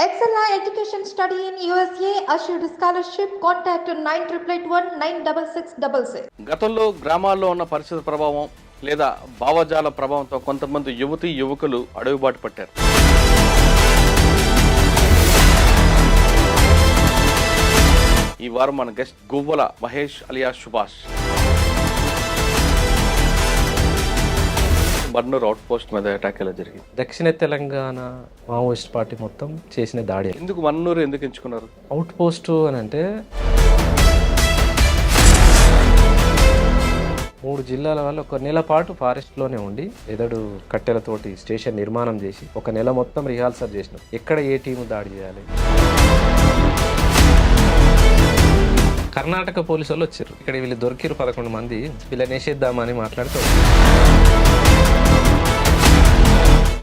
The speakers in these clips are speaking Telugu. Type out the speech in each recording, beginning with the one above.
Excella Education Study in USA assured scholarship. Contact 9881 గతంలో గ్రామాల్లో ఉన్న పరిస్థితి ప్రభావం లేదా భావజాల ప్రభావంతో కొంతమంది యువతీ యువకులు అడుగుబాటు పట్టారు. ఈ వారం మన guest Guvvala Mahesh alias Subhash. Barnur outpost మీద అటాక్ ఎలా జరిగింది? దక్షిణ తెలంగాణ మావోయిస్ట్ పార్టీ మొత్తం చేసిన దాడి. ఎందుకు మన్నూరు ఎందుకు ఎంచుకున్నారు? అవుట్ పోస్ట్ అని అంటే 3 జిల్లాల వల్ల ఒక నెల పాటు ఫారెస్ట్లోనే ఉండి ఎదడు కట్టెలతోటి స్టేషన్ నిర్మాణం చేసి ఒక నెల మొత్తం రిహార్సల్ చేసినాం. ఎక్కడ ఏ టీము దాడి చేయాలి. కర్ణాటక పోలీసు వాళ్ళు వచ్చారు. ఇక్కడ వీళ్ళు దొరికిరు 11 మంది. వీళ్ళని వేసేద్దామని మాట్లాడుతూ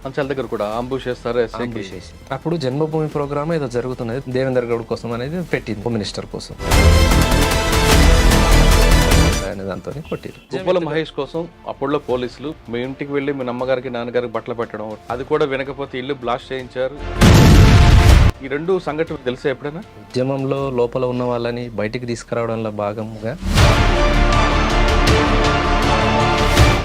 అంచాల దగ్గర కూడా అంబుష్ చేస్తారు. అప్పుడు జన్మభూమి ప్రోగ్రామ్ ఏదో జరుగుతున్నది, దేవేందర్ గౌడ్ కోసం అనేది పెట్టింది, హోమ్ మినిస్టర్ కోసం. దాంతో కొట్టిరు. గువ్వల మహేష్ కోసం అప్పుడులో పోలీసులు మీ ఇంటికి వెళ్ళి మీ అమ్మగారికి నాన్నగారికి బట్టలు పెట్టడం, అది కూడా వినకపోతే ఇల్లు బ్లాస్ట్ చేయించారు. ఈ 2 సంఘటనలు తెలిసే ఎప్పుడైనా? ఉద్యమంలో లోపల ఉన్న వాళ్ళని బయటికి తీసుకురావడంలో భాగంగా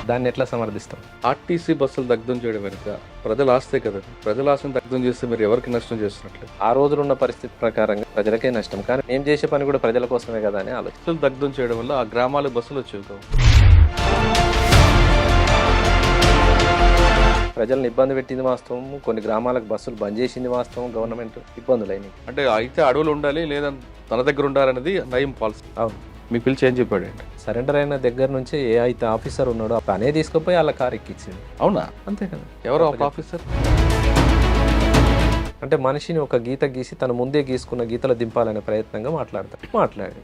దాన్ని ఎట్లా సమర్థిస్తాం? ఆర్టీసీ బస్సులు దగ్ధం చేయడం వెనుక ప్రజల ఆస్తే కదా. ప్రజల ఆస్తిని దగ్ధం చేస్తే మీరు ఎవరికి నష్టం చేస్తున్నట్లు? ఆ రోజులు ఉన్న పరిస్థితి ప్రకారంగా ప్రజలకే నష్టం, కానీ నేను చేసే పని కూడా ప్రజల కోసమే కదా అని ఆలోచన. బస్సులు దగ్ధం చేయడం వల్ల ఆ గ్రామాలకు బస్సులు వచ్చేవి. ప్రజలను ఇబ్బంది పెట్టింది వాస్తవం. కొన్ని గ్రామాలకు బస్సులు బంద్ చేసింది వాస్తవం. గవర్నమెంట్ ఇబ్బందులైనవి. అంటే అయితే అడవులు ఉండాలి లేదా తన దగ్గర ఉండాలనేది నయం పాలసీ. అవును. మీకు పిలిచి ఏం చెప్పాడండి? సరెండర్ అయిన దగ్గర నుంచి ఏ అయితే ఆఫీసర్ ఉన్నాడో ఆ పనే తీసుకుపోయి వాళ్ళ కారు ఎక్కించింది. అవునా? అంతే కదా. ఎవరో ఒక ఆఫీసర్ అంటే మనిషిని ఒక గీత గీసి తను ముందే గీసుకున్న గీతలు దింపాలనే ప్రయత్నంగా మాట్లాడాడు.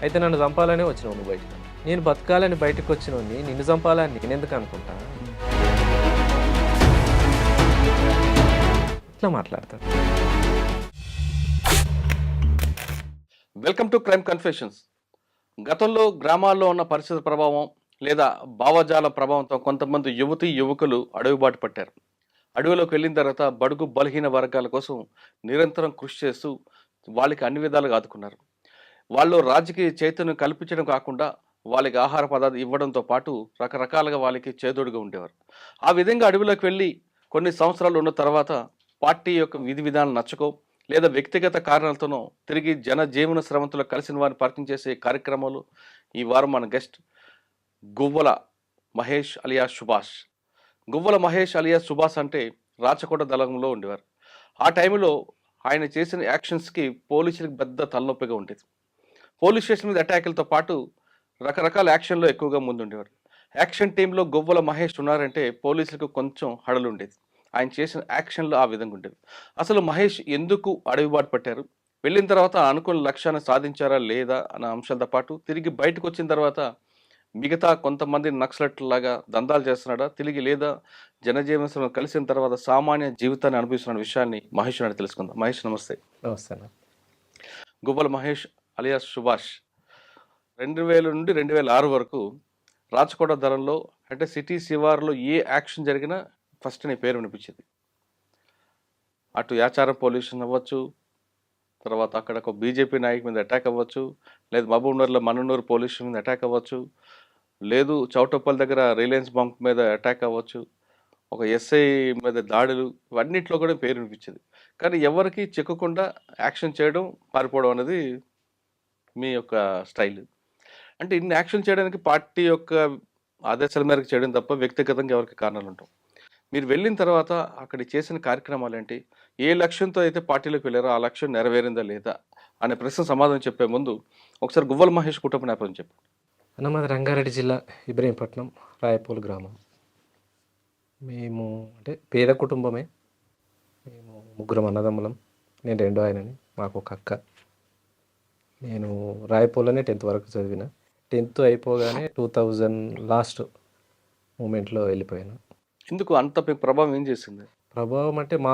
అయితే నన్ను చంపాలనే వచ్చినావు నువ్వు బయటకు. నేను బతకాలని బయటకు వచ్చినోని నిన్ను చంపాలని నేనెందుకు అనుకుంటా? ఇట్లా మాట్లాడతాను. Welcome to crime confessions. గతంలో గ్రామాల్లో ఉన్న పరిస్థితి ప్రభావం లేదా భావజాల ప్రభావంతో కొంతమంది యువతీ యువకులు అడుగుబాటు పట్టారు. అడవిలోకి వెళ్ళిన తర్వాత బడుగు బలహీన వర్గాల కోసం నిరంతరం కృషి చేస్తూ వాళ్ళకి అన్ని విధాలుగా ఆదుకున్నారు. వాళ్ళు రాజకీయ చైతన్యం కల్పించడం కాకుండా వాళ్ళకి ఆహార పదార్థాలు ఇవ్వడంతో పాటు రకరకాలుగా వాళ్ళకి చేదోడుగా ఉండేవారు. ఆ విధంగా అడవిలోకి వెళ్ళి కొన్ని సంవత్సరాలు ఉన్న తర్వాత పార్టీ యొక్క విధి విధానాలు నచ్చకో లేదా వ్యక్తిగత కారణాలతోనో తిరిగి జనజీవన శ్రమంతో కలిసిన వారిని పరిచయం చేసే కార్యక్రమాలు ఈ వారం మన గెస్ట్ గువ్వల మహేష్ అలియాస్ సుభాష్. గువ్వల మహేష్ అలియాస్ సుభాష్ అంటే రాచకోట దళంలో ఉండేవారు. ఆ టైంలో ఆయన చేసిన యాక్షన్స్కి పోలీసులకు పెద్ద తలనొప్పిగా ఉండేది. పోలీస్ స్టేషన్ మీద అటాకులతో పాటు రకరకాల యాక్షన్లో ఎక్కువగా ముందుండేవారు. యాక్షన్ టీంలో గువ్వల మహేష్ ఉన్నారంటే పోలీసులకు కొంచెం హడలు ఉండేది. ఆయన చేసిన యాక్షన్లు ఆ విధంగా ఉండేవి. అసలు మహేష్ ఎందుకు అడవిబాటు పట్టారు, వెళ్ళిన తర్వాత అనుకున్న లక్ష్యాన్ని సాధించారా లేదా అన్న అంశాలతో పాటు తిరిగి బయటకు వచ్చిన తర్వాత మిగతా కొంతమంది నక్సలట్లాగా దందాలు చేస్తున్నాడా తిరిగి లేదా జనజీవన కలిసిన తర్వాత సామాన్య జీవితాన్ని అనుభవిస్తున్న విషయాన్ని మహేష్ అని తెలుసుకుందాం. మహేష్ నమస్తే. నమస్తే. గువ్వల మహేష్ అలియాస్ సుభాష్ 2000 నుండి 2006 వరకు రాచకోట దళంలో అంటే సిటీ శివారులో ఏ యాక్షన్ జరిగినా ఫస్ట్ నీ పేరు వినిపించింది. అటు యాచారం పొల్యూషన్ అవ్వచ్చు, తర్వాత అక్కడ ఒక బీజేపీ నాయకు మీద అటాక్ అవ్వచ్చు, లేదు మహబూబ్నగర్లో మన్ననూరు పొల్యూషన్ మీద అటాక్ అవ్వచ్చు, లేదు చౌటప్పల్ దగ్గర రిలయన్స్ బంక్ మీద అటాక్ అవ్వచ్చు, ఒక ఎస్ఐ మీద దాడులు, ఇవన్నిట్లో కూడా పేరు వినిపించింది. కానీ ఎవరికి చిక్కకుండా యాక్షన్ చేయడం పారిపోవడం అనేది మీ యొక్క స్టైల్. అంటే ఇన్ని యాక్షన్ చేయడానికి పార్టీ యొక్క ఆదేశాల మేరకు చేయడం తప్ప వ్యక్తిగతంగా ఎవరికి కారణాలు ఉంటాం. మీరు వెళ్ళిన తర్వాత అక్కడ చేసిన కార్యక్రమాలు ఏంటి, ఏ లక్ష్యంతో అయితే పార్టీలోకి వెళ్ళారో ఆ లక్ష్యం నెరవేరిందా లేదా అనే ప్రశ్న సమాధానం చెప్పే ముందు ఒకసారి గువ్వల మహేష్ కుటుంబ నేపథ్యం చెప్పండి. మాది రంగారెడ్డి జిల్లా ఇబ్రహీంపట్నం రాయపూల్ గ్రామం. మేము అంటే పేద కుటుంబమే. మేము 3 అన్నదమ్ములం. నేను 2వ ఆయనని, మాకు ఒక అక్క. నేను రాయపూర్లోనే 10th వరకు చదివిన. 10th అయిపోగానే 2000 లాస్ట్ మూమెంట్లో వెళ్ళిపోయాను. ఎందుకు అంత ప్రభావం ఏం చేసింది? ప్రభావం అంటే మా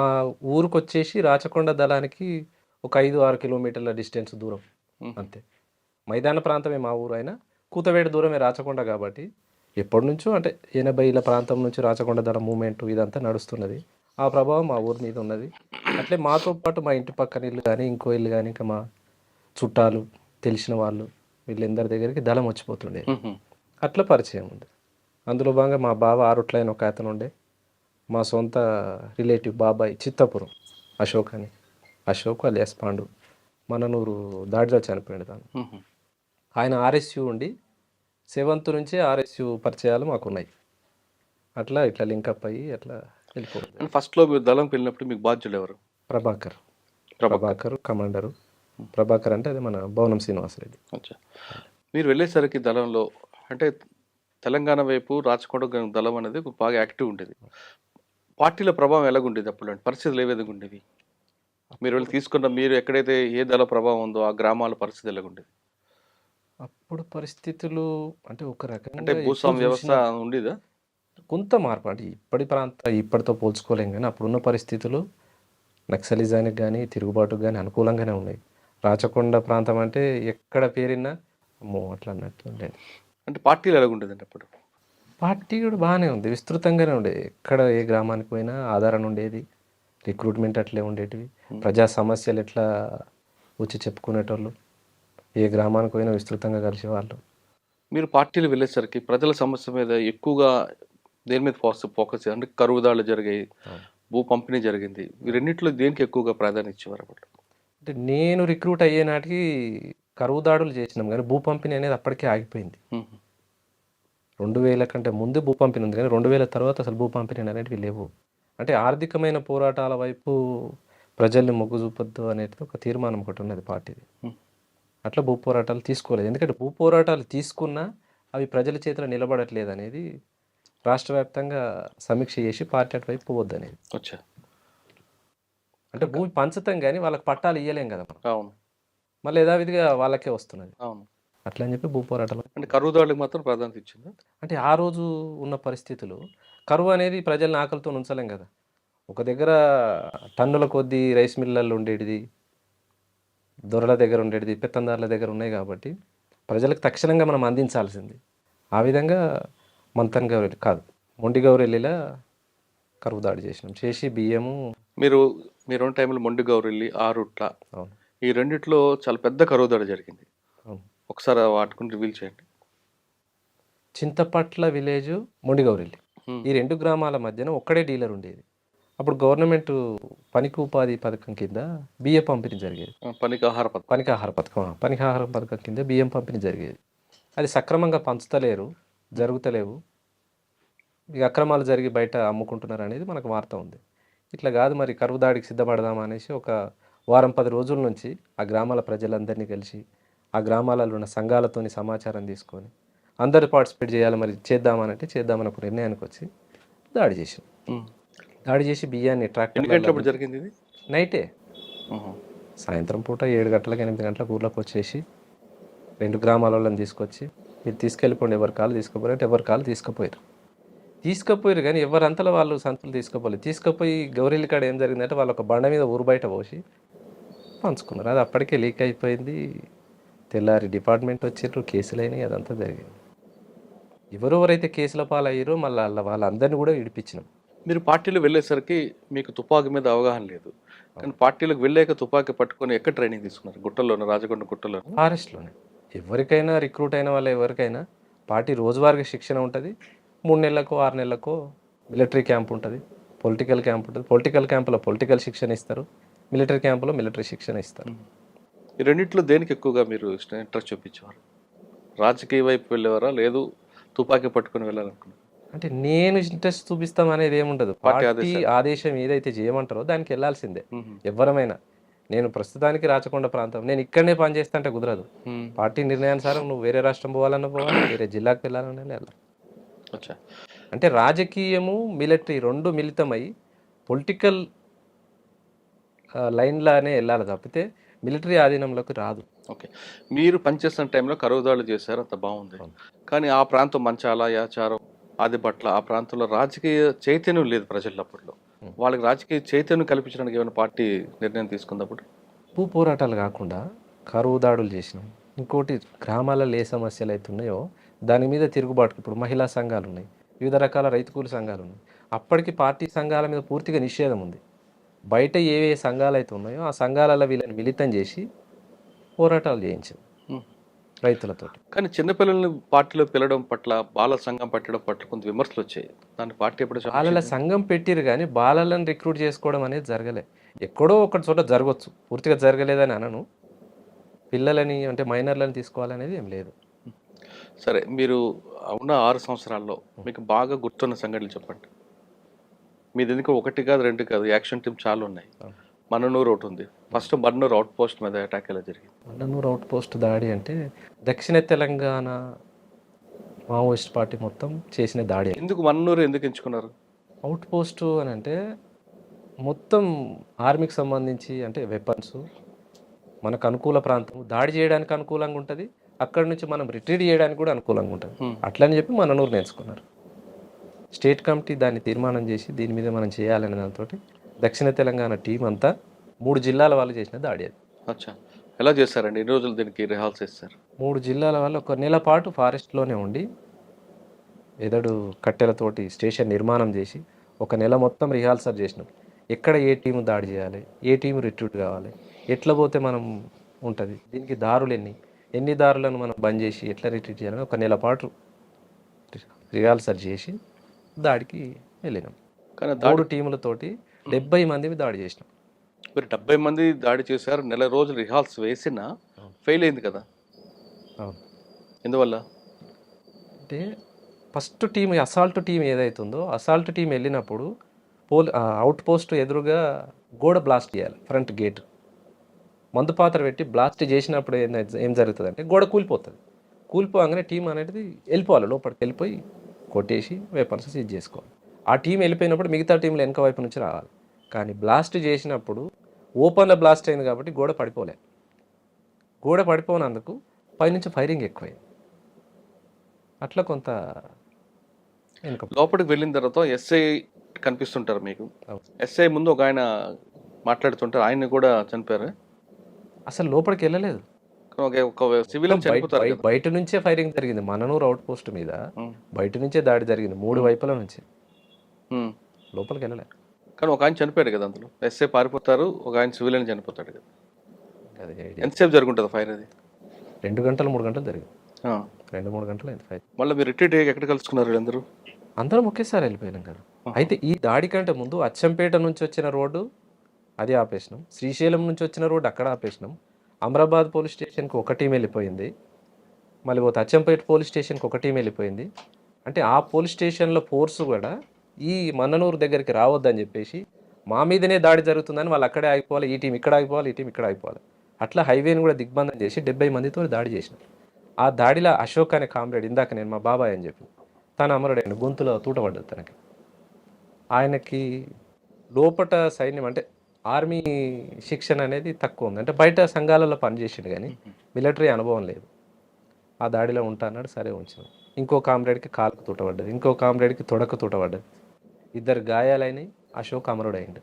ఊరికి వచ్చేసి రాచకొండ దళానికి ఒక 5-6 కిలోమీటర్ల డిస్టెన్స్ దూరం అంతే. మైదాన ప్రాంతమే మా ఊరు అయినా కూతవేడు దూరమే రాచకొండ కాబట్టి ఎప్పటి నుంచో అంటే 80ల ప్రాంతం నుంచి రాచకొండ దళ మూమెంట్ ఇదంతా నడుస్తున్నది. ఆ ప్రభావం మా ఊరి మీద ఉన్నది. అట్లే మాతో పాటు మా ఇంటి పక్కన ఇల్లు కానీ, ఇంకో ఇల్లు కానీ, ఇంకా మా చుట్టాలు, తెలిసిన వాళ్ళు వీళ్ళందరి దగ్గరికి దళం వచ్చిపోతుండే. అట్లా పరిచయం ఉంది. అందులో భాగంగా మా బావ ఆరుట్లైన ఒక అతను ఉండే, మా సొంత రిలేటివ్ బాబాయ్ చిత్తపురం అశోక్ అని, అశోక్ అలియాస్ పాండు, మననూరు దాడిలో చనిపోయాడు తాను. ఆయన ఆర్ఎస్యు ఉండి 7th నుంచే ఆర్ఎస్యు పరిచయాలు మాకున్నాయి. అట్లా ఇట్లా లింకప్ అయ్యి అట్లా వెళ్ళిపోయింది. అండ్ ఫస్ట్లో మీరు దళంకి వెళ్ళినప్పుడు మీకు బాధ్యులు ఎవరు? ప్రభాకర్ కమాండరు. ప్రభాకర్ అంటే అది మన భవనం శ్రీనివాసరెడ్డి. అచ్చా. మీరు వెళ్ళేసరికి దళంలో అంటే తెలంగాణ వైపు రాచకొండ దళం అనేది బాగా యాక్టివ్ ఉండేది. పార్టీల ప్రభావం ఎలాగుండేది అప్పుడు? అంటే పరిస్థితులు ఏ విధంగా ఉండేవి? మీరు వెళ్ళి తీసుకున్న మీరు ఎక్కడైతే ఏ దళ ప్రభావం ఉందో ఆ గ్రామాల పరిస్థితి ఎలాగుండేది? అప్పుడు పరిస్థితులు అంటే ఒక అంటే రకంగా భూస్వామ్య వ్యవస్థ ఉండేదా? కొంత మార్పు అంటే ఇప్పటితో పోల్చుకోలేం, కానీ అప్పుడున్న పరిస్థితులు నక్సలిజానికి కానీ తిరుగుబాటుకు కానీ అనుకూలంగానే ఉన్నాయి. రాచకొండ ప్రాంతం అంటే ఎక్కడ పేరినా అమ్మో అట్లా అన్నట్టు ఉండేది. అంటే పార్టీలు ఎలాగుండేదండి అప్పుడు? పార్టీ కూడా బాగానే ఉంది, విస్తృతంగానే ఉండేది. ఎక్కడ ఏ గ్రామానికి పోయినా ఆదరణ ఉండేది, రిక్రూట్మెంట్ అట్లే ఉండేటివి, ప్రజా సమస్యలు ఎట్లా వచ్చి చెప్పుకునేటోళ్ళు, ఏ గ్రామానికి పోయినా విస్తృతంగా కలిసేవాళ్ళు. మీరు పార్టీలు వెళ్ళేసరికి ప్రజల సమస్య మీద ఎక్కువగా దేని మీద ఫోకస్ అంటే కరువుదాళ్ళు జరిగాయి, భూ పంపిణీ జరిగింది, ఈ రెండింటిలో దేనికి ఎక్కువగా ప్రాధాన్యత ఇచ్చేవారు అప్పుడు? అంటే నేను రిక్రూట్ అయ్యే నాటికి కరువు దాడులు చేసినాం, కానీ భూ పంపిణీ అనేది అప్పటికే ఆగిపోయింది. 2000 కంటే ముందు భూ పంపిణీ ఉంది, కానీ 2000 తర్వాత అసలు భూ పంపిణీ అనేటివి లేవు. అంటే ఆర్థికమైన పోరాటాల వైపు ప్రజల్ని మొగ్గు చూపొద్దు అనేది ఒక తీర్మానం ఒకటి ఉన్నది పార్టీది. అట్లా భూ పోరాటాలు తీసుకోలేదు. ఎందుకంటే భూ పోరాటాలు తీసుకున్నా అవి ప్రజల చేతిలో నిలబడట్లేదు అనేది రాష్ట్ర వ్యాప్తంగా సమీక్ష చేసి పార్టీ అటువైపు పోవద్దు అనేది. అచ్చా. అంటే భూమి పంచుతాం కానీ వాళ్ళకి పట్టాలు ఇవ్వలేం కదా మనం. అవును. మళ్ళీ యథావిధిగా వాళ్ళకే వస్తున్నది. అవును. అట్లా అని చెప్పి భూ పోరాటాలు అంటే కరువుదాళ్ళకి మాత్రం ప్రాధాన్యత ఇచ్చిందా? అంటే ఆ రోజు ఉన్న పరిస్థితులు కరువు అనేది ప్రజల్ని ఆకలితో ఉంచలేం కదా. ఒక దగ్గర టన్నుల కొద్దీ రైస్ మిల్లర్లు ఉండేటిది, దొరల దగ్గర ఉండేటిది, పెత్తందారుల దగ్గర ఉన్నాయి కాబట్టి ప్రజలకు తక్షణంగా మనం అందించాల్సింది. ఆ విధంగా మంతన్ గౌరెల్లి కాదు మొండి గౌరెల్లిలా కరువు దాడి చేసి బియ్యము. మీరు టైంలో మొండి గౌరెల్లి, ఆరుట్ల, అవును ఈ రెండిట్లో చాలా పెద్ద కరువు దాడి జరిగింది. అవును. ఒకసారి వాటిని రివీల్ చేయండి. చింతపట్ల విలేజ్, మొండి గౌరెల్లి ఈ 2 గ్రామాల మధ్యన ఒక్కడే డీలర్ ఉండేది. అప్పుడు గవర్నమెంట్ పనికి ఉపాధి పథకం కింద బియ్యం పంపిణీ జరిగేది. పనికాహార పథకం కింద బియ్యం పంపిణీ జరిగేది. అది సక్రమంగా పంచుతలేరు, జరుగుతలేవు, ఇక అక్రమాలు జరిగి బయట అమ్ముకుంటున్నారు అనేది మనకు వార్త ఉంది. ఇట్లా కాదు మరి కరువు దాడికి సిద్ధపడదామా అనేసి ఒక వారం 10 రోజుల నుంచి ఆ గ్రామాల ప్రజలందరినీ కలిసి ఆ గ్రామాలలో ఉన్న సంఘాలతోని సమాచారం తీసుకొని అందరూ పార్టిసిపేట్ చేయాలి, మరి చేద్దామనంటే చేద్దామని ఒక నిర్ణయానికి వచ్చి దాడి చేసాం. దాడి చేసి బియ్యాన్ని ట్రాక్టర్ జరిగింది. ఇది నైటే, సాయంత్రం పూట 7 గంటలకు 8 గంటలకు ఊర్లోకి వచ్చేసి 2 గ్రామాల వాళ్ళని తీసుకొచ్చి మీరు తీసుకెళ్ళిపోండి, ఎవరి కాలు తీసుకుపోయారు అంటే ఎవరి కాలు తీసుకుపోయారు కానీ ఎవరంతలో వాళ్ళు సంతులు తీసుకుపోయి గౌరీల కాడ ఏం జరిగిందంటే వాళ్ళు ఒక బండ మీద ఊరు బయట పోసి పంచుకున్నారు. అది అప్పటికే లీక్ అయిపోయింది. తెల్లారి డిపార్ట్మెంట్ వచ్చారు, కేసులు అయినాయి, అదంతా జరిగింది. ఎవరెవరైతే కేసుల పాలయ్యారో మళ్ళీ వాళ్ళందరినీ కూడా విడిపించినాం. మీరు పార్టీలు వెళ్ళేసరికి మీకు తుపాకీ మీద అవగాహన లేదు, కానీ పార్టీలకు వెళ్ళాక తుపాకీ పట్టుకొని ఎక్కడ ట్రైనింగ్ తీసుకున్నారు? గుట్టల్లోనే, రాజకొండ గుట్టలో, ఫారెస్ట్లోనే. ఎవరికైనా రిక్రూట్ అయిన వాళ్ళు ఎవరికైనా పార్టీ రోజువారీగా శిక్షణ ఉంటుంది. 3 నెలలకో 6 నెలలకో మిలిటరీ క్యాంప్ ఉంటుంది, పొలిటికల్ క్యాంప్ ఉంటుంది. పొలిటికల్ క్యాంపులో పొలిటికల్ శిక్షణ ఇస్తారు, మిలిటరీ క్యాంపులో మిలిటరీ శిక్షణ ఇస్తారు. ఈ రెండింటిలో దేనికి ఎక్కువగా మీరు ఇంట్రెస్ట్ చూపించేవారు? రాజకీయ వైపు వెళ్ళేవారా, లేదు తుపాకీ పట్టుకొని వెళ్ళాలనుకున్నారు? అంటే నేను ఇంట్రెస్ట్ చూపిస్తాం అనేది ఏముండదు. పార్టీ ఆదేశం ఏదైతే చేయమంటారో దానికి వెళ్ళాల్సిందే ఎవరమైనా. నేను ప్రస్తుతానికి రాచకొండ ప్రాంతం, నేను ఇక్కడనే పనిచేస్తా అంటే కుదరదు. పార్టీ నిర్ణయానుసారం నువ్వు వేరే రాష్ట్రం పోవాలన్నా పోవాలి, వేరే జిల్లాకు వెళ్ళాలన్నా వెళ్ళాలి. అంటే రాజకీయము మిలిటరీ 2 మిళితమై పొలిటికల్ లైన్లానే వెళ్ళాలి తప్పితే మిలిటరీ ఆధీనంలోకి రాదు. ఓకే. మీరు పనిచేస్తున్న టైంలో కరువుదాడులు చేశారు, అంత బాగుంది. కానీ ఆ ప్రాంతం మంచాల, యాచారం, ఆదిపట్ల ఆ ప్రాంతంలో రాజకీయ చైతన్యం లేదు ప్రజల్లో. అప్పట్లో వాళ్ళకి రాజకీయ చైతన్యం కల్పించడానికి ఏమైనా పార్టీ నిర్ణయం తీసుకున్నప్పుడు? భూ పోరాటాలు కాకుండా కరువు దాడులు చేసినాం. ఇంకోటి గ్రామాలలో ఏ సమస్యలు అవుతున్నాయో దాని మీద తిరుగుబాటు ఇప్పుడు మహిళా సంఘాలు ఉన్నాయి, వివిధ రకాల రైతు కూలి సంఘాలు ఉన్నాయి. అప్పటికి పార్టీ సంఘాల మీద పూర్తిగా నిషేధం ఉంది. బయట ఏ సంఘాలు అయితే ఉన్నాయో ఆ సంఘాలలో వీళ్ళని మిళితం చేసి పోరాటాలు చేయించింది ఉమ్. రైతులతో. కానీ చిన్నపిల్లల్ని పార్టీలో పిలవడం పట్ల, బాల సంఘం పెట్టడం పట్ల కొంత విమర్శలు వచ్చాయి. దాని పార్టీ ఎప్పుడు బాలల సంఘం పెట్టిరు కానీ బాలలను రిక్రూట్ చేసుకోవడం అనేది జరగలే. ఎక్కడో ఒక చోట జరగవచ్చు, పూర్తిగా జరగలేదని అనను. పిల్లలని అంటే మైనర్లను తీసుకోవాలనేది ఏం లేదు. సరే, మీరు ఉన్న 6 సంవత్సరాల్లో మీకు బాగా గుర్తున్న సంఘటనలు చెప్పండి. మీది ఎందుకు 1 కాదు 2 కాదు, యాక్షన్ టీం చాలా ఉన్నాయి. మన్ననూరు ఒకటి ఉంది. ఫస్ట్ మన్ననూరు అవుట్ పోస్ట్ మీద అటాక్ ఎలా జరిగింది? మన్ననూరు అవుట్ పోస్ట్ దాడి అంటే దక్షిణ తెలంగాణ మావోయిస్ట్ పార్టీ మొత్తం చేసిన దాడి. ఎందుకు మన్ననూరు ఎందుకు ఎంచుకున్నారు? అవుట్ పోస్ట్ అని అంటే మొత్తం ఆర్మీకి సంబంధించి అంటే వెపన్స్, మనకు అనుకూల ప్రాంతం, దాడి చేయడానికి అనుకూలంగా ఉంటుంది, అక్కడ నుంచి మనం రిట్రీట్ చేయడానికి కూడా అనుకూలంగా ఉంటుంది. అట్లని చెప్పి మన్ననూరు నేర్చుకున్నారు. స్టేట్ కమిటీ దాన్ని తీర్మానం చేసి దీని మీద మనం చేయాలనే దాంతో దక్షిణ తెలంగాణ టీం అంతా 3 జిల్లాల వాళ్ళు చేసిన దాడి అది. అచ్చా, ఎలా చేశారండి? ఎన్ని రోజులు దీనికి రిహార్సల్ చేస్తారు? 3 జిల్లాల వాళ్ళు 1 నెల పాటు ఫారెస్ట్లోనే ఉండి ఎదడు కట్టెలతోటి స్టేషన్ నిర్మాణం చేసి 1 నెల మొత్తం రిహార్సల్ చేసినాం. ఎక్కడ ఏ టీము దాడి చేయాలి, ఏ టీము రిట్రీట్ కావాలి, ఎట్లా పోతే మనం ఉంటుంది, దీనికి దారులు ఎన్ని దారులను మనం బంద్ చేసి ఎట్లా రిట్రీట్ చేయాలని 1 నెల పాటు రిహార్సల్ చేసి దాడికి వెళ్ళినాం. కానీ 3 టీములతోటి 70 మంది దాడి చేసినాం. మీరు 70 మంది దాడి చేశారు, నెల రోజులు రిహార్సల్ వేసినా ఫెయిల్ అయింది కదా? అవును. ఎందువల్ల? అంటే ఫస్ట్ టీం అసాల్ట్ టీం ఏదైతుందో అసాల్ట్ టీం వెళ్ళినప్పుడు అవుట్ పోస్ట్ ఎదురుగా గోడ బ్లాస్ట్ చేయాలి. ఫ్రంట్ గేట్ మందు పాత్ర పెట్టి బ్లాస్ట్ చేసినప్పుడు ఏం జరుగుతుంది అంటే గోడ కూలిపోతుంది. కూలిపోగానే టీం అనేది వెళ్ళిపోవాలి, లోపలికి వెళ్ళిపోయి కొట్టేసి వెపన్స్ సీజ్ చేసుకోవాలి. ఆ టీం వెళ్ళిపోయినప్పుడు మిగతా టీంలు వెనక వైపు నుంచి రావాలి. కానీ బ్లాస్ట్ చేసినప్పుడు ఓపెన్లో బ్లాస్ట్ అయింది కాబట్టి గోడ పడిపోలే. గోడ పడిపోయినందుకు పైనుంచి ఫైరింగ్ ఎక్కువైంది. అట్లా కొంత లోపలికి వెళ్ళిన తర్వాత ఎస్ఐ కనిపిస్తుంటారు మీకు. ఎస్ఐ ముందు ఒక ఆయన మాట్లాడుతుంటారు, ఆయన్ని కూడా చనిపోయారు. అసలు లోపలికి వెళ్ళలేదు, ఒక సివిలియన్ చనిపోతారు. బయట నుంచే ఫైరింగ్ జరిగింది. మన్ననూరు అవుట్ పోస్ట్ మీద బయట నుంచే దాడి జరిగింది 3 వైపుల నుంచి, లోపలికి వెళ్ళలేదు. కానీ ఒక ఆయన చనిపోయాడు కదా అందులో. ఎస్ఐ పారిపోతారు, ఒక ఆయన సివిలియన్ చనిపోతాడు కదా. అది ఎంతసేపు జరుగుంటుంది ఫైర్? అది 2 గంటలు 3 గంటలు జరిగింది. 2-3 గంటలు అయింది ఫైర్. మళ్ళీ మీరు రిట్రీట్ ఎక్కడ కలుసుకున్నారు వీళ్ళందరూ? అందరం ఒకేసారి వెళ్ళిపోయినాం కదా. అయితే ఈ దాడి కంటే ముందు అచ్చంపేట నుంచి వచ్చిన రోడ్డు అది ఆపేసినాం, శ్రీశైలం నుంచి వచ్చిన రోడ్డు అక్కడ ఆపేసినాం, అమరాబాద్ పోలీస్ స్టేషన్కి ఒక టీం వెళ్ళిపోయింది, మళ్ళీ పోతే అచ్చంపేట పోలీస్ స్టేషన్కి ఒక టీం వెళ్ళిపోయింది. అంటే ఆ పోలీస్ స్టేషన్లో ఫోర్స్ కూడా ఈ మన్ననూరు దగ్గరికి రావద్దని చెప్పేసి మా మీదనే దాడి జరుగుతుందని వాళ్ళు అక్కడే ఆగిపోవాలి, ఈ టీం ఇక్కడ ఆగిపోవాలి, ఈ టీం ఇక్కడ ఆగిపోవాలి. అట్లా హైవేని కూడా దిగ్బంధం చేసి 70 మందితో దాడి చేసినాం. ఆ దాడిలో అశోక్ అనే కామ్రేడ్, ఇందాక నేను మా బాబాయ్ అని చెప్పి, తను అమరుడైన గొంతులో తూటపడ్డది తనకి. ఆయనకి లోపట సైన్యం అంటే ఆర్మీ శిక్షణ అనేది తక్కువ ఉంది. అంటే బయట సంఘాలలో పనిచేసిండు కానీ మిలిటరీ అనుభవం లేదు. ఆ దాడిలో ఉంటా అన్నాడు, సరే ఉంచాం. ఇంకో కామ్రేడ్కి కాలుకు తూటపడ్డది, ఇంకో కామ్రేడ్కి తొడకు తూటపడ్డది, 2 గాయాలైనవి. అశోక్ అమరుడైండు.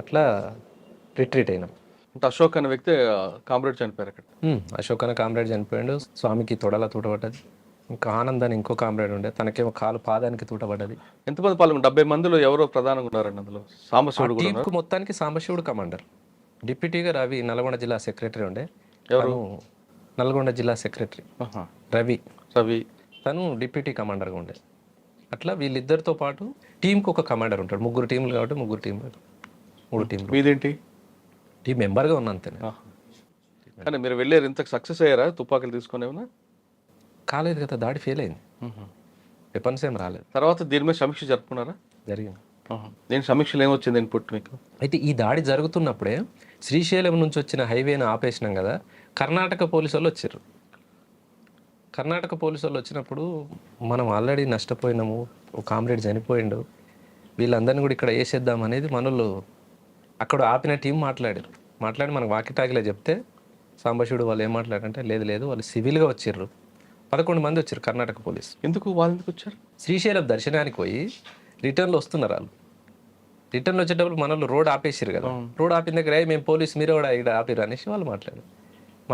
అట్లా రిట్రీట్ అయినాం. అంటే అశోక్ అనే వ్యక్తి కామ్రేడ్ చనిపోయారు అక్కడ. అశోక్ అనే కామ్రేడ్ చనిపోయాడు, స్వామికి తొడల తూటపడ్డది. ఇంకా ఆనంద్ అని ఇంకో కామ్రేడ్ ఉండే, తనకేమో కాలు పాదానికి తూటపడ్డది. ఎంతమంది పాల్గొన్నారు? 70 మందిలో ఎవరో ప్రధానంగా ఉన్నారండి అందులో? సాంబశివుడు కూడా టీంకు మొత్తానికి సాంబశివుడు కమాండర్. డిప్యూటీగా రవి నల్గొండ జిల్లా సెక్రటరీ ఉండే. ఎవరు? నల్గొండ జిల్లా సెక్రటరీ రవి. తను డిప్యూటీ కమాండర్గా ఉండే. అట్లా వీళ్ళిద్దరితో పాటు టీంకి ఒక కమాండర్ ఉంటాడు. 3 టీంలు కాబట్టి 3 టీంలు, 3 టీంలు. మీదేంటి? టీం మెంబర్గా ఉన్నా అంతేనే. కానీ మీరు వెళ్ళారు, ఇంత సక్సెస్ అయ్యారా? తుపాకులు తీసుకుని ఏమన్నా? కాలేదు కదా, దాడి ఫెయిల్ అయింది, వెపన్స్ ఏం రాలేదు. తర్వాత దీని మీద సమీక్ష జరుపుకున్నారా? జరిగింది. దీని సమీక్షలు ఏమొచ్చింది ఇన్పుట్ మీకు? అయితే ఈ దాడి జరుగుతున్నప్పుడే శ్రీశైలం నుంచి వచ్చిన హైవేను ఆపేసినాం కదా, కర్ణాటక పోలీసు వాళ్ళు వచ్చారు. కర్ణాటక పోలీసు వాళ్ళు వచ్చినప్పుడు మనం ఆల్రెడీ నష్టపోయినాము, ఒక కామ్రేడ్ చనిపోయిండు, వీళ్ళందరినీ కూడా ఇక్కడ వేసేద్దాం అనేది మనోళ్ళు అక్కడ ఆపిన టీం మాట్లాడి మనకు వాకిటాకిలో చెప్తే సాంబశివుడు వాళ్ళు ఏం మాట్లాడారంటే, లేదు వాళ్ళు సివిల్గా వచ్చారు, 11 మంది వచ్చారు కర్ణాటక పోలీసు. ఎందుకు వాళ్ళు ఎందుకు వచ్చారు? శ్రీశైలం దర్శనానికి పోయి రిటర్న్లో వస్తున్నారు. వాళ్ళు రిటర్న్ వచ్చేటప్పుడు మనోళ్ళు రోడ్ ఆపేసారు కదా, రోడ్ ఆపిన దగ్గర మేము పోలీసు, మీరు కూడా ఇక్కడ ఆపిరు అనేసి వాళ్ళు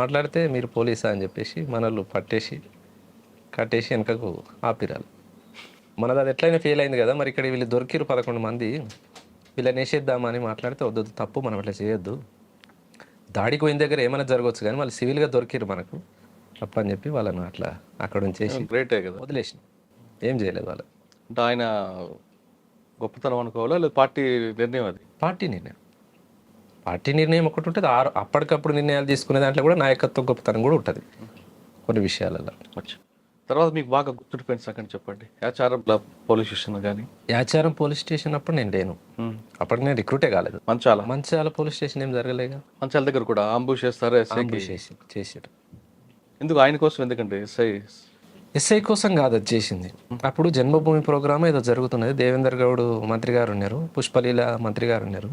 మాట్లాడితే మీరు పోలీసా అని చెప్పేసి మనోళ్ళు పట్టేసి కట్టేసి వెనకకు ఆపిరాలి. మనది అది ఎట్లయినా ఫెయిల్ అయింది కదా, మరి ఇక్కడ వీళ్ళు దొరికిరు 11 మంది, వీళ్ళని వేసేద్దామని మాట్లాడితే వద్దు తప్పు, మనం అట్లా చేయొద్దు, దాడికి పోయిన దగ్గర ఏమైనా జరగవచ్చు కానీ వాళ్ళు సివిల్గా దొరికిరు మనకు తప్ప అని చెప్పి వాళ్ళను అట్లా అక్కడ ఉంచేసి గ్రేటే కదా. వదిలేసిన, ఏం చేయలేదు వాళ్ళు. అంటే ఆయన గొప్పతనం అనుకోవాలా లేదా పార్టీ నిర్ణయం అది? పార్టీ నిర్ణయం ఒకటి ఉంటుంది, అప్పటికప్పుడు నిర్ణయాలు తీసుకునే దాంట్లో కూడా నాయకత్వ గొప్పతనం కూడా ఉంటుంది కొన్ని విషయాలలో. అచ్చా. తర్వాత మీకు బాగా గుర్తుండిపోయిన సంగతి చెప్పండి. యాచారం పోలీస్ స్టేషన్ కానీ. యాచారం పోలీస్ స్టేషన్ అప్పుడు నేను లేను, అప్పటికి నేను రిక్రూటే కాలేదు. మంచాల పోలీస్ స్టేషన్ ఏం జరగలేగా. మంచాల దగ్గర కూడా అంబుష్ చేస్తారు, చేసారు. ఎందుకు ఆయన కోసం? ఎందుకంటే ఎస్ఐ కోసం కాదు అది చేసింది. అప్పుడు జన్మభూమి ప్రోగ్రామ్ ఏదో జరుగుతున్నది, దేవేందర్ గౌడ్ మంత్రి గారు ఉన్నారు, పుష్పలీల మంత్రి గారు ఉన్నారు.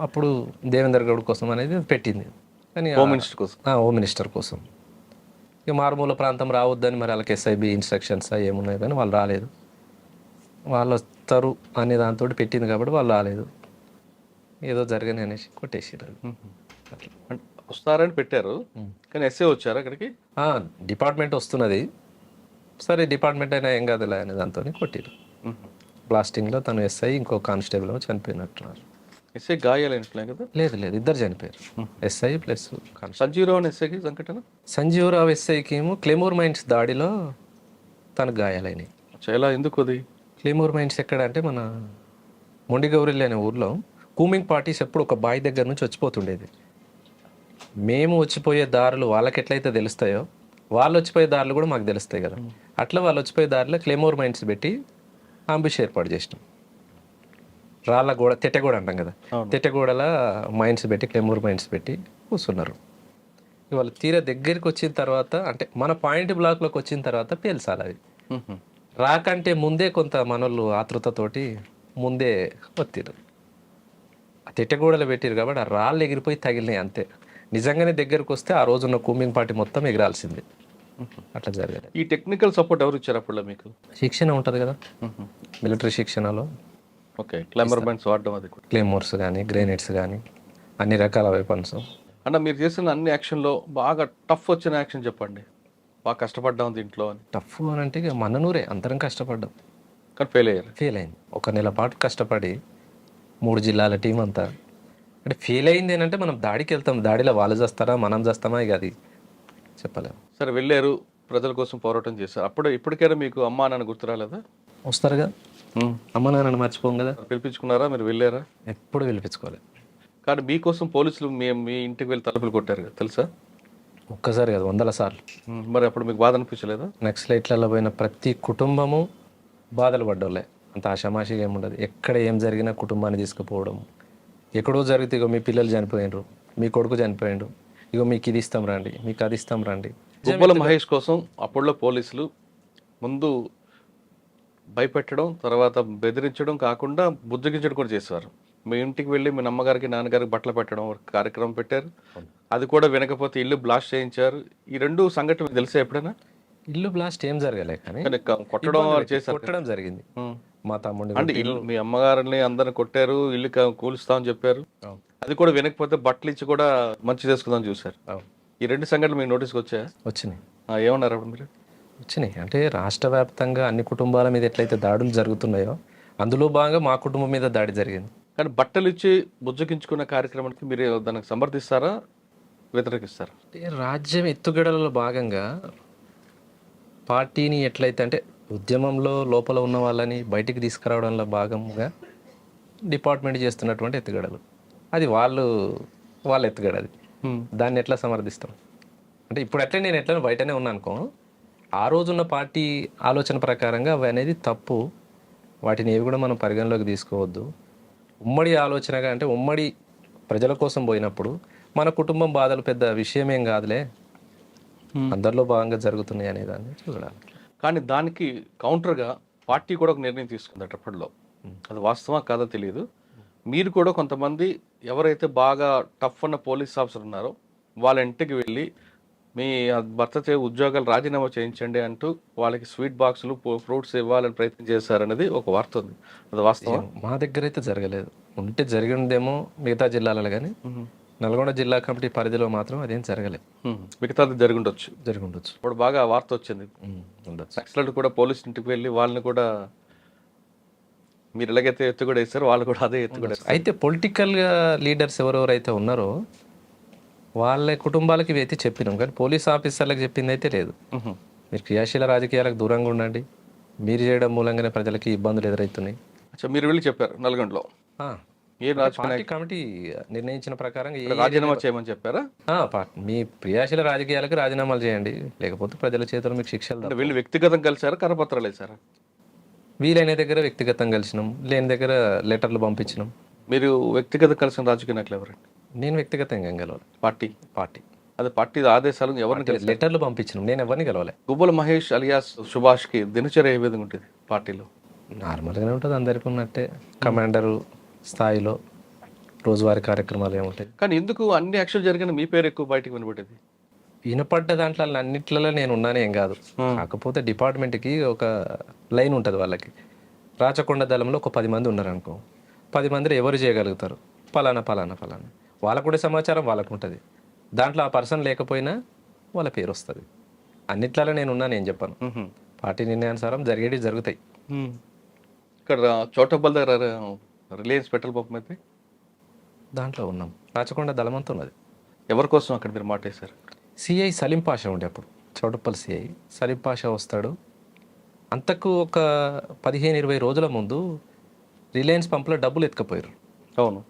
అప్పుడు దేవేందర్ గౌడ్ కోసం అనేది పెట్టింది, కానీ హోమ్ మినిస్టర్ కోసం. ఇక మారుమూల ప్రాంతం రావద్దని మరి వాళ్ళకి ఎస్ఐబి ఇన్స్ట్రక్షన్స్ ఏమున్నాయి కానీ వాళ్ళు రాలేదు. వాళ్ళు వస్తారు అనే దాంతో పెట్టింది కాబట్టి వాళ్ళు రాలేదు, ఏదో జరగని అనేసి కొట్టేసారు. వస్తారని పెట్టారు కానీ ఎస్ఐ వచ్చారు అక్కడికి. డిపార్ట్మెంట్ వస్తున్నది, సరే డిపార్ట్మెంట్ అయినా ఏం కాదులే అనే దాంతో కొట్టిరు. బ్లాస్టింగ్లో తను ఎస్ఐ ఇంకో కానిస్టేబుల్ చనిపోయినట్టున్నారు. ఎస్ఐ గాయాలైనట్లే కదా? లేదు, ఇద్దరు చనిపోయారు, ఎస్ఐ ప్లస్ సంజీవరావు ఎస్ఐకి సంఘటన. సంజీవరావు ఎస్ఐకి ఏమో క్లెమోర్ మైన్స్ దాడిలో తనకు గాయాలైనవి. చాలా ఎందుకు అది? క్లెమోర్ మైన్స్ ఎక్కడ అంటే మన మొండిగౌరిల్లి అనే ఊర్లో కూమింగ్ పార్టీస్ ఎప్పుడు ఒక బావి దగ్గర నుంచి వచ్చిపోతుండేది. మేము వచ్చిపోయే దారులు వాళ్ళకి ఎట్లయితే తెలుస్తాయో వాళ్ళు వచ్చిపోయే దారులు కూడా మాకు తెలుస్తాయి కదా, అట్లా వాళ్ళు వచ్చిపోయే దారిలో క్లెమోర్ మైన్స్ పెట్టి అంబుష్ ఏర్పాటు చేసినాం. రాళ్ళ గోడ, తెట్టెగోడ అంటాం కదా, తెట్టెగోడల మైన్స్ పెట్టి క్లెమోర్ మైన్స్ పెట్టి కూర్చున్నారు. ఇవాళ తీరా దగ్గరికి వచ్చిన తర్వాత అంటే మన పాయింట్ బ్లాక్లోకి వచ్చిన తర్వాత పేల్చాలి అవి. రాకంటే ముందే కొంత మనోళ్ళు ఆతృతతోటి ముందే వత్తిరు, తెట్టెగోడలు పెట్టారు కాబట్టి ఆ రాళ్ళు ఎగిరిపోయి తగిలినాయి అంతే. నిజంగానే దగ్గరకు వస్తే ఆ రోజున్న కూమింగ్ పార్టీ మొత్తం ఎగిరాల్సిందే, అట్లా జరగలేదు. ఈ టెక్నికల్ సపోర్ట్ ఎవరు ఇచ్చారు అప్పుడు మీకు? శిక్షణ ఉంటుంది కదా, మిలిటరీ శిక్షణలో. ఓకే, క్లెమోర్ మైన్స్ వాడడం, అది కూడా క్లెమోర్స్ కానీ గ్రెనేడ్స్ కానీ అన్ని రకాల వెపన్స్. అంటే మీరు చేసిన అన్ని యాక్షన్లో బాగా టఫ్ వచ్చిన యాక్షన్ చెప్పండి, బాగా కష్టపడ్డాం దీంట్లో అని. టఫ్ అని అంటే ఇక మననూరే అందరం కష్టపడ్డాం కానీ ఫెయిల్ అయింది. 1 నెల పాటు కష్టపడి 3 జిల్లాల టీం అంతా అంటే ఫెయిల్ అయింది ఏంటంటే మనం దాడికి వెళ్తాం, దాడిలో వాళ్ళు చేస్తారా మనం చేస్తామా ఇక అది చెప్పలేము. సరే వెళ్ళారు, ప్రజల కోసం పోరాటం చేశారు. అప్పుడు ఇప్పటికైనా మీకు అమ్మా నాన్న గుర్తు రాలేదా? వస్తారు కదా, అమ్మ నాన్నని మర్చిపోం కదా. పిలిపించుకున్నారా మీరు? వెళ్ళారా? ఎప్పుడు పిలిపించుకోలేదు. కానీ మీకోసం పోలీసులు మీ ఇంటికి వెళ్ళి తలుపులు కొట్టారు కదా, తెలుసా? ఒక్కసారి కదా, 100 సార్లు. మరి అప్పుడు మీకు బాధ అనిపించలేదా? నక్సలైట్లలో పోయిన ప్రతి కుటుంబము బాధలు పడ్డోళ్ళే, అంత ఆషామాషిగా ఏముండదు. ఎక్కడ ఏం జరిగినా కుటుంబాన్ని తీసుకుపోవడం, ఎక్కడో జరిగితే ఇగో మీ పిల్లలు చనిపోయినరు, మీ కొడుకు చనిపోయిండు, ఇగో మీకు ఇది ఇస్తాం రండి, మీకు అది ఇస్తాం రండి. గుబ్బల మహేష్ కోసం అప్పుడులో పోలీసులు ముందు భయపెట్టడం, తర్వాత బెదిరించడం కాకుండా బుజ్జగించడం కూడా చేసేవారు. మీ ఇంటికి వెళ్ళి మీ అమ్మగారికి నాన్నగారికి బట్టలు పెట్టడం కార్యక్రమం పెట్టారు, అది కూడా వినకపోతే ఇల్లు బ్లాస్ట్ చేయించారు. ఈ 2 సంఘటనలు తెలిసే ఎప్పుడైనా? ఇల్లు బ్లాస్ట్ ఏం జరగలే కానీ కొట్టడం జరిగింది. మా తమ్ముడిని అంటే ఇల్లు మీ అమ్మగారిని అందరిని కొట్టారు, ఇల్లు కూలుస్తామని చెప్పారు, అది కూడా వినకపోతే బట్టలు ఇచ్చి కూడా మంచి చేసుకుందాం చూసారు. ఈ 2 సంఘటనలు మీకు నోటీస్కి వచ్చినాయి. ఏమన్నారు అప్పుడు మీరు? వచ్చినాయి అంటే రాష్ట్ర వ్యాప్తంగా అన్ని కుటుంబాల మీద ఎట్లయితే దాడులు జరుగుతున్నాయో అందులో భాగంగా మా కుటుంబం మీద దాడి జరిగింది. కానీ బట్టలు ఇచ్చి బుజ్జగించుకున్న కార్యక్రమానికి మీరు దానికి సమర్థిస్తారా, వ్యతిరేకిస్తారా? రాజ్యం ఎత్తుగడలలో భాగంగా పార్టీని ఎట్లయితే అంటే ఉద్యమంలో లోపల ఉన్న వాళ్ళని బయటికి తీసుకురావడంలో భాగంగా డిపార్ట్మెంట్ చేస్తున్నటువంటి ఎత్తుగడలు, అది వాళ్ళ ఎత్తుగడది, దాన్ని ఎట్లా సమర్థిస్తాం అంటే ఇప్పుడు ఎట్లా నేను ఎట్లా బయటనే ఉన్నా అనుకో, ఆ రోజున్న పార్టీ ఆలోచన ప్రకారంగా అవి అనేది తప్పు, వాటిని ఏవి కూడా మనం పరిగణలోకి తీసుకోవద్దు. ఉమ్మడి ఆలోచనగా అంటే ఉమ్మడి ప్రజల కోసం పోయినప్పుడు మన కుటుంబం బాధలు పెద్ద విషయమేం కాదులే, అందరిలో భాగంగా జరుగుతున్నాయి అనే దాన్ని చూడాలి. కానీ దానికి కౌంటర్గా పార్టీ కూడా ఒక నిర్ణయం తీసుకుంది అప్పట్లో, అది వాస్తవా కాదో తెలియదు. మీరు కూడా కొంతమంది ఎవరైతే బాగా టఫ్ అన్న పోలీస్ ఆఫీసర్ ఉన్నారో వాళ్ళ ఇంటికి వెళ్ళి మీ భర్త ఉద్యోగాలు రాజీనామా చేయించండి అంటూ వాళ్ళకి స్వీట్ బాక్సులు ఫ్రూట్స్ ఇవ్వాలని ప్రయత్నం చేశారనేది ఒక వార్త ఉంది, అది వాస్తవం? మా దగ్గర అయితే జరగలేదు, ఉంటే జరిగిందేమో మిగతా జిల్లాలలో కానీ నల్గొండ జిల్లా కమిటీ పరిధిలో మాత్రం అదేం జరగలేదు. మిగతాది జరిగి ఉండొచ్చు. జరిగి ఉండొచ్చు. ఇప్పుడు బాగా వార్త వచ్చింది, ఉండొచ్చు. నక్సలైట్ కూడా పోలీస్ ఇంటికి వెళ్ళి వాళ్ళని కూడా మీరు ఎలాగైతే ఎత్తు కూడా వేస్తారు వాళ్ళు కూడా అదే ఎత్తు కూడా వేస్తారు. అయితే పొలిటికల్గా లీడర్స్ ఎవరెవరైతే ఉన్నారో వాళ్ళ కుటుంబాలకి ఇవి అయితే చెప్పినాం, కానీ పోలీస్ ఆఫీసర్లకు చెప్పింది అయితే లేదు. మీరు క్రియాశీల రాజకీయాలకు దూరంగా ఉండండి, మీరు చేయడం మూలంగానే ప్రజలకి ఇబ్బందులు ఎదురవుతున్నాయి. అచ్చా, మీరు వెళ్ళి చెప్పారు నల్గొండలో? ఏ పార్టీ కమిటీ నిర్ణయించిన ప్రకారం రాజీనామా చేయమని చెప్పారా? మీ క్రియాశీల రాజకీయాలకు రాజీనామాలు చేయండి, లేకపోతే ప్రజల చేతుల్లో మీకు శిక్షలు. వీళ్ళు వ్యక్తిగతం కలిసారా, కరపత్రాలు వేసారా? వీలైన దగ్గర వ్యక్తిగతం కలిసినాం, లేని దగ్గర లెటర్లు పంపించినాం. మీరు వ్యక్తిగతం కలిసిన రాజకీయ నాయకులు ఎవరండి? నేను వ్యక్తిగతంగా గెలవాలి. పార్టీ అదే పార్టీ ఆదేశాలు ఎవరిని లెటర్లు పంపించినాం, నేను ఎవరిని గెలవాలి. గుబ్బల మహేష్ అలియాస్ సుభాష్కి దినచర్య ఏ విధంగా ఉంటుంది పార్టీలో? నార్మల్గానే ఉంటుంది, అందరికీ ఉన్నట్టే. కమాండరు స్థాయిలో రోజువారీ కార్యక్రమాలు ఏముంటాయి. కానీ ఎందుకు అన్ని యాక్షన్ జరిగిన మీ పేరు ఎక్కువ బయటకు వినబడేది? వినపడ్డ దాంట్లో అన్నిట్లలో నేను ఉన్నాను ఏం కాదు. కాకపోతే డిపార్ట్మెంట్కి ఒక లైన్ ఉంటుంది వాళ్ళకి. రాచకొండ దళంలో ఒక 10 మంది ఉన్నారు అనుకో, 10 మందిలో ఎవరు చేయగలుగుతారు, ఫలానా ఫలానా ఫలానా, వాళ్ళకు కూడా సమాచారం వాళ్ళకు ఉంటుంది. దాంట్లో ఆ పర్సన్ లేకపోయినా వాళ్ళ పేరు వస్తుంది. అన్నిట్లలో నేను ఉన్నాను ఏం చెప్పాను. పార్టీ నిర్ణయానుసారం జరిగేవి జరుగుతాయి. ఇక్కడ చోటబ్బల్ దగ్గర రిలయన్స్ పెట్రోల్ పంప్ అయితే దాంట్లో ఉన్నాం. రాచకొండ దళం అంతా ఉన్నది. ఎవరి కోసం అక్కడ మీరు మాటేశారు? సిఐ సలీం పాషా ఉండే అప్పుడు, చౌటప్పల్ సిఐ సలీం పాషా వస్తాడు. అంతకు ఒక 15-20 రోజుల ముందు రిలయన్స్ పంపులో డబ్బులు ఎత్తుకపోయారు. అవును,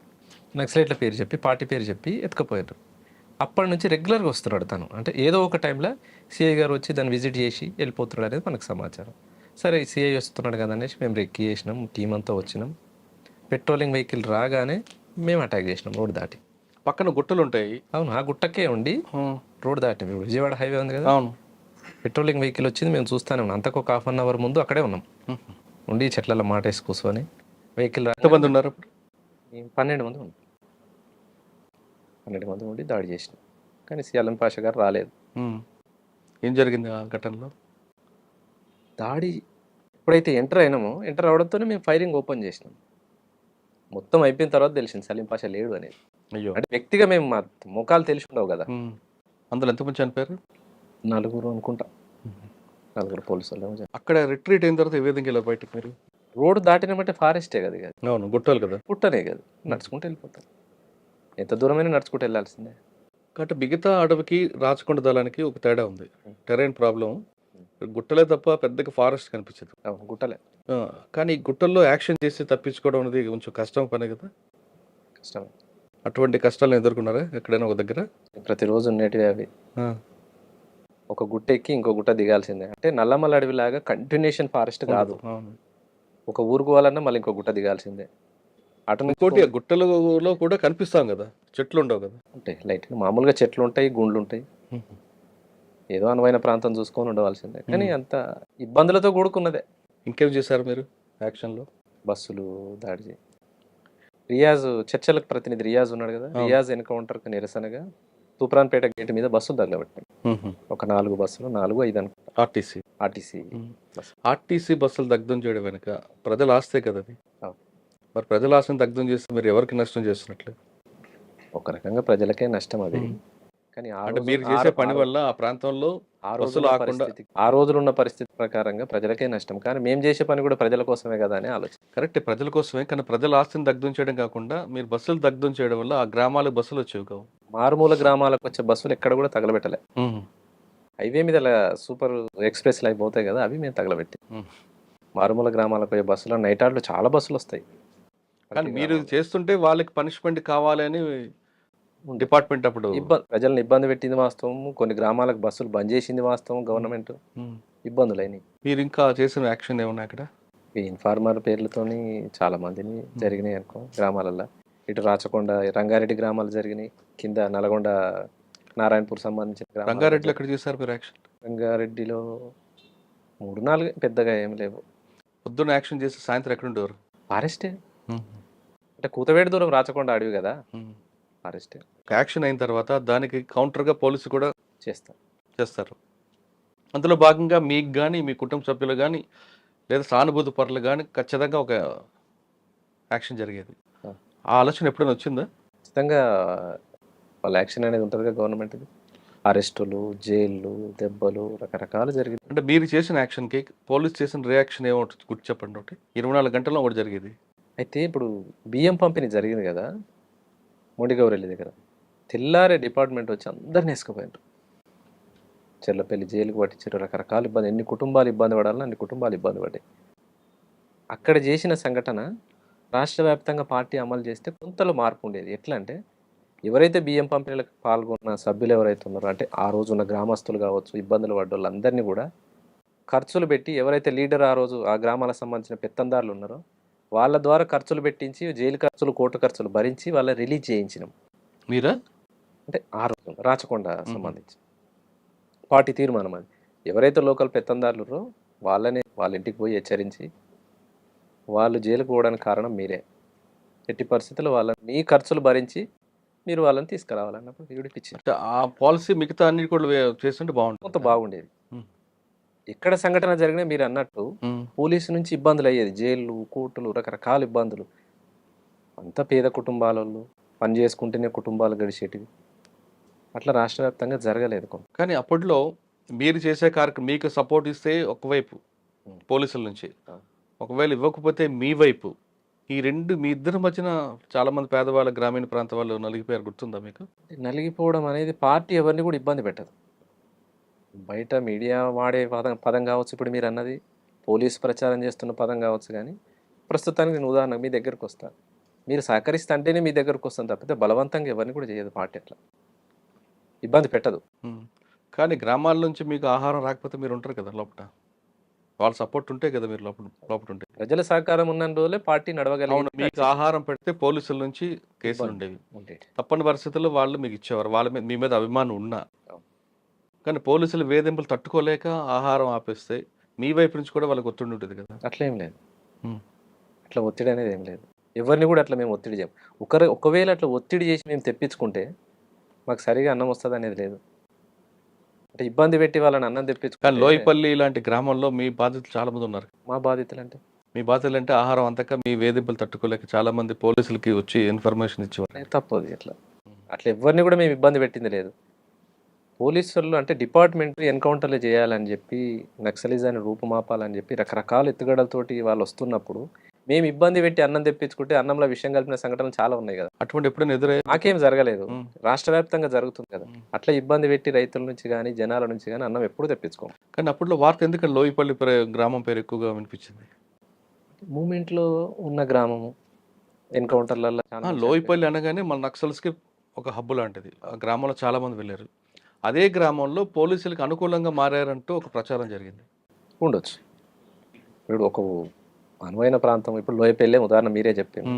నక్సలైట్ల పేరు చెప్పి, పార్టీ పేరు చెప్పి ఎత్తుకపోయారు. అప్పటి నుంచి రెగ్యులర్గా వస్తున్నాడు తను. అంటే ఏదో ఒక టైంలో సిఐ గారు వచ్చి దాన్ని విజిట్ చేసి వెళ్ళిపోతున్నాడు అనేది మనకు సమాచారం. సరే సిఐ వస్తున్నాడు కదా అనేసి మేము రెక్కి చేసినాం, టీం అంతా వచ్చినాం. పెట్రోలింగ్ వెహికల్ రాగానే మేము అటాక్ చేసినాం రోడ్ దాటి. పక్కన గుట్టలు ఉంటాయి. అవును, ఆ గుట్టకే ఉండి రోడ్ దాటి విజయవాడ హైవే ఉంది కదా. అవును, పెట్రోలింగ్ వెహికల్ వచ్చింది, మేము చూస్తానే ఉన్నాం. అంతకు ఒక 1/2 అవర్ ముందు అక్కడే ఉన్నాం, ఉండి చెట్లలో మాట వేసి కూర్చొని. వెహికల్ ఎంతమంది ఉన్నారు అప్పుడు? 12 మంది ఉన్నాం. 12 మంది ఉండి దాడి చేసినాం, కానీ సలీం పాషా గారు రాలేదు. ఏం జరిగింది ఆ ఘటనలో? దాడి ఎప్పుడైతే ఎంటర్ అయినామో, ఎంటర్ అవడంతోనే మేము ఫైరింగ్ ఓపెన్ చేసినాం. మొత్తం అయిపోయిన తర్వాత తెలిసింది సలీం పాషా లేడు అనేది. అయ్యో, అంటే వ్యక్తిగా మేము మా ముఖాలు తెలిసి ఉండవు కదా. అందులో ఎంతమంది చనిపోయారు? 4 అనుకుంటా, 4 పోలీసు వాళ్ళు. అక్కడ రిట్రీట్ అయిన తర్వాత ఏ విధంగా ఇలా బయటకు మీరు? రోడ్డు దాటినామంటే ఫారెస్టే కదా. అవును, గుట్టలు కదా, పుట్టనే కదా, నడుచుకుంటూ వెళ్ళిపోతాం. ఎంత దూరమైనా నడుచుకుంటూ వెళ్ళాల్సిందే. కాబట్టి మిగతా అడవికి రాచకొండ దళానికి ఒక తేడా ఉంది. Terrain problem. గుట్టలే తప్ప పెద్దగా ఫారెస్ట్ కనిపించదు. గుట్టలే. కానీ గుట్టల్లో యాక్షన్ చేసి తప్పించుకోవడం అనేది కొంచెం కష్టం పనే కదా. కష్టమే. అటువంటి కష్టాలను ఎదుర్కొన్నారా ఎక్కడైనా ఒక దగ్గర? ప్రతిరోజు ఉండేటివి అవి. ఒక గుట్ట ఎక్కి ఇంకో గుట్ట దిగాల్సిందే. అంటే నల్లమల్ల అడవిలాగా కంటిన్యూషన్ ఫారెస్ట్ కాదు. ఒక ఊరుకు పోవాలన్నా మళ్ళీ ఇంకో గుట్ట దిగాల్సిందే. ఇంకోటి గుట్టలలో కూడా కనిపిస్తాం కదా, చెట్లు ఉండవు కదా. ఉంటాయి లైట్గా, మామూలుగా చెట్లు ఉంటాయి, గుండ్లు ఉంటాయి. ఏదో అనువైన ప్రాంతం చూసుకొని ఉండవలసిందే. కానీ అంత ఇబ్బందులతో కూడుకున్నదే. ఇంకేం చేశారు మీరు యాక్షన్లో? బస్సులు దాడి. రియాజ్ చర్చలకు ప్రతినిధి రియాజ్ ఉన్నాడు కదా, రియాజ్ ఎన్కౌంటర్కి నిరసనగా తూప్రాన్పేట గేట్ మీద బస్సులు తగలబెట్టాం. ఒక 4 బస్సులు, 4-5 అనుకుంటా. ఆర్టీసీ బస్సులు దగ్ధం చేయడం వెనుక ప్రజల ఆస్తే కదా అది. మరి ప్రజల ఆశను దగ్ధం చేస్తే మీరు ఎవరికి నష్టం చేస్తున్నట్లు? ఒక రకంగా ప్రజలకే నష్టం అది. కానీ మీరు చేసే పని వల్ల ఆ ప్రాంతంలో ఆ రోజులు ఉన్న పరిస్థితి ప్రకారంగా ప్రజలకే నష్టం. కానీ మేము చేసే పని కూడా ప్రజల కోసమే కదా అని ఆలోచన. కరెక్ట్, ప్రజల కోసమే. కానీ ప్రజల ఆస్తిని దగ్ధం చేయడం కాకుండా మీరు బస్సులు దగ్ధం చేయడం వల్ల ఆ గ్రామాలకు బస్సులు వచ్చేవి కావు. మారుమూల గ్రామాలకు వచ్చే బస్సులు ఎక్కడ కూడా తగలబెట్టలే. హైవే మీద సూపర్ ఎక్స్ప్రెస్ లైవ్ పోతాయి కదా, అవి మేము తగలబెట్టి. మారుమూల గ్రామాలకు పోయే బస్సులు నైట్ ఆర్లో చాలా బస్సులు వస్తాయి. కానీ మీరు చేస్తుంటే వాళ్ళకి పనిష్మెంట్ కావాలి అని డిపార్ట్మెంట్ అప్పుడు ప్రజలను ఇబ్బంది పెట్టింది వాస్తవం. కొన్ని గ్రామాలకు బస్సులు బంద్ చేసింది వాస్తవం. గవర్నమెంట్ ఇబ్బందులు అయినాయి. మీరు ఇంకా చేసిన యాక్షన్ ఏమన్నా అక్కడ? ఈ ఇన్ఫార్మర్ పేర్లతోని చాలా మందిని జరిగినాయి అనుకో గ్రామాలలో. ఇటు రాచకొండ, రంగారెడ్డి గ్రామాలు జరిగినాయి. కింద నల్గొండ, నారాయణపూర్ సంబంధించిన. రంగారెడ్డిలో ఎక్కడ చేశారు మీరు యాక్షన్? రంగారెడ్డిలో 3-4 పెద్దగా ఏం లేవు. పొద్దున్న యాక్షన్ చేసి సాయంత్రం ఎక్కడ ఉండేవారు? ఫారెస్టే. అంటే కూతవేడి దూరం రాచకొండ అడవి కదా, ఫారెస్టే. యాక్షన్ అయిన తర్వాత దానికి కౌంటర్గా పోలీసు కూడా చేస్తారు. అందులో భాగంగా మీకు కానీ మీ కుటుంబ సభ్యులు కానీ లేదా సానుభూతి పరులు కానీ ఖచ్చితంగా ఒక యాక్షన్ జరిగేది. ఆ ఆలోచన ఎప్పుడైనా వచ్చిందా? ఖచ్చితంగా వాళ్ళ యాక్షన్ అనేది ఉంటుందిగా గవర్నమెంట్ది. అరెస్టులు, జైళ్ళు, దెబ్బలు రకరకాలు జరిగింది. అంటే మీరు చేసిన యాక్షన్కి పోలీస్ చేసిన రియాక్షన్ ఏమో గుర్తు చెప్పండి ఒకటి. 24 గంటల్లో ఒకటి జరిగేది. అయితే ఇప్పుడు బియ్యం పంపిణీ జరిగింది కదా మోండిగౌరెల్లి దగ్గర, తెల్లారే డిపార్ట్మెంట్ వచ్చి అందరిని వేసుకుపోయారు. చెర్లపల్లి జైలుకి పట్టించారు. రకరకాల ఇబ్బంది, ఎన్ని కుటుంబాలు ఇబ్బంది పడాలని అన్ని కుటుంబాలు ఇబ్బంది పడ్డాయి. అక్కడ చేసిన సంఘటన రాష్ట్ర వ్యాప్తంగా పార్టీ అమలు చేస్తే కొంతలో మార్పు ఉండేది. ఎట్లా అంటే ఎవరైతే బియ్యం పంపిణీలకు పాల్గొన్న సభ్యులు ఎవరైతే ఉన్నారో, అంటే ఆ రోజు ఉన్న గ్రామస్తులు కావచ్చు, ఇబ్బందులు పడ్డ వాళ్ళందరినీ కూడా ఖర్చులు పెట్టి, ఎవరైతే లీడర్ ఆ రోజు ఆ గ్రామాలకు సంబంధించిన పెత్తందారులు ఉన్నారో వాళ్ళ ద్వారా ఖర్చులు పెట్టించి, జైలు ఖర్చులు, కోర్టు ఖర్చులు భరించి వాళ్ళ రిలీజ్ చేయించినాం. మీరా? అంటే ఆ రోజు రాచకొండ సంబంధించి పార్టీ తీర్మానం అది. ఎవరైతే లోకల్ పెత్తందారులరో వాళ్ళని వాళ్ళ ఇంటికి పోయి హెచ్చరించి, వాళ్ళు జైలుకు పోవడానికి కారణం మీరే, ఎట్టి పరిస్థితుల్లో వాళ్ళని మీ ఖర్చులు భరించి మీరు వాళ్ళని తీసుకురావాలన్నప్పుడు విడిపించారు. అంటే ఆ పాలసీ మిగతా అన్ని కూడా చేస్తుంటే బాగుంటుంది. కొంత బాగుండేది. ఎక్కడ సంఘటన జరిగినా మీరు అన్నట్టు పోలీసు నుంచి ఇబ్బందులు అయ్యేది, జైళ్ళు, కోర్టులు, రకరకాల ఇబ్బందులు. అంతా పేద కుటుంబాలలో పని చేసుకుంటేనే కుటుంబాలు గడిచేటివి. అట్లా రాష్ట్ర వ్యాప్తంగా జరగలేదు కొంత. కానీ అప్పట్లో మీరు చేసే కార్యక్రమం మీకు సపోర్ట్ ఇస్తే ఒకవైపు పోలీసుల నుంచి, ఒకవేళ ఇవ్వకపోతే మీ వైపు, ఈ రెండు మీ ఇద్దరి మధ్యన చాలా మంది పేదవాళ్ళ గ్రామీణ ప్రాంత వాళ్ళు నలిగిపోయారు. గుర్తుందా మీకు? నలిగిపోవడం అనేది పార్టీ ఎవరిని కూడా ఇబ్బంది పెట్టదు. బయట మీడియా వాడే పదం కావచ్చు, ఇప్పుడు మీరు అన్నది పోలీసు ప్రచారం చేస్తున్న పదం కావచ్చు, కానీ ప్రస్తుతానికి నేను ఉదాహరణ మీ దగ్గరకు వస్తాను, మీరు సహకరిస్తే అంటేనే మీ దగ్గరకు వస్తాను తప్పితే బలవంతంగా ఎవరిని కూడా చేయదు పార్టీ. అట్లా ఇబ్బంది పెట్టదు. కానీ గ్రామాల నుంచి మీకు ఆహారం రాకపోతే మీరు ఉంటారు కదా లోపల, వాళ్ళ సపోర్ట్ ఉంటే కదా మీరు లోపల ఉంటే. ప్రజల సహకారం ఉన్న రోజులే పార్టీ నడవగలిగింది. మీకు ఆహారం పెడితే పోలీసుల నుంచి కేసులు ఉండేవి. తప్పని పరిస్థితుల్లో వాళ్ళు మీకు ఇచ్చేవారు, వాళ్ళ మీద మీ మీద అభిమానం ఉన్నా. కానీ పోలీసులు వేధింపులు తట్టుకోలేక ఆహారం ఆపేస్తే మీ వైపు నుంచి కూడా వాళ్ళకి ఒత్తిడి ఉంటుంది కదా. అట్లా ఏం లేదు. అట్లా ఒత్తిడి అనేది ఏం లేదు. ఎవరిని కూడా అట్లా మేము ఒత్తిడి చేయం. ఒకవేళ అట్లా ఒత్తిడి చేసి మేము తెప్పించుకుంటే మాకు సరిగా అన్నం వస్తుంది అనేది లేదు. అంటే ఇబ్బంది పెట్టి వాళ్ళని అన్నం తెప్పించుకుంటే. కానీ లోయపల్లి ఇలాంటి గ్రామంలో మీ బాధితులు చాలా మంది ఉన్నారు. మా బాధితులు అంటే మీ బాధితులు అంటే ఆహారం అంతక మీ వేధింపులు తట్టుకోలేక చాలా మంది పోలీసులకి వచ్చి ఇన్ఫర్మేషన్ ఇచ్చేవారు. తప్పదు. అట్లా ఎవరిని కూడా మేము ఇబ్బంది పెట్టింది లేదు. పోలీసులు అంటే డిపార్ట్మెంట్ ఎన్కౌంటర్లు చేయాలని చెప్పి, నక్సలిజాన్ని రూపుమాపాలని చెప్పి రకరకాల ఎత్తుగడలతోటి వాళ్ళు వస్తున్నప్పుడు మేము ఇబ్బంది పెట్టి అన్నం తెప్పించుకుంటే అన్నంలో విషయం కలిపిన సంఘటనలు చాలా ఉన్నాయి కదా. అటువంటి ఎప్పుడైనా ఎదురై? నాకేం జరగలేదు. రాష్ట్ర వ్యాప్తంగా జరుగుతుంది కదా. అట్లా ఇబ్బంది పెట్టి రైతుల నుంచి కానీ జనాల నుంచి కానీ అన్నం ఎప్పుడు తెప్పించుకోం. కానీ అప్పట్లో వార్త ఎందుకంటే లోయపల్లి గ్రామం పేరు ఎక్కువగా వినిపించింది. మూమెంట్లో ఉన్న గ్రామము ఎన్కౌంటర్లలో లోయపల్లి అనగానే మన నక్సల్స్కి ఒక హబ్బు లాంటిది. ఆ గ్రామంలో చాలా మంది వెళ్ళారు. అదే గ్రామంలో పోలీసులకు అనుకూలంగా మారారంటూ ఒక ప్రచారం జరిగింది. ఉండొచ్చు. ఇప్పుడు ఒక అనువైన ప్రాంతం, ఇప్పుడు లోయపల్లె ఉదాహరణ మీరే చెప్పారు.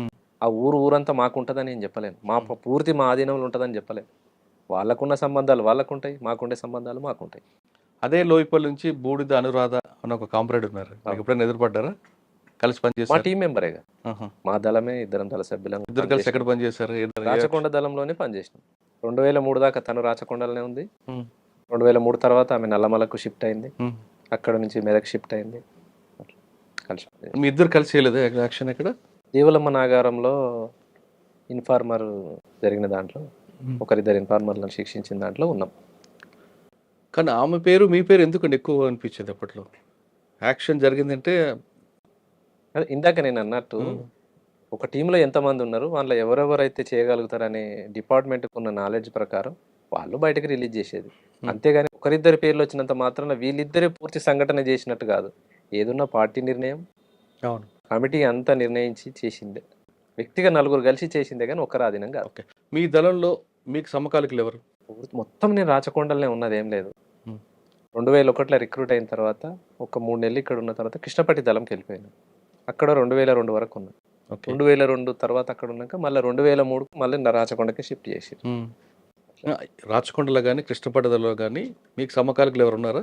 ఆ ఊరంతా మాకు ఉంటుందని నేను చెప్పలేను. పూర్తి మా ఆధీనంలో ఉంటుందని చెప్పలేను. వాళ్ళకున్న సంబంధాలు వాళ్ళకుంటాయి, మాకుండే సంబంధాలు మాకుంటాయి. అదే లోయపల్లి నుంచి బూడిద అనురాధ అని ఒక కాంప్రేడ్ ఉన్నారు. ఎప్పుడైనా ఎదురుపడ్డారా? కలిసి పనిచేస్తారు. మా టీం మెంబరేగా, మా దళమే, ఇద్దరం దళ సభ్యులం. ఇద్దరు కలిసి ఎక్కడ పనిచేశారు? రాచకొండ దళంలోనే పనిచేసినాం. 2003 దాకా తను రాచకొండలోనే ఉంది. 2003 తర్వాత ఆమె నల్లమలకు షిఫ్ట్ అయింది. అక్కడ నుంచి మెదక్ షిఫ్ట్ అయింది. మీ ఇద్దరు కలిసి చేయలేదు యాక్షన్? ఇక్కడ దేవలమ్మ నాగారంలో ఇన్ఫార్మర్ జరిగిన దాంట్లో ఒకరిద్దరు ఇన్ఫార్మర్లను శిక్షించిన దాంట్లో ఉన్నాం. కానీ ఆమె పేరు మీ పేరు ఎందుకంటే ఎక్కువ అనిపించేది అప్పట్లో? యాక్షన్ జరిగిందంటే అదే ఇందాక నేను అన్నట్టు ఒక టీంలో ఎంతమంది ఉన్నారు, వాళ్ళ ఎవరెవరైతే చేయగలుగుతారనే డిపార్ట్మెంట్కి ఉన్న నాలెడ్జ్ ప్రకారం వాళ్ళు బయటకు రిలీజ్ చేసేది. అంతేగాని ఒకరిద్దరి పేర్లు వచ్చినంత మాత్రాన వీళ్ళిద్దరే పూర్తి సంఘటన చేసినట్టు కాదు. ఏదున్నా పార్టీ నిర్ణయం, అవును, కమిటీ అంతా నిర్ణయించి చేసిందే. వ్యక్తిగా నలుగురు కలిసి చేసిందే కానీ ఒకరు ఆధీనం కాదు. ఓకే. మీ దళంలో మీకు సమకాలికులు ఎవరు? మొత్తం నేను రాచకొండలనే ఉన్నది ఏం లేదు. 2001లో రిక్రూట్ అయిన తర్వాత ఒక 3 నెలలు ఇక్కడ ఉన్న తర్వాత కృష్ణపట్టి దళంకి వెళ్ళిపోయాను. అక్కడ 2002 వరకు ఉన్నాను. 2002 తర్వాత అక్కడ ఉన్నాక మళ్ళీ 2003కు మళ్ళీ రాచకొండకి షిఫ్ట్ చేసి. రాచకొండలో కానీ కృష్ణపట్టలో కానీ మీకు సమకాలికులు ఎవరు ఉన్నారా?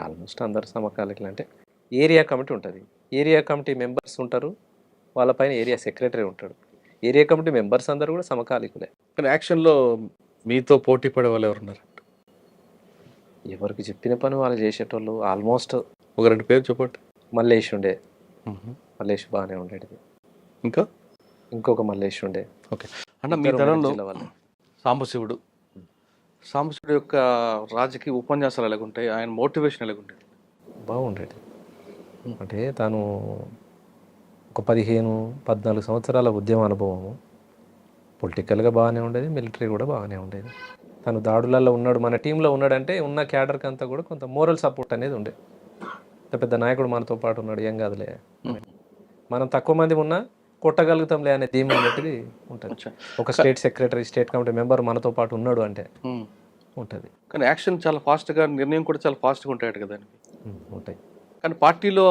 ఆల్మోస్ట్ అందరు సమకాలికులు. అంటే ఏరియా కమిటీ ఉంటుంది, ఏరియా కమిటీ మెంబర్స్ ఉంటారు, వాళ్ళపైన ఏరియా సెక్రటరీ ఉంటాడు. ఏరియా కమిటీ మెంబర్స్ అందరూ కూడా సమకాలికులే. కానీ యాక్షన్లో మీతో పోటీ పడే వాళ్ళు ఎవరు ఉన్నారు? ఎవరికి చెప్పిన పని వాళ్ళు చేసేటోళ్ళు. ఆల్మోస్ట్ ఒక 2 పేరు చెప్పండి. మల్లేష్ ఉండే, మల్లేష్ బాగానే ఉండేది. ఇంకా ఇంకొక మల్లేష్ ఉండే. ఓకే. అంటే మీ దళంలో సాంబశివుడు సాంబశివుడు యొక్క రాజకీయ ఉపన్యాసాలు ఎలాగుంటాయి, ఆయన మోటివేషన్ ఎలాగుంటాయి? బాగుండేది. అంటే తను ఒక 15-14 సంవత్సరాల ఉద్యమ అనుభవము, పొలిటికల్గా బాగానే ఉండేది, మిలిటరీ కూడా బాగానే ఉండేది. తను దాడులలో ఉన్నాడు, మన టీంలో ఉన్నాడంటే ఉన్న క్యాడర్కి అంతా కూడా కొంత మోరల్ సపోర్ట్ అనేది ఉండే. పెద్ద పెద్ద నాయకుడు మనతో పాటు ఉన్నాడు, ఏం కాదులే, మనం తక్కువ మంది ఉన్నా కొట్టగలుగుతాంలే అనే ధీమా అనేది ఉంటుంది. ఒక state secretary, state committee member మనతో పాటు ఉన్నాడు అంటే ఉంటుంది. కానీ యాక్షన్ చాలా ఫాస్ట్గా, నిర్ణయం కూడా చాలా ఫాస్ట్గా ఉంటాయి కదా ఉంటాయి. కానీ పార్టీలో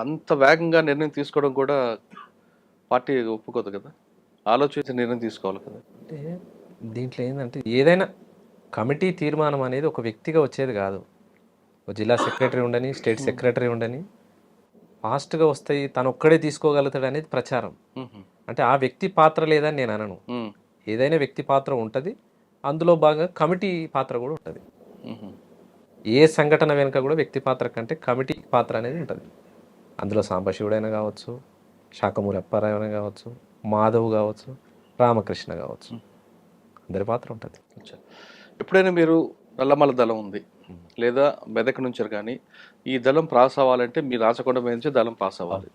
అంత వేగంగా నిర్ణయం తీసుకోవడం కూడా పార్టీ ఒప్పుకోదు కదా, ఆలోచించి నిర్ణయం తీసుకోవాలి కదా. అంటే దీంట్లో ఏంటంటే ఏదైనా కమిటీ తీర్మానం అనేది ఒక వ్యక్తిగా వచ్చేది కాదు. ఒక జిల్లా సెక్రటరీ ఉండని, స్టేట్ సెక్రటరీ ఉండని ఫాస్ట్గా వస్తాయి, తను ఒక్కడే తీసుకోగలుగుతాడు అనేది ప్రచారం. అంటే ఆ వ్యక్తి పాత్ర లేదని నేను అనను. ఏదైనా వ్యక్తి పాత్ర ఉంటుంది, అందులో భాగంగా కమిటీ పాత్ర కూడా ఉంటుంది. ఏ సంఘటన వెనుక కూడా వ్యక్తి పాత్ర కంటే కమిటీ పాత్ర అనేది ఉంటుంది. అందులో సాంబశివుడైనా కావచ్చు, శాఖమూరి అప్పారావు అయినా కావచ్చు, మాధవ్ కావచ్చు, రామకృష్ణ కావచ్చు, అందరి పాత్ర ఉంటుంది. ఎప్పుడైనా మీరు నల్లమల దళం ఉంది లేదా మెదక్ నుంచి కానీ ఈ దళం పాస్ అవ్వాలంటే మీ రాచకొండ మీద నుంచి దళం పాస్ అవ్వాలి.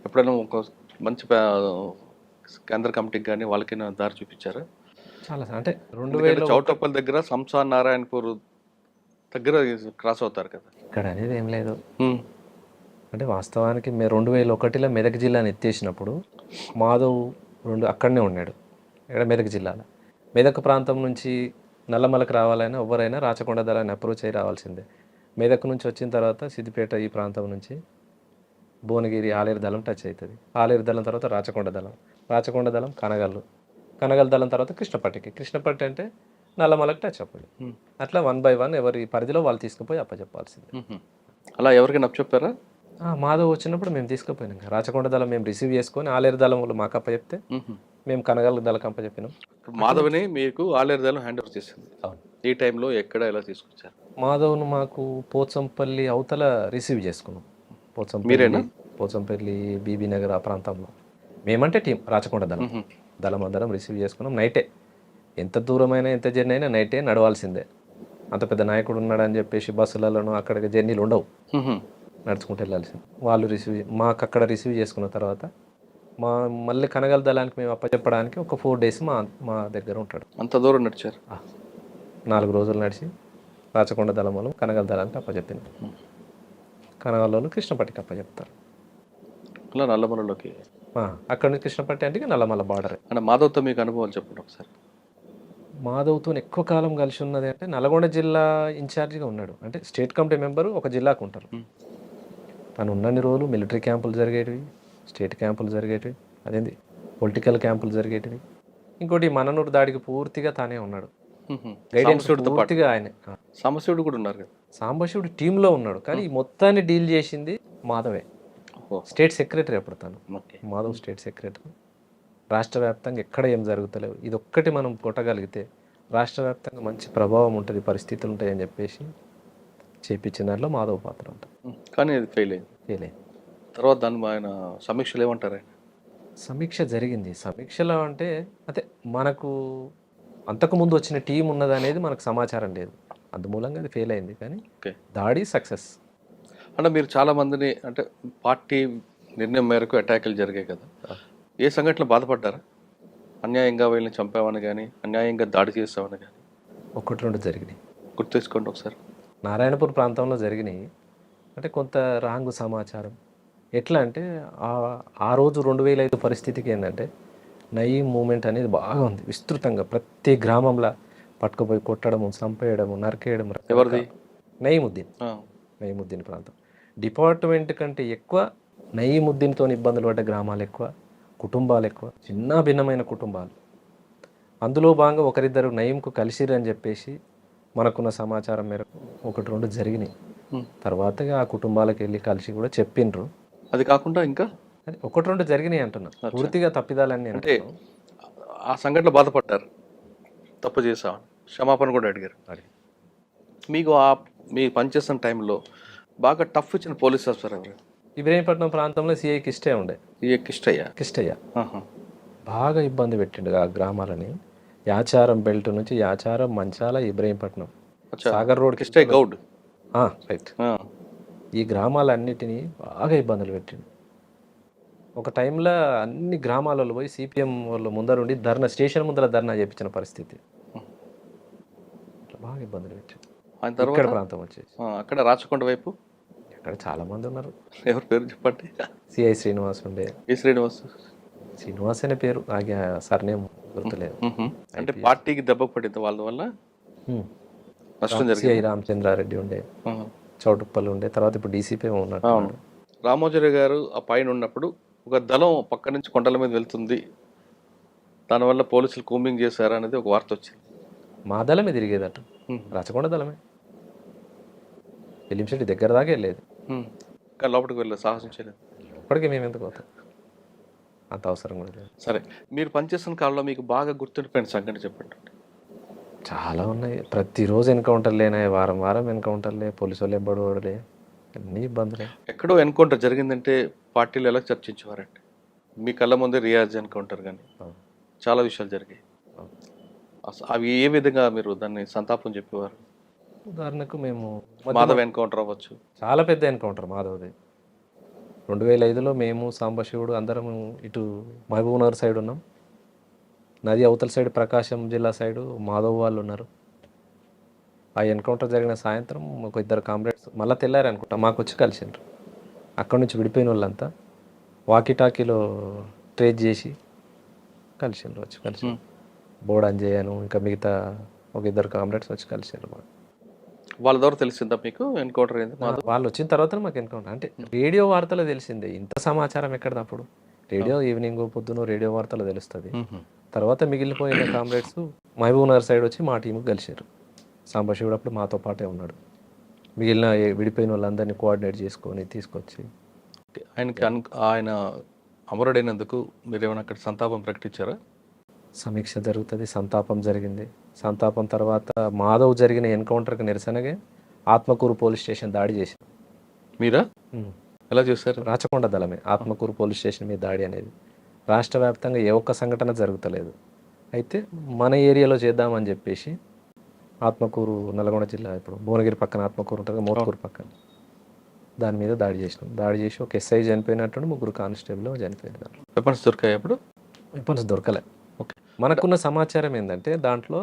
ఎప్పుడైనా ఒక మంచి కేంద్ర కమిటీకి కానీ వాళ్ళకైనా దారి చూపించారా? చాలా, అంటే 2000 చౌటప్పల్ దగ్గర సంసార్ నారాయణపూర్ దగ్గర క్రాస్ అవుతారు కదా, ఇక్కడ అనేది ఏం లేదు. అంటే వాస్తవానికి 2001లో మెదక్ జిల్లాని ఎత్తేసినప్పుడు మాధవ్ అక్కడనే ఉన్నాడు, ఇక్కడ మెదక్ జిల్లాలో. మెదక్ ప్రాంతం నుంచి నల్లమలకు రావాలైనా ఎవరైనా రాచకొండ దళాన్ని అప్రోచ్ అయ్యి రావాల్సిందే. మెదక్ నుంచి వచ్చిన తర్వాత సిద్దిపేట ఈ ప్రాంతం నుంచి భువనగిరి ఆలేరు దళం టచ్ అవుతుంది. ఆలేరు దళం తర్వాత రాచకొండ దళం కనగల్ దళం తర్వాత కృష్ణపట్టి అంటే నల్లమలకు టచ్ అప్పుడు. అట్లా 1 by 1 ఎవరి పరిధిలో వాళ్ళు తీసుకుపోయి అప్పచెప్పాల్సిందే. అలా ఎవరికైనా అప్పచెప్పారా? మాధవ్ వచ్చినప్పుడు మేము తీసుకుపోయినాం. రాచకొండ దళం మేము రిసీవ్ చేసుకొని ఆలేరు దళం వాళ్ళు మాకు అప్పచెప్తే మేము కనగల్ దళం అప్పచెప్పినాం. మాధవ్ని మీకు ఆలేరు దళం హ్యాండ్ ఓవర్ చేసింది. ఈ టైంలో ఎక్కడ ఎలా తీసుకొచ్చారు? మాధవ్ను మాకు పోచంపల్లి అవతల రిసీవ్ చేసుకున్నాం. పోచంపల్లి బీబీ నగర్ ఆ ప్రాంతంలో మేమంటే టీం రాచకొండ దళం అందరం రిసీవ్ చేసుకున్నాం. నైటే, ఎంత దూరమైనా ఎంత జర్నీ అయినా నైటే నడవాల్సిందే. అంత పెద్ద నాయకుడు ఉన్నాడని చెప్పేసి బస్సులలోనూ అక్కడికి జర్నీలు ఉండవు, నడుచుకుంటూ వెళ్ళాల్సింది. వాళ్ళు మాకు అక్కడ రిసీవ్ చేసుకున్న తర్వాత మళ్ళీ కనగల దళానికి మేము అప్పచెప్పడానికి ఒక 4 days మా దగ్గర ఉంటాడు. అంత దూరం నడిచారు? 4 రోజులు నడిచి రాచకొండ దళం వాళ్ళు కనగల దళానికి అప్పచెప్పింది. కనగల వాళ్ళు కృష్ణపట్టికి అప్పచెప్తారు. అలా నల్లమలలోకి అక్కడ నుంచి కృష్ణపట్టి అంటే నల్లమల బార్డర్. అంటే మాధవ్తో మీకు అనుభవాలు చెప్పండి ఒకసారి. మాధవ్తో ఎక్కువ కాలం కలిసి ఉన్నది అంటే నల్గొండ జిల్లా ఇన్ఛార్జిగా ఉన్నాడు. అంటే స్టేట్ కమిటీ మెంబరు ఒక జిల్లాకు ఉంటారు. తను ఉన్నన్ని రోజులు మిలిటరీ క్యాంపులు జరిగేటివి, స్టేట్ క్యాంపులు జరిగేటివి, అదేంది పొలిటికల్ క్యాంపులు జరిగేటివి. ఇంకోటి మననూరు దాడికి పూర్తిగా తానే ఉన్నాడు, గైడెన్స్ పూర్తిగా ఆయనే. సాంబశివుడు కూడా ఉన్నారు కదా? సాంబశివుడు టీంలో ఉన్నాడు, కానీ ఈ మొత్తాన్ని డీల్ చేసింది మాధవే. స్టేట్ సెక్రటరీ అప్పుడు తను. Madhav state secretary. రాష్ట్ర వ్యాప్తంగా ఎక్కడ ఏం జరుగుతలేవు, ఇది ఒక్కటి మనం కొట్టగలిగితే రాష్ట్ర వ్యాప్తంగా మంచి ప్రభావం ఉంటుంది, పరిస్థితులు ఉంటాయని చెప్పేసి చేయించిన దాంట్లో మాధవ్ పాత్ర ఉంటుంది. కానీ అది ఫెయిల్ అయింది. తర్వాత దాన్ని ఆయన సమీక్షలు ఏమంటారు? సమీక్ష జరిగింది. సమీక్షలో అంటే అదే మనకు అంతకుముందు వచ్చిన టీం ఉన్నది అనేది మనకు సమాచారం లేదు, అందుమూలంగా అది ఫెయిల్ అయింది. కానీ దాడి సక్సెస్. అంటే మీరు చాలా మందిని, అంటే పార్టీ నిర్ణయం మేరకు అటాకులు జరిగాయి కదా, ఏ సంఘటనలు బాధపడ్డారా? అన్యాయంగా వీళ్ళని చంపామని కానీ, అన్యాయంగా దాడి చేస్తామని కానీ? 1-2 జరిగినాయి, గుర్తు తెచ్చుకోండి ఒకసారి. నారాయణపూర్ ప్రాంతంలో జరిగినాయి. అంటే కొంత రాంగ్ సమాచారం. ఎట్లా అంటే ఆ రోజు 2005 పరిస్థితికి ఏంటంటే నయీం మూమెంట్ అనేది బాగా ఉంది, విస్తృతంగా ప్రతి గ్రామంలో పట్టుకుపోయి కొట్టడము, చంపేయడము, నరికేయడం. ఎవరిది? నయీముద్దీన్ ప్రాంతం. డిపార్ట్మెంట్ కంటే ఎక్కువ నయీముద్దీన్తో ఇబ్బందులు పడ్డ గ్రామాలు ఎక్కువ, కుటుంబాలు ఎక్కువ, చిన్న భిన్నమైన కుటుంబాలు. అందులో భాగంగా ఒకరిద్దరు నయీంకు కలిసిరని చెప్పేసి మనకున్న సమాచారం మేరకు 1-2 జరిగినాయి. తర్వాత ఆ కుటుంబాలకు వెళ్ళి కలిసి కూడా చెప్పిండ్రు. అది కాకుండా ఇంకా 1-2 జరిగినాయి అంటున్నా, పూర్తిగా తప్పిదాలని. అంటే ఆ సంఘటన బాధపడ్డారు, తప్పు చేసామని క్షమాపణ కూడా అడిగారు. మీకు మీ పనిచేస్తున్న టైంలో బాగా టఫ్ ఇచ్చిన పోలీస్ ఆఫీసర్ ఎవరు? ఇబ్రహీంపట్నం ప్రాంతంలో సిఐ కిష్టయ్య ఉండే. కిష్టయ్య బాగా ఇబ్బంది పెట్టిండు ఆ గ్రామాలని. యాచారం బెల్ట్ నుంచి యాచారం, మంచాల, ఇబ్రహీంపట్నం, అచ్చా, సాగర్ రోడ్ కిష్టయ్య గౌడ్. రైట్. ఆ, ఈ గ్రామాలన్నిటినీ బాగా ఇబ్బందులు పెట్టిండు. ఒక టైంలో అన్ని గ్రామాలలో పోయి సిపిఎం వాళ్ళు ముందరుండి స్టేషన్ ముందర ధర్నా చేయించిన పరిస్థితి. అట్లా బాగా ఇబ్బందులు పెట్టిండు. ఆయన ఇక్కడ తర్వాత ప్రాంతం వచ్చేసి అక్కడ రాచకొండ వైపు అక్కడ చాలా మంది ఉన్నారు. ఎవరి పేరు చెప్పండి. సిఐ శ్రీనివాస్ ఉండే. ఈ శ్రీనివాస్. శ్రీనివాస్ అనే పేరు నాకు సర్నేమ్ గుర్తులేదు. అంటే పార్టీకి దెబ్బ పడింది వాళ్ళ వల్ల నష్టం సిఐ జరిగింది. రామచంద్రారెడ్డి ఉండే, ఆహా. చౌటుప్పల్ ఉండే, తర్వాత ఇప్పుడు డీసీపీ ఉన్నట్టు. అవును. రామోజీరావు గారు ఆ పైన ఉన్నప్పుడు ఒక దళం పక్క నుంచి కొండల మీద వెళ్తుంది, దానివల్ల పోలీసులు కూంబింగ్ చేశారు అనేది ఒక వార్త వచ్చింది. మా దళమే తిరిగేదట, ఉమ్. రచకొండ దళమే. ఎలింశెట్టి దగ్గర దాకా వెళ్ళేది. కానీ లోపలికి వెళ్ళలేదు, సాహసం చేయలేదు. ఇప్పటికీ మేము ఎందుకు పోతాం, అంత అవసరం కూడా లేదు. సరే, మీరు పనిచేస్తున్న కాలంలో మీకు బాగా గుర్తుండిపోయిన సంఘటన చెప్పండి. చాలా ఉన్నాయి. ప్రతిరోజు ఎన్కౌంటర్లేనా, వారం వారం ఎన్కౌంటర్లే, పోలీసు వాళ్ళు ఎబ్బడలే, అన్ని ఇబ్బందులే. ఎక్కడో ఎన్కౌంటర్ జరిగిందంటే పార్టీలు ఎలా చర్చించేవారండి? మీ కళ్ళ ముందే రియాజ్ ఎన్కౌంటర్ కానీ చాలా విషయాలు జరిగాయి. అవి ఏ విధంగా మీరు దాన్ని సంతాపం చెప్పేవారు? ఉదాహరణకు మేము మాధవ్ ఎన్కౌంటర్ అవ్వచ్చు. చాలా పెద్ద ఎన్కౌంటర్ మాధవ్ది. 2005లో మేము సాంబశివుడు అందరం ఇటు మహబూబ్ నగర్ సైడ్ ఉన్నాం, నది అవతల సైడ్ ప్రకాశం జిల్లా సైడు మాధవ్ వాళ్ళు ఉన్నారు. ఆ ఎన్కౌంటర్ జరిగిన సాయంత్రం ఒక ఇద్దరు కామ్రేడ్స్ మళ్ళీ తెల్లారు అనుకుంటా మాకు వచ్చి కలిసిండ్రు. అక్కడి నుంచి విడిపోయిన వాళ్ళంతా వాకిటాకీలో ట్రేస్ చేసి కలిసిండ్రు, వచ్చి కలిసి బోర్డ్ అంజయ్యను ఇంకా మిగతా ఒక ఇద్దరు కామ్రేడ్స్ వచ్చి కలిసిండ్రు. మాకు వాళ్ళ ద్వారా తెలిసిందా మీకు ఎన్కౌంటర్ అయింది? వాళ్ళు వచ్చిన తర్వాత మాకు ఎన్కౌంటర్ అంటే రేడియో వార్తలో తెలిసిందే. ఇంత సమాచారం ఎక్కడిది అప్పుడు? రేడియో ఈవినింగ్ పొద్దున రేడియో వార్తలో తెలుస్తుంది. తర్వాత మిగిలిపోయిన కామ్రేడ్స్ మహబూబ్ నగర్ సైడ్ వచ్చి మా టీంకి కలిసారు. సాంబశివుడు అప్పుడు మాతో పాటే ఉన్నాడు. మిగిలిన విడిపోయిన వాళ్ళందరినీ కోఆర్డినేట్ చేసుకొని తీసుకొచ్చి ఆయన అమరుడైనందుకు మీరు ఏమైనా అక్కడ సంతాపం ప్రకటించారా? సమీక్ష జరుగుతుంది, సంతాపం జరిగింది. సంతాపం తర్వాత మాధవ్ జరిగిన ఎన్కౌంటర్కి నిరసనగా ఆత్మకూరు పోలీస్ స్టేషన్ దాడి చేశారు. మీరా? ఎలా చేశారు? రాచకొండ దళమే ఆత్మకూరు పోలీస్ స్టేషన్ మీద దాడి అనేది. రాష్ట్ర వ్యాప్తంగా ఏ ఒక్క సంఘటన జరుగుతలేదు. అయితే మన ఏరియాలో చేద్దామని చెప్పేసి ఆత్మకూరు నల్గొండ జిల్లా, ఇప్పుడు భువనగిరి పక్కన ఆత్మకూరు ఉంటుంది, మోత్కూరు పక్కన, దాని మీద దాడి చేసినాం. దాడి చేసి ఒక ఎస్ఐ చనిపోయినట్టు, ముగ్గురు కానిస్టేబుల్ చనిపోయినారు. వెపన్స్ దొరికాయి అప్పుడు? వెపన్స్ దొరకలే. ఓకే. మనకున్న సమాచారం ఏంటంటే దాంట్లో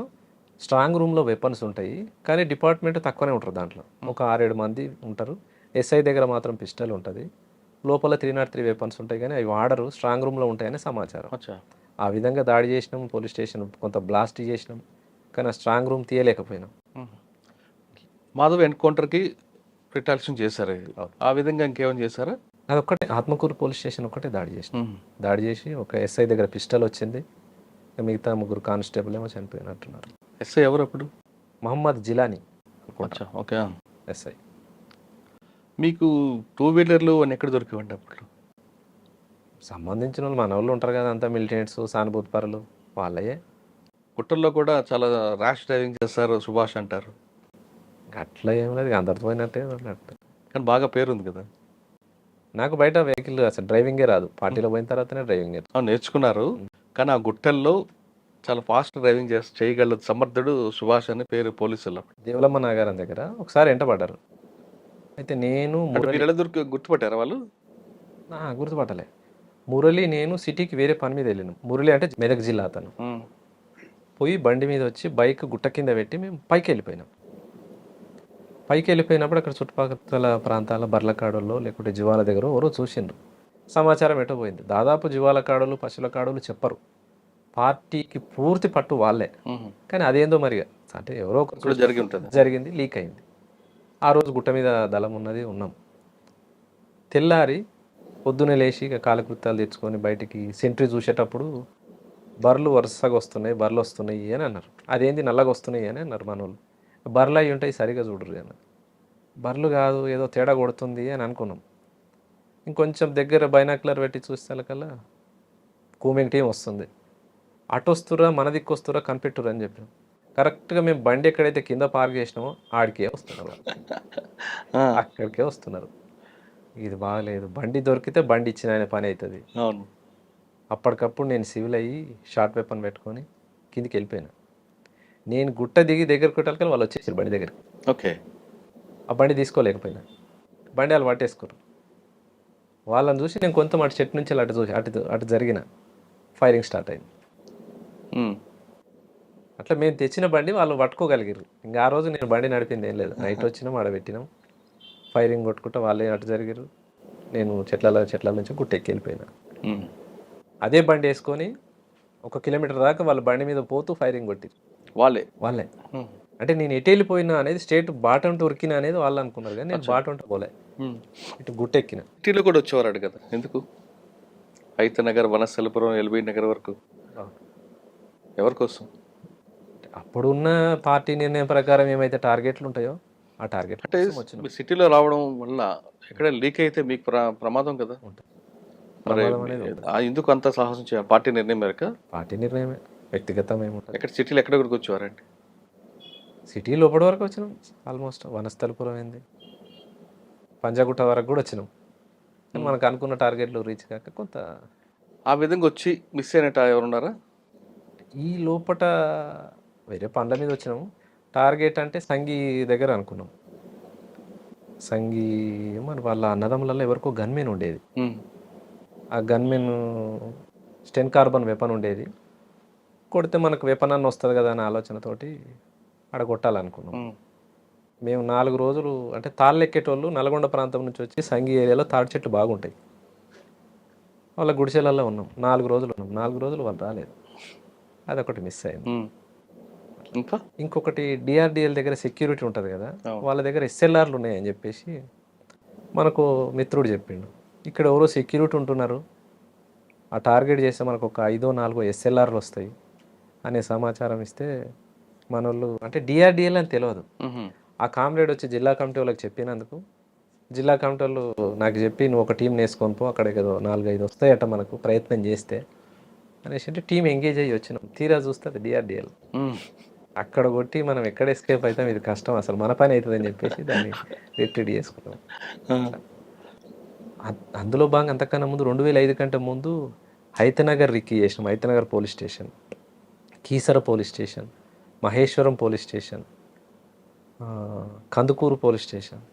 స్ట్రాంగ్ రూమ్లో వెపన్స్ ఉంటాయి, కానీ డిపార్ట్మెంట్ తక్కువనే ఉంటారు. దాంట్లో ఒక 6-7 మంది ఉంటారు. ఎస్ఐ దగ్గర మాత్రం పిస్టల్ ఉంటుంది. లోపల 303 వెపన్స్ ఉంటాయి, కానీ అవి వాడరు, స్ట్రాంగ్ రూమ్లో ఉంటాయని సమాచారం. ఆ విధంగా దాడి చేసినాం. పోలీస్ స్టేషన్ కొంత బ్లాస్ట్ చేసినాం, కానీ ఆ స్ట్రాంగ్ రూమ్ తీయలేకపోయినాం. మాధవ్ ఎన్కౌంటర్కి రిటాలియేషన్ చేశారు. ఆ విధంగా ఇంకేమైనా చేశారా? అదొక్కటే, ఆత్మకూరు పోలీస్ స్టేషన్ ఒక్కటే దాడి చేసినాం. దాడి చేసి ఒక ఎస్ఐ దగ్గర పిస్టల్ వచ్చింది, మిగతా ముగ్గురు కానిస్టేబుల్ ఏమో చనిపోయినట్టున్నారు. ఎస్ఐ ఎవరు అప్పుడు? మహమ్మద్ జిలానీ. ఓకే. ఎస్ఐ. మీకు 2 వీలర్లు అని ఎక్కడ దొరికివ్వండి అప్పుడు? సంబంధించిన వాళ్ళు మన వాళ్ళు ఉంటారు కదా, అంతా మిలిటెంట్స్, సానుభూతి పరులు వాళ్ళయే. పుట్టల్లో కూడా చాలా ర్యాష్ డ్రైవింగ్ చేస్తారు సుభాష్ అంటారు. అట్లా ఏం లేదు, అందరితో పోయినట్టే అన్నట్టు. కానీ బాగా పేరుంది కదా. నాకు బయట వెహికల్ అసలు డ్రైవింగే రాదు. పార్టీలో పోయిన తర్వాతనే డ్రైవింగ్ నేర్చుకున్నారు. కానీ ఆ గుట్టల్లో చాలా ఫాస్ట్ డ్రైవింగ్ చేయగల సమర్థుడు సుభాష్ అని పేరు పోలీసులు. దేవలమ్మ నాగారం దగ్గర ఒకసారి ఎంటపడ్డారు. అయితే నేను గుర్తుపట్టారా వాళ్ళు? గుర్తుపట్టలే. మురళి నేను సిటీకి వేరే పని మీద వెళ్ళినాం. మురళి అంటే మెదక్ జిల్లా అతను. పోయి బండి మీద వచ్చి బైక్ గుట్ట కింద పెట్టి మేము పైకి వెళ్ళిపోయినాం. పైకి వెళ్ళిపోయినప్పుడు అక్కడ చుట్టుపక్కల ప్రాంతాల బర్లకాడల్లో లేకుంటే జీవాల దగ్గర ఎవరో చూసిండ్రు. సమాచారం ఎటో పోయింది. దాదాపు జీవాల కాడలు, పశువుల కాడలు చెప్పరు. పార్టీకి పూర్తి పట్టు వాళ్ళే. కానీ అదేందో మరి అంటే ఎవరో ఒకరు జరిగింది, లీక్ అయింది. ఆ రోజు గుట్ట మీద దళం ఉన్నది, ఉన్నాం. తెల్లారి పొద్దునే లేచి ఇక కాలకృత్యాలు తెచ్చుకొని బయటికి సెంట్రీ చూసేటప్పుడు బర్రెలు వరుసగా వస్తున్నాయి, బర్రెలు వస్తున్నాయి అని అన్నారు. అదేంది నల్లగా వస్తున్నాయి అని అన్నారు మన వాళ్ళు. బర్రెలు అవి ఉంటాయి, సరిగా చూడరు అన్నారు. బర్రెలు కాదు, ఏదో తేడా కొడుతుంది అని అనుకున్నాం. ఇంకొంచెం దగ్గర బైనాక్యులర్ పెట్టి చూస్తేకల్లా కూమింగ్ టీం వస్తుంది. అటు వస్తురా, మన దిక్కు వస్తురా, కనిపెట్టురు అని చెప్పాం. కరెక్ట్గా మేము బండి ఎక్కడైతే కింద పార్క్ చేసినామో ఆడికే వస్తున్నారు, అక్కడికే వస్తున్నారు. ఇది బాగలేదు, బండి దొరికితే బండి ఇచ్చిన ఆయన పని అవుతుంది. అప్పటికప్పుడు నేను సివిల్ అయ్యి షార్ట్ వెపన్ పెట్టుకొని కిందికి వెళ్ళిపోయినా. నేను గుట్ట దిగి దగ్గర కొట్టాలి వాళ్ళు వచ్చేసారు బండి దగ్గరికి. ఓకే. ఆ బండి తీసుకోలేకపోయినా, బండి వాళ్ళు పట్టేసుకోరు. వాళ్ళని చూసి నేను కొంత అటు చెట్టు నుంచి అటు చూసి అటు జరిగిన ఫైరింగ్ స్టార్ట్ అయింది. ఉమ్. అట్లా మేము తెచ్చిన బండి వాళ్ళు పట్టుకోగలిగారు. ఇంకా ఆ రోజు నేను బండి నడిపింది ఏం లేదు. నైట్ వచ్చినాం, ఆడ పెట్టినాం, ఫైరింగ్ కొట్టుకుంటా వాళ్ళే అటు జరిగారు. నేను చెట్ల నుంచి గుట్టెక్కి వెళ్ళిపోయినా. ఉమ్. అదే బండి వేసుకొని 1 కిలోమీటర్ దాకా వాళ్ళ బండి మీద పోతూ ఫైరింగ్ కొట్టిరు వాళ్ళే. వాళ్ళే. అంటే నేను ఎటు వెళ్ళిపోయినా అనేది స్టేట్ బాటంట ఉరికినా అనేది వాళ్ళు అనుకున్నారు, కానీ నేను బాటంట పోలే, ఇటు గుట్టెక్కిన. సిటీలో కూడా వచ్చేవారు కదా, ఎందుకు? హైతనగర్, వనస్థలపురం, ఎల్బీ నగర్ వరకు ఎవరి కోసం? అప్పుడున్న పార్టీ నిర్ణయం ప్రకారం ఏమైతే టార్గెట్లు ఉంటాయో ఆ టార్గెట్ అంటే మీరు సిటీలో రావడం వల్ల ఎక్కడ లీక్ అయితే మీకు ప్రమాదం కదా. మరి ప్రమాదం అనేది ఉంటుంది. ఎందుకు అంత సాహసం చేయాలి? పార్టీ నిర్ణయం మేరకు? పార్టీ నిర్ణయమే, వ్యక్తిగతం ఏముంటుంది. ఎక్కడ సిటీలో ఎక్కడెక్కడికి వచ్చేవారండి? సిటీ లోపల వరకు వచ్చినాం, ఆల్మోస్ట్ వనస్థలపురం అయింది, పంజాగుట్ట వరకు కూడా వచ్చినాం. కానీ మనకు అనుకున్న టార్గెట్లు రీచ్ కాక కొంత ఆ విధంగా వచ్చి మిస్ అయినట్టు ఎవరున్నారా? ఈ లోపట వేరే పనుల మీద వచ్చినాము. టార్గెట్ అంటే సంఘీ దగ్గర అనుకున్నాం. సంఘీ మరి వాళ్ళ అన్నదమ్ములలో ఎవరికో గన్మెన్ ఉండేది. ఆ గన్మెన్ స్టెన్ కార్బన్ వెపన్ ఉండేది. కొడితే మనకు వెపన్ అన్న వస్తుంది కదా అనే ఆలోచనతోటి ఆడ కొట్టాలనుకున్నాం. మేము 4 రోజులు అంటే తాళ్ళు ఎక్కేటోళ్ళు నల్గొండ ప్రాంతం నుంచి వచ్చి సంఘీ ఏరియాలో తాడి చెట్లు బాగుంటాయి, వాళ్ళ గుడిసెలలో ఉన్నాం. 4 రోజులు ఉన్నాం. 4 రోజులు వాళ్ళు రాలేదు, అదొకటి మిస్ అయింది. ఇంకొకటి డిఆర్డిఎల్ దగ్గర సెక్యూరిటీ ఉంటుంది కదా, వాళ్ళ దగ్గర ఎస్ఎల్ఆర్లు ఉన్నాయని చెప్పేసి మనకు మిత్రుడు చెప్పిండు, ఇక్కడ ఎవరో సెక్యూరిటీ ఉంటున్నారు, ఆ టార్గెట్ చేస్తే మనకు ఒక 5-4 ఎస్ఎల్ఆర్లు వస్తాయి అనే సమాచారం ఇస్తే మన వాళ్ళు, అంటే డిఆర్డిఎల్ అని తెలియదు, ఆ కామ్రేడ్ వచ్చి జిల్లా కమిటీ వాళ్ళకి చెప్పినందుకు జిల్లా కమిటీ వాళ్ళు నాకు చెప్పి నువ్వు ఒక టీం వేసుకొని పో, అక్కడ ఏదో 4-5 వస్తాయట మనకు ప్రయత్నం చేస్తే అనేసి అంటే టీం ఎంగేజ్ అయ్యి వచ్చినాం. తీరా చూస్తే అది డిఆర్డిఎల్. అక్కడ కొట్టి మనం ఎక్కడ ఎస్కేప్ అవుతాం, ఇది కష్టం, అసలు మన పని అవుతుందని చెప్పేసి దాన్ని రిట్రీట్ చేసుకున్నాం. అందులో భాగంగా అంతకన్నా ముందు 2005 కంటే ముందు హైతనగర్ రిక్కీ చేసినాం. Hayathnagar police station, Keesara police station, Maheshwaram police station, Kandukur police station,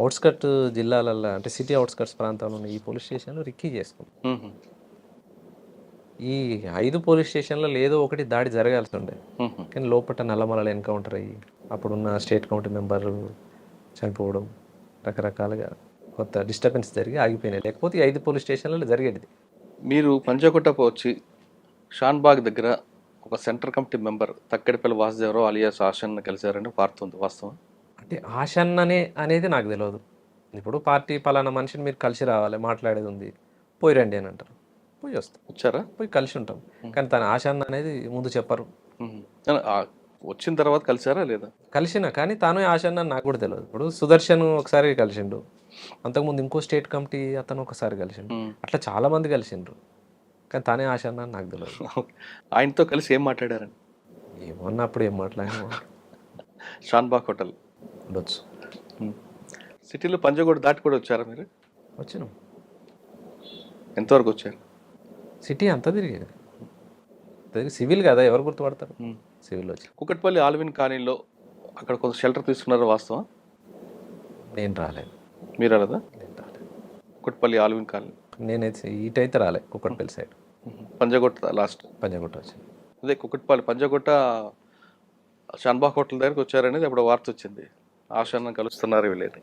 outskirt జిల్లాలల్లో అంటే సిటీ అవుట్స్కట్స్ ప్రాంతాల్లో ఉన్న ఈ పోలీస్ స్టేషన్లో రిక్కీ చేసుకున్నాం. ఈ 5 పోలీస్ స్టేషన్లలో ఏదో ఒకటి దాడి జరగాల్సి ఉండే, కానీ లోపల నల్లమలలో ఎన్కౌంటర్ అయ్యి అప్పుడున్న స్టేట్ కమిటీ మెంబర్ చనిపోవడం, రకరకాలుగా కొత్త డిస్టర్బెన్స్ జరిగి ఆగిపోయినాయి. లేకపోతే ఈ 5 పోలీస్ స్టేషన్లలో జరిగేది. మీరు పంజాగుట్టకు వచ్చి షాన్బాగ్ దగ్గర ఒక centre committee member Thakkadipalli Vasudeva Rao alias Ashanna కలిశారని వార్తుంది, వాస్తవం? అంటే ఆశన్ననే అనేది నాకు తెలియదు. ఇప్పుడు పార్టీ పలానా మనిషిని మీరు కలిసి రావాలి, మాట్లాడేది ఉంది, పోయి రండి అని అంటారు, పోయి వస్తాం, వచ్చారా, పోయి కలిసి ఉంటాం. కానీ తన ఆశన్న అనేది ముందు చెప్పరు. వచ్చిన తర్వాత కలిసారా లేదా? కలిసిన, కానీ తాను ఆశన్న నాకు కూడా తెలియదు. ఇప్పుడు సుదర్శన్ ఒకసారి కలిసిండు, అంతకుముందు ఇంకో స్టేట్ కమిటీ అతను ఒకసారి కలిసిండు, అట్లా చాలా మంది కలిసిండ్రు, కానీ తానే ఆశన్న నాకు తెలియదు. ఆయనతో కలిసి ఏం మాట్లాడారని? ఏమన్నా అప్పుడు ఏం మాట్లాడినా షాన్బాగ్ హోటల్ ఉండొచ్చు. సిటీలో పంజాగుట్ట దాటి కూడా వచ్చారా మీరు? వచ్చినాం. ఎంతవరకు వచ్చారు? సిటీ అంతా తిరిగేది, సివిల్ కదా, ఎవరు గుర్తుపడతారు, సివిల్ వచ్చి. కుకట్పల్లి ఆల్విన్ కాలనీలో అక్కడ కొంత షెల్టర్ తీసుకున్నారా, వాస్తవం? నేను రాలేదు. మీరు రాలేదా? నేను రాలేదు. కుకట్పల్లి ఆల్విన్ కాలనీ నేనైతే ఇటైతే రాలే, కుకట్పల్లి సైడ్. పంజాగుట్ట లాస్ట్. పంజాగుట్ట వచ్చింది. అదే కుకట్పల్లి పంజాగుట్ట షాన్బాగ్ హోటల్ దగ్గరికి వచ్చారనేది అప్పుడు వార్త వచ్చింది, ఆశన్న కలుస్తున్నారు వీళ్ళని.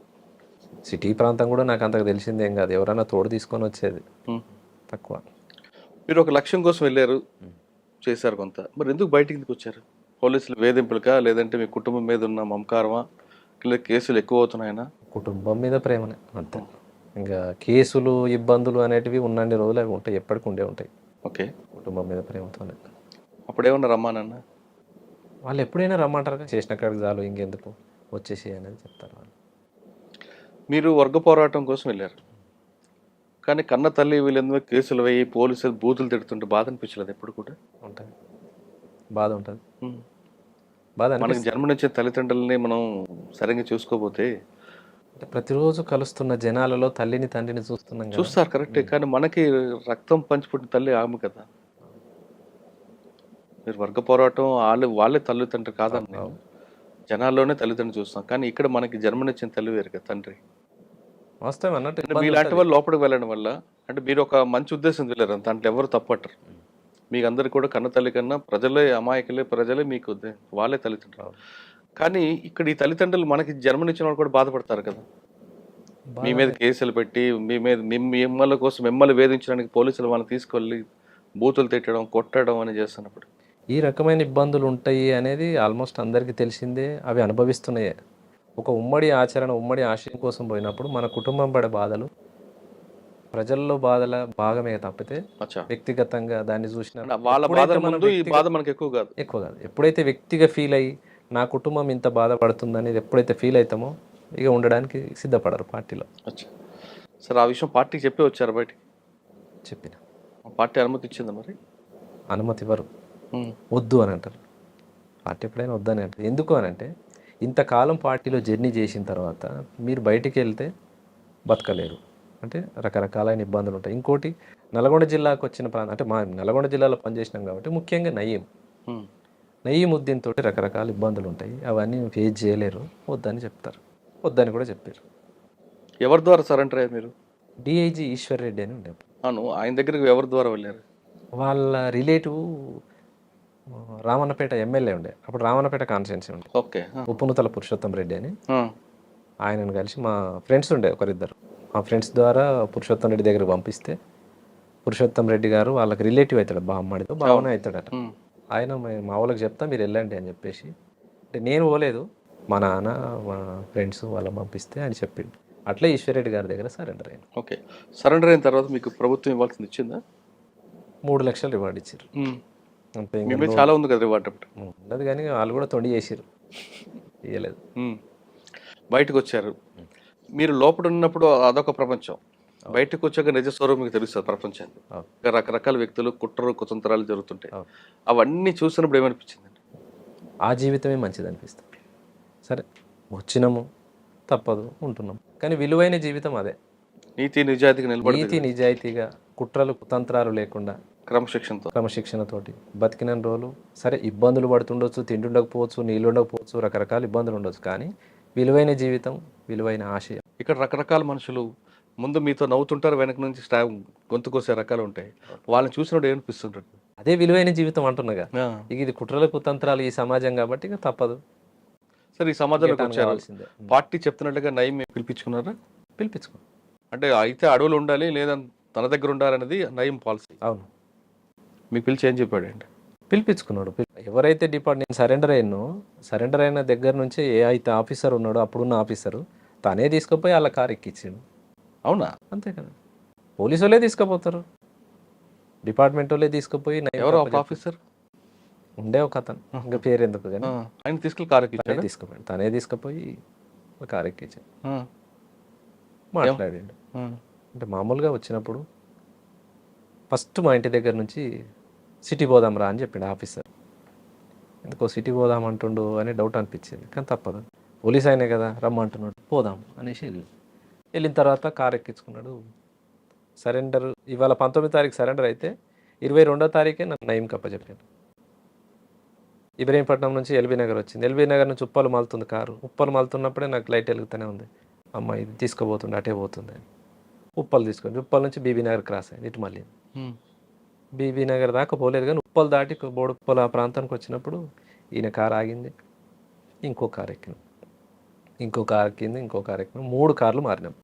సిటీ ప్రాంతం కూడా నాకు అంతకు తెలిసిందేం కాదు, ఎవరైనా తోడు తీసుకొని వచ్చేది తక్కువ. మీరు ఒక లక్ష్యం కోసం వెళ్ళారు, చేశారు కొంత, మరి ఎందుకు బయటికి వచ్చారు? పోలీసులు వేధింపులకా, లేదంటే మీ కుటుంబం మీద ఉన్న మమకారమా, లేదా కేసులు ఎక్కువ అవుతున్నాయనా? కుటుంబం మీద ప్రేమనే అంతే. ఇంకా కేసులు ఇబ్బందులు అనేటివి ఉన్నన్ని రోజులు అవి ఉంటాయి, ఎప్పటికి ఉండే ఉంటాయి. ఓకే. కుటుంబం మీద ప్రేమతోనే. అప్పుడేమన్నా రమ్మానన్న? వాళ్ళు ఎప్పుడైనా రమ్మంటారు, చేసిన కాడికి చాలు, ఇంకెందుకు వచ్చేసి అనేది చెప్తారు వాళ్ళు. మీరు వర్గ పోరాటం కోసం వెళ్ళారు, కానీ కన్న తల్లి వీళ్ళందరూ కేసులు వేయి పోలీసులు బూతులు తిడుతుంటే బాధ అనిపించలేదు ఎప్పుడు కూడా? ఉంటుంది, బాధ ఉంటుంది. బాధ మనకి జన్మనిచ్చే తల్లిదండ్రులని మనం సరిగ్గా చూసుకోకపోతే, అంటే ప్రతిరోజు కలుస్తున్న జనాలలో తల్లిని తండ్రిని చూస్తున్నాం, చూస్తారు కరెక్టే, కానీ మనకి రక్తం పంచిపుట్టిన తల్లి ఆమె కదా. మీరు వర్గ పోరాటం వాళ్ళే తల్లిదండ్రులు కాదని నేను జనాల్లోనే తల్లిదండ్రులు చూస్తాం. కానీ ఇక్కడ మనకి జన్మనిచ్చిన తల్లి వేరు కదా తండ్రి. వాస్తవం అన్నట్టు అంటే ఇబ్బంది మీలాంటి ఉంటది. వాళ్ళు లోపలికి వెళ్ళడం వల్ల అంటే మీరు ఒక మంచి ఉద్దేశం వెళ్ళారు. దాంట్లో ఎవరు తప్పట్టరు. మీకు అందరికి కూడా కన్న తల్లి కన్నా ప్రజలే అమాయకులే ప్రజలే మీకు వాళ్ళే తల్లిదండ్రులు. అవును. కానీ ఇక్కడ ఈ తల్లిదండ్రులు మనకి జన్మనిచ్చిన వాళ్ళు కూడా బాధపడతారు కదా. మీ మీద కేసులు పెట్టి మీ మీద మిమ్మల్ని వేధించడానికి పోలీసులు వాళ్ళని తీసుకెళ్ళి బూతులు తిట్టడం కొట్టడం అని చేస్తున్నప్పుడు ఈ రకమైన ఇబ్బందులు ఉంటాయి అనేది ఆల్మోస్ట్ అందరికీ తెలిసిందే. అవి అనుభవిస్తున్నాయే. ఒక ఉమ్మడి ఆచరణ, ఉమ్మడి ఆశయం కోసం పోయినప్పుడు మన కుటుంబం పడే బాధలు ప్రజల్లో బాధల భాగమే తప్పితే అచ్చా వ్యక్తిగతంగా దాన్ని చూసిన వాళ్ళ ఎప్పుడైతే బాధల మనం ముందు ఈ బాధ మనకు ఎక్కువ కాదు. ఎక్కువ కాదు. ఎప్పుడైతే వ్యక్తిగా ఫీల్ అయ్యి నా కుటుంబం ఇంత బాధపడుతుంది అనేది ఎప్పుడైతే ఫీల్ అవుతామో ఇక ఉండడానికి సిద్ధపడరు పార్టీలో. అచ్చా సరే, ఆ విషయం పార్టీకి చెప్పి వచ్చారు బయటికి? చెప్పిన పార్టీ అనుమతి ఇచ్చిందా మరి? అనుమతి ఇవ్వరు, వద్దు అని అంటారు. పార్టీ ఎప్పుడైనా వద్దని అంటారు. ఎందుకు అని అంటే ఇంతకాలం పార్టీలో జర్నీ చేసిన తర్వాత మీరు బయటికి వెళ్తే బతకలేరు, అంటే రకరకాలైన ఇబ్బందులు ఉంటాయి. ఇంకోటి నల్గొండ జిల్లాకు వచ్చిన ప్రాంతం అంటే మా నల్గొండ జిల్లాలో పనిచేసినాం కాబట్టి ముఖ్యంగా నయీముద్దీన్ తోటి రకరకాల ఇబ్బందులు ఉంటాయి. అవన్నీ ఫేస్ చేయలేరు, వద్దని చెప్తారు. వద్దని కూడా చెప్పారు. ఎవరి ద్వారా సరెండర్ అయ్యారు మీరు? డిఐజీ ఈశ్వర్ రెడ్డి అని ఉండే. అవును, ఆయన దగ్గరికి ఎవరి ద్వారా వెళ్ళారు? వాళ్ళ రిలేటివ్ రామన్నపేట ఎమ్మెల్యే ఉండే, అప్పుడు రామన్నపేట కాన్స్టిట్యున్సీ ఉండే, ఓకే. ఉప్పునుతల పురుషోత్తం రెడ్డి అని. ఆయనను కలిసి మా ఫ్రెండ్స్ ఉండే ఒకరిద్దరు, మా ఫ్రెండ్స్ ద్వారా పురుషోత్తం రెడ్డి దగ్గరికి పంపిస్తే పురుషోత్తం రెడ్డి గారు వాళ్ళకి రిలేటివ్ అవుతాడు, బామ్మడితో బావనే అవుతాడట. ఆయన మా వాళ్ళకి చెప్తా మీరు వెళ్ళండి అని చెప్పేసి, అంటే నేను పోలేదు, మా నాన్న మా ఫ్రెండ్స్ వాళ్ళని పంపిస్తే అని చెప్పిండు. అట్లా ఈశ్వరరెడ్డి గారి దగ్గర సరెండర్ అయ్యాను. ఓకే, సరెండర్ అయిన తర్వాత మీకు ప్రభుత్వం ఇవ్వాల్సింది ఇచ్చిందా? 3 లక్షలు రివార్డ్ ఇచ్చారు. అంతే, మీ మీద చాలా ఉంది కదా రివార్డ్ అప్పుడు. ఉండదు కానీ వాళ్ళు కూడా తొండి చేసారు, ఇవ్వలేదు. బయటకు వచ్చారు మీరు. లోపల ఉన్నప్పుడు అదొక ప్రపంచం, బయటకు వచ్చాక నిజ స్వరూపం మీకు తెలుస్తుంది ప్రపంచాన్ని. రకరకాల వ్యక్తులు కుట్రలు కుతంత్రాలు జరుగుతుంటాయి. అవన్నీ చూసినప్పుడు ఏమనిపించిందండి? ఆ జీవితమే మంచిది అనిపిస్తుంది. సరే వచ్చినాము, తప్పదు, ఉంటున్నాం, కానీ విలువైన జీవితం అదే. నీతి నిజాయితీగా నిలబడి, నీతి నిజాయితీగా, కుట్రలు కుతంత్రాలు లేకుండా, క్రమశిక్షణతోటి బతికిన రోజులు. సరే ఇబ్బందులు పడుతుండొచ్చు, తిండి ఉండకపోవచ్చు, నీళ్ళు ఉండకపోవచ్చు, రకరకాల ఇబ్బందులు ఉండొచ్చు, కానీ విలువైన జీవితం, విలువైన ఆశయం. ఇక్కడ రకరకాల మనుషులు ముందు మీతో నవ్వుతుంటారు, వెనక నుంచి గొంతు కోసే రకాలు ఉంటాయి. వాళ్ళని చూసినప్పుడు ఏమనిపిస్తుంటారు? అదే విలువైన జీవితం అంటున్నాగా. ఇక ఇది కుట్రలు కుతంత్రాలు ఈ సమాజం కాబట్టి ఇక తప్పదు. సరే, ఈ సమాజంలోకి వచ్చారు, పార్టీ చెప్తున్నట్టుగా నయం పిలిపించుకున్నారా? పిలిపించుకో అంటే అయితే అడవులు ఉండాలి లేదా తన దగ్గర ఉండాలనేది నయం పాలసీ. అవును, మీకు పిలిచి ఏం చెప్పాడండి? పిలిపించుకున్నాడు. ఎవరైతే నేను సరెండర్ అయిన దగ్గర నుంచి ఏ అయితే ఆఫీసర్ ఉన్నాడో, అప్పుడున్న ఆఫీసరు తనే తీసుకుపోయి వాళ్ళ కారు ఎక్కించాడు. అవునా? అంతే కదా, పోలీసు వాళ్ళే తీసుకుపోతారు, డిపార్ట్మెంట్ వాళ్ళే తీసుకుపోయి. ఎవరో ఆఫీసర్ ఉండే ఒక అతను, ఇంకా పేరు ఎందుకు కానీ, ఆయన తీసుకెళ్ళి కారు ఎక్కించాడు. తీసుకుపోయాడు, తనే తీసుకుపోయి కారు ఎక్కించాడు. మాట్లాడాడు. అంటే మామూలుగా వచ్చినప్పుడు ఫస్ట్ మా ఇంటి దగ్గర నుంచి సిటీ పోదాం రా అని చెప్పిండు ఆఫీసర్. ఎందుకో సిటీ పోదాం అంటుండు అని డౌట్ అనిపించింది, కానీ తప్పదు, పోలీస్ అయినే కదా రమ్మంటున్నాడు, పోదాం అనేసి వెళ్ళిన తర్వాత కారు ఎక్కించుకున్నాడు. సరెండర్ ఇవాళ 19వ తారీఖు సరెండర్ అయితే 22వ తారీఖే నన్ను నయం కప్పచెప్పాను. ఇబ్రహీంపట్నం నుంచి ఎల్బీ నగర్ వచ్చింది. ఎల్బీ నగర్ నుంచి ఉప్పలు మలుతుంది కారు. ఉప్పలు మలుతున్నప్పుడే నాకు లైట్ వెలుగుతూనే ఉంది, అమ్మ ఇది తీసుకుపోతుండే అటే పోతుంది అని. ఉప్పలు తీసుకొని ఉప్పల్ నుంచి బీబీ నగర్ క్రాస్ అయింది, ఇటు మళ్ళీ బీబీ నగర్ దాకా పోలేదు, కానీ ఉప్పలు దాటి బోడుప్పలు ఆ ప్రాంతానికి వచ్చినప్పుడు ఈయన కారు ఆగింది. ఇంకో కారు ఎక్కినాం, ఇంకో కారు ఎక్కింది, ఇంకో కారు ఎక్కినాం. 3 కార్లు మారినాం.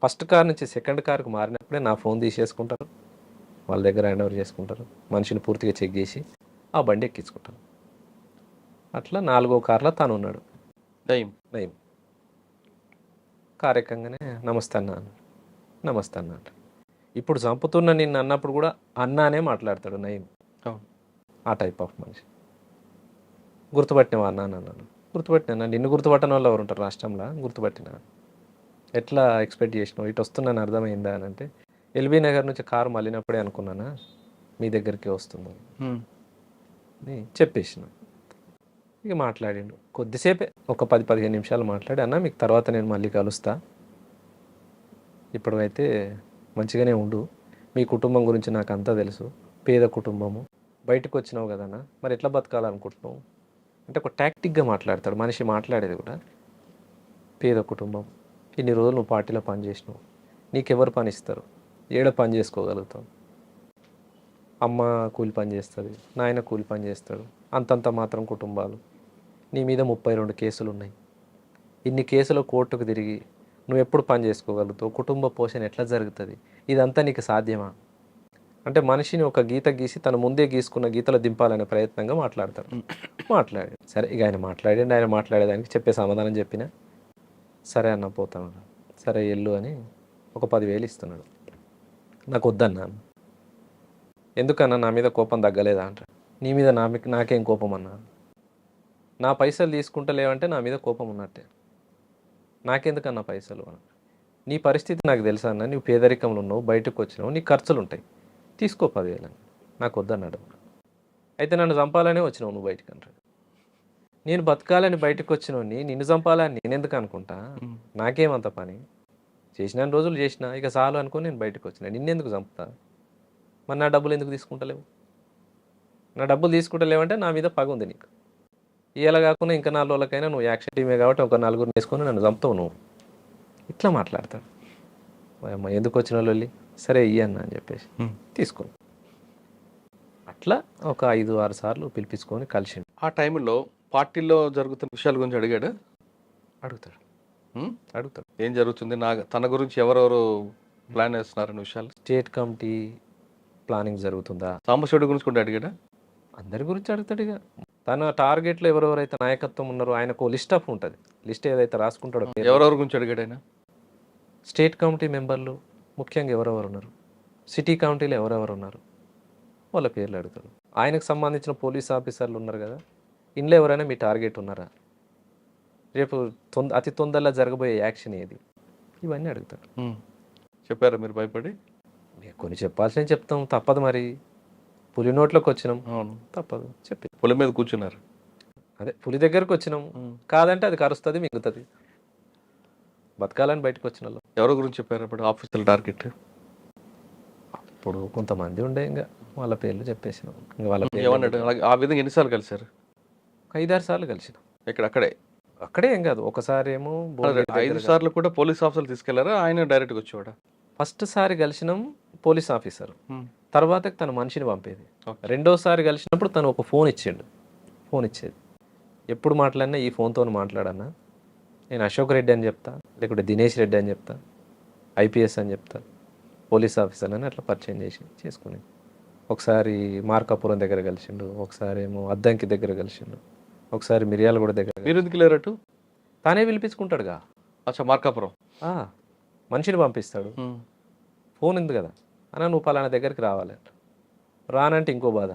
ఫస్ట్ కార్ నుంచి సెకండ్ కార్కి మారినప్పుడే నా ఫోన్ తీసేసుకుంటారు, వాళ్ళ దగ్గర హ్యాండ్ ఓవర్ చేసుకుంటారు, మనిషిని పూర్తిగా చెక్ చేసి ఆ బండి ఎక్కించుకుంటారు. అట్లా 4వ కార్లో తను ఉన్నాడు, నయం. కారు ఎక్కగానే నమస్తే అన్న, నమస్తే అన్న అంట. ఇప్పుడు చంపుతున్న నిన్ను అన్నప్పుడు కూడా అన్నానే మాట్లాడతాడు నయం. ఆ టైప్ ఆఫ్ మనిషి. గుర్తుపట్టినవా అన్న అన్నాను. గుర్తుపట్టినా, నిన్ను గుర్తుపట్టని వాళ్ళు ఎవరు ఉంటారు రాష్ట్రంలో? గుర్తుపట్టినా. ఎట్లా ఎక్స్పెక్ట్ చేసినావు, ఇటు వస్తున్నాను అర్థమైందా అని అంటే, ఎల్బీ నగర్ నుంచి కారు మళ్ళినప్పుడే అనుకున్నానా మీ దగ్గరికి వస్తుందని చెప్పేసిన. ఇక మాట్లాడిండు కొద్దిసేపే, ఒక 10-15 నిమిషాలు మాట్లాడి, అన్న మీకు తర్వాత నేను మళ్ళీ కలుస్తా, ఇప్పుడైతే మంచిగానే ఉండు, మీ కుటుంబం గురించి నాకు అంతా తెలుసు, పేద కుటుంబము, బయటకు వచ్చినావు కదన్నా, మరి ఎట్లా బతకాలనుకుంటున్నావు అంటే ఒక టాక్టిక్గా మాట్లాడతాడు మనిషి. మాట్లాడేది కూడా పేద కుటుంబం, ఇన్ని రోజులు నువ్వు పార్టీలో పని చేసినావు, నీకెవరు పని ఇస్తారు, ఏడ పని చేసుకోగలుగుతావు, అమ్మ కూలి పని చేస్తుంది, నాయన కూలి పని చేస్తాడు, అంతంత మాత్రం కుటుంబాలు, నీ మీద 32 కేసులు ఉన్నాయి, ఇన్ని కేసులు కోర్టుకు తిరిగి నువ్వు ఎప్పుడు పని చేసుకోగలుగుతావు, కుటుంబ పోషణ ఎట్లా జరుగుతుంది, ఇదంతా నీకు సాధ్యమా అంటే మనిషిని ఒక గీత గీసి తను ముందే గీసుకున్న గీతలో దింపాలనే ప్రయత్నంగా మాట్లాడతారు. మాట్లాడాడు సరే, ఇక ఆయన మాట్లాడేదానికి చెప్పే సమాధానం చెప్పినా సరే అన్న పోతాను, సరే ఎల్లు అని ఒక 10,000 ఇస్తున్నాడు. నాకు వద్దన్నా, ఎందుకన్నా నా మీద కోపం తగ్గలేదా అంట. నీ మీద నాకేం కోపం అన్నా, నా పైసలు తీసుకుంటలేవంటే నా మీద కోపం ఉన్నట్టే, నాకెందుకన్నా పైసలు అన్న. నీ పరిస్థితి నాకు తెలుసా అన్న, నువ్వు పేదరికంలో ఉన్నావు, బయటకు వచ్చినావు, నీ ఖర్చులు ఉంటాయి, తీసుకో 10,000 అని. నాకు వద్దన్నాడు. అయితే నన్ను చంపాలనే వచ్చినావు నువ్వు బయటకు అంటాడు. నేను బతకాలని బయటకు వచ్చినోని నిన్ను చంపాలని నేనెందుకు అనుకుంటా, నాకేమంత పని, చేసిన రోజులు చేసిన ఇక చాలు అనుకుని నేను బయటకు వచ్చిన, నిన్నెందుకు చంపుతా, మరి నా డబ్బులు ఎందుకు తీసుకుంటలేవు, నా డబ్బులు తీసుకుంటలేవంటే నా మీద పగ ఉంది నీకు. ఇలా కాకుండా ఇంకా 4 రోజులకైనా నువ్వు యాక్షన్ టీమే కాబట్టి ఒక 4 వేసుకొని నన్ను చంపుతావు నువ్వు, ఇట్లా మాట్లాడతాడు. అమ్మ ఎందుకు వచ్చిన వాళ్ళు, సరే ఇయ్యన్న అని చెప్పేసి తీసుకో. అట్లా ఒక 5-6 సార్లు పిలిపించుకొని కలిసిండు. ఆ టైంలో పార్టీలో జరుగుతున్న విషయాల గురించి అడిగాడు. అడుగుతాడు ఏం జరుగుతుంది, తన గురించి ఎవరెవరు ప్లాన్ వేస్తున్నారనే విషయాలు. స్టేట్ కమిటీ ప్లానింగ్ జరుగుతుందా, సాంబశివుడి గురించి కూడా అడిగాడా. అందరి గురించి అడుగుతాడు. ఇక తన టార్గెట్లో ఎవరెవరైతే నాయకత్వం ఉన్నారో ఆయనకు లిస్ట్ ఆఫ్ ఉంటుంది, లిస్ట్ ఏదైతే రాసుకుంటాడో ఎవరెవరి గురించి అడిగాడు ఆయన. స్టేట్ కమిటీ మెంబర్లు ముఖ్యంగా ఎవరెవరు ఉన్నారు, సిటీ కమిటీలో ఎవరెవరు ఉన్నారు వాళ్ళ పేర్లు అడుగుతాడు. ఆయనకు సంబంధించిన పోలీస్ ఆఫీసర్లు ఉన్నారు కదా, ఇంట్లో ఎవరైనా మీ టార్గెట్ ఉన్నారా, రేపు అతి తొందరలో జరగబోయే యాక్షన్ ఏది, ఇవన్నీ అడుగుతాడు. చెప్పారా మీరు భయపడి. కొన్ని చెప్పాల్సినవి చెప్తాం, తప్పదు మరి, పులి నోట్లోకి వచ్చినాం, అవును తప్పదు చెప్పి. పులి మీద కూర్చున్నారు, అదే పులి దగ్గరకు వచ్చినాం, కాదంటే అది కరుస్తుంది మింగుతుంది, బతకాలని బయటకు వచ్చిన వాళ్ళు. ఎవరి గురించి చెప్పారు అప్పుడు ఆఫీసర్ టార్గెట్. ఇప్పుడు కొంతమంది ఉండే ఇంకా వాళ్ళ పేర్లు చెప్పేసినాం. ఇంకా వాళ్ళ ఏమన్నాడు ఆ విధంగా ఎన్నిసార్లు కలిసారు. 5-6 సార్లు కలిసినాం. అక్కడే ఏం కాదు, ఒకసారి ఏమో 5 సార్లు కూడా పోలీస్ ఆఫీసర్లు తీసుకెళ్లారా, ఆయన డైరెక్ట్గా వచ్చేవాడా. ఫస్ట్ సారి కలిసినాం పోలీస్ ఆఫీసర్, తర్వాత తన మనిషిని పంపేది. రెండోసారి కలిసినప్పుడు తను ఒక ఫోన్ ఇచ్చేది. ఎప్పుడు మాట్లాడినా ఈ ఫోన్తో మాట్లాడన్నా, నేను అశోక్ రెడ్డి అని చెప్తా, లేకుంటే దినేష్ రెడ్డి అని చెప్తా, ఐపీఎస్ అని చెప్తా, పోలీస్ ఆఫీసర్ అని అట్లా పరిచయం చేసుకుని. ఒకసారి మార్కాపురం దగ్గర కలిసిండు, ఒకసారి ఏమో అద్దంకి దగ్గర కలిసిండు, ఒకసారి మిర్యాలగూడ దగ్గర. మీరు ఎందుకు లేరటు. తానే పిలిపించుకుంటాడుగా. అచ్చా మార్కాపురం మనిషిని పంపిస్తాడు, ఫోన్ ఉంది కదా అన్న నువ్వు పలానా దగ్గరికి రావాలి, రానంటే ఇంకో బాధ.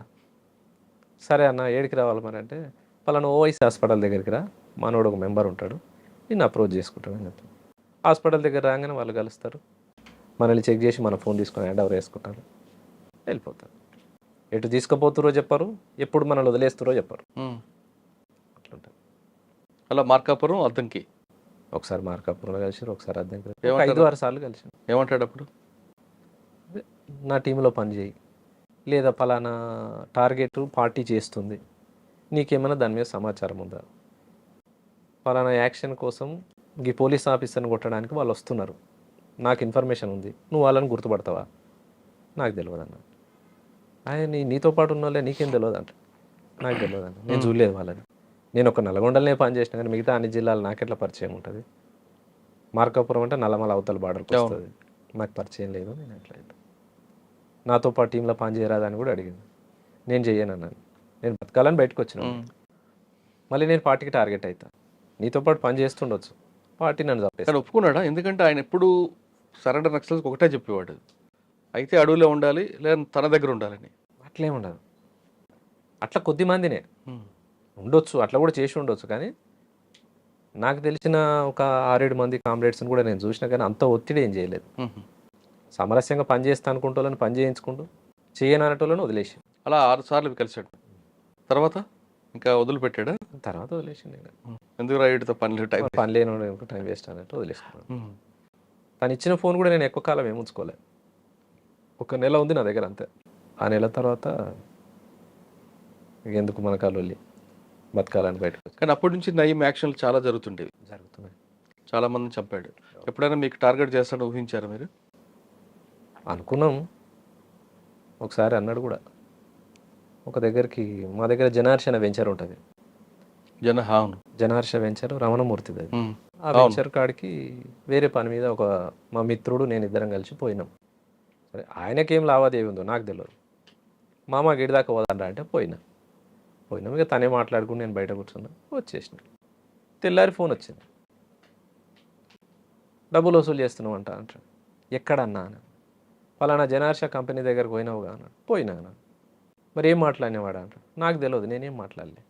సరే అన్న ఏడికి రావాలి మరి అంటే, పలానా ఓవైసీ హాస్పిటల్ దగ్గరికి రా, మనోడు ఒక మెంబర్ ఉంటాడు, నిన్ను అప్రోచ్ చేసుకుంటాడు అని చెప్తాను. హాస్పిటల్ దగ్గర రాగానే వాళ్ళు కలుస్తారు, మనల్ని చెక్ చేసి మన ఫోన్ తీసుకొని హ్యాండ్ ఓవర్ వేసుకుంటారు, వెళ్ళిపోతారు. ఎటు తీసుకుపోతురో చెప్పరు, ఎప్పుడు మనల్ని వదిలేస్తారో చెప్పరు, అట్లుంటుంది. అలా మార్కాపురం అద్దంకి ఒకసారి మార్కాపురంలో కలిసారు, ఒకసారి అద్దంకి 5-6 సార్లు కలిసి. ఏమంటాడు అప్పుడు, నా టీంలో పనిచేయి, లేదా పలానా టార్గెట్ పార్టీ చేస్తుంది, నీకేమైనా దాని మీద సమాచారం ఉందా, పలానా యాక్షన్ కోసం ఈ పోలీస్ ఆఫీసర్ని కొట్టడానికి వాళ్ళు వస్తున్నారు, నాకు ఇన్ఫర్మేషన్ ఉంది, నువ్వు వాళ్ళని గుర్తుపడతావా, నాకు తెలియదు అన్న. ఆయన నీతో పాటు ఉన్న వాళ్ళే నీకేం తెలియదు అంట, నాకు తెలియదు అన్న, నేను చూడలేదు వాళ్ళని, నేను ఒక నల్గొండలనే పని చేసిన కానీ మిగతా అన్ని జిల్లాలు నాకెట్లా పరిచయం ఉంటుంది, మార్కాపురం అంటే నల్లమల అవతల బార్డర్కి వస్తుంది, నాకు పరిచయం లేదు, నేను ఎట్లా నాతో పాటు టీంలో పని చేయరాదని కూడా అడిగింది, నేను చెయ్యను అన్నాను, నేను బతకాలని బయటకు వచ్చినాను, మళ్ళీ నేను పార్టీకి టార్గెట్ అవుతా, నీతో పాటు పని చేస్తుండొచ్చు, పార్టీ నన్ను చంపేస్తాను. ఒప్పుకున్నాడా, ఎందుకంటే ఆయన ఎప్పుడు సరెండర్ నక్సల్స్కి ఒకటే చెప్పేవాడు, అయితే అడవిలో ఉండాలి లేదా తన దగ్గర ఉండాలని. అట్లేం ఉండదు, అట్లా కొద్ది మందినే ఉండొచ్చు, అట్లా కూడా చేసి ఉండొచ్చు, కానీ నాకు తెలిసిన ఒక 6-7 మంది కామ్రేడ్స్ని కూడా నేను చూసినా కానీ అంత ఒత్తిడి ఏం చేయలేదు. సామరస్యంగా పని చేస్తా అనుకుంటోళ్ళని పని చేయించుకుంటూ, చేయనటోళ్ళని వదిలేసి. అలా 6 సార్లు కలిసాడు. తర్వాత ఇంకా వదిలిపెట్టాడా, తర్వాత వదిలేసింది. ఎందుకు రైడ్తో పని లేని టైం వేస్ట్ అన్నట్టు వదిలేసుకున్నాను. తను ఇచ్చిన ఫోన్ కూడా నేను ఎక్కువ కాలం ఏముంచుకోలేదు, 1 నెల ఉంది నా దగ్గర అంతే. ఆ నెల తర్వాత ఇక ఎందుకు మన కాళ్ళు బతకాలని బయటకు వచ్చి కానీ అప్పటి నుంచి నయం యాక్షన్లు చాలా జరుగుతుండేవి, జరుగుతున్నాయి. చాలా మందిని చంపాడు. ఎప్పుడైనా మీకు టార్గెట్ చేస్తాడని ఊహించారా మీరు? అనుకున్నాం, ఒకసారి అన్నాడు కూడా. ఒక దగ్గరికి మా దగ్గర జనార్షణ వెంచర్ ఉంటుంది, అవును. జనార్ష వెంచర్ రమణమూర్తిది అది. ఉమ్. ఆ వెంచర్ కాడికి వేరే పని మీద మా మిత్రుడు నేను ఇద్దరం కలిసి పోయినాం. సరే ఆయనకేం లావాదేవీ ఉందో నాకు తెలియదు. మామ గిడి దాకా పోదాంరా అంటే పోయినాం. ఇక తనే మాట్లాడుకుని నేను బయట కూర్చున్నా, వచ్చేసిన. తెల్లారి ఫోన్ వచ్చింది, డబ్బులు వసూలు చేస్తున్నావు అంటాడు. ఎక్కడన్నా అని. ఫలానా జనార్ష కంపెనీ దగ్గరకు పోయినావుగా అన్నాడు. పోయినా అన్నాడు. మరి ఏం మాట్లాడినవాడు అంటాడు. నాకు తెలియదు, నేనేం మాట్లాడలే.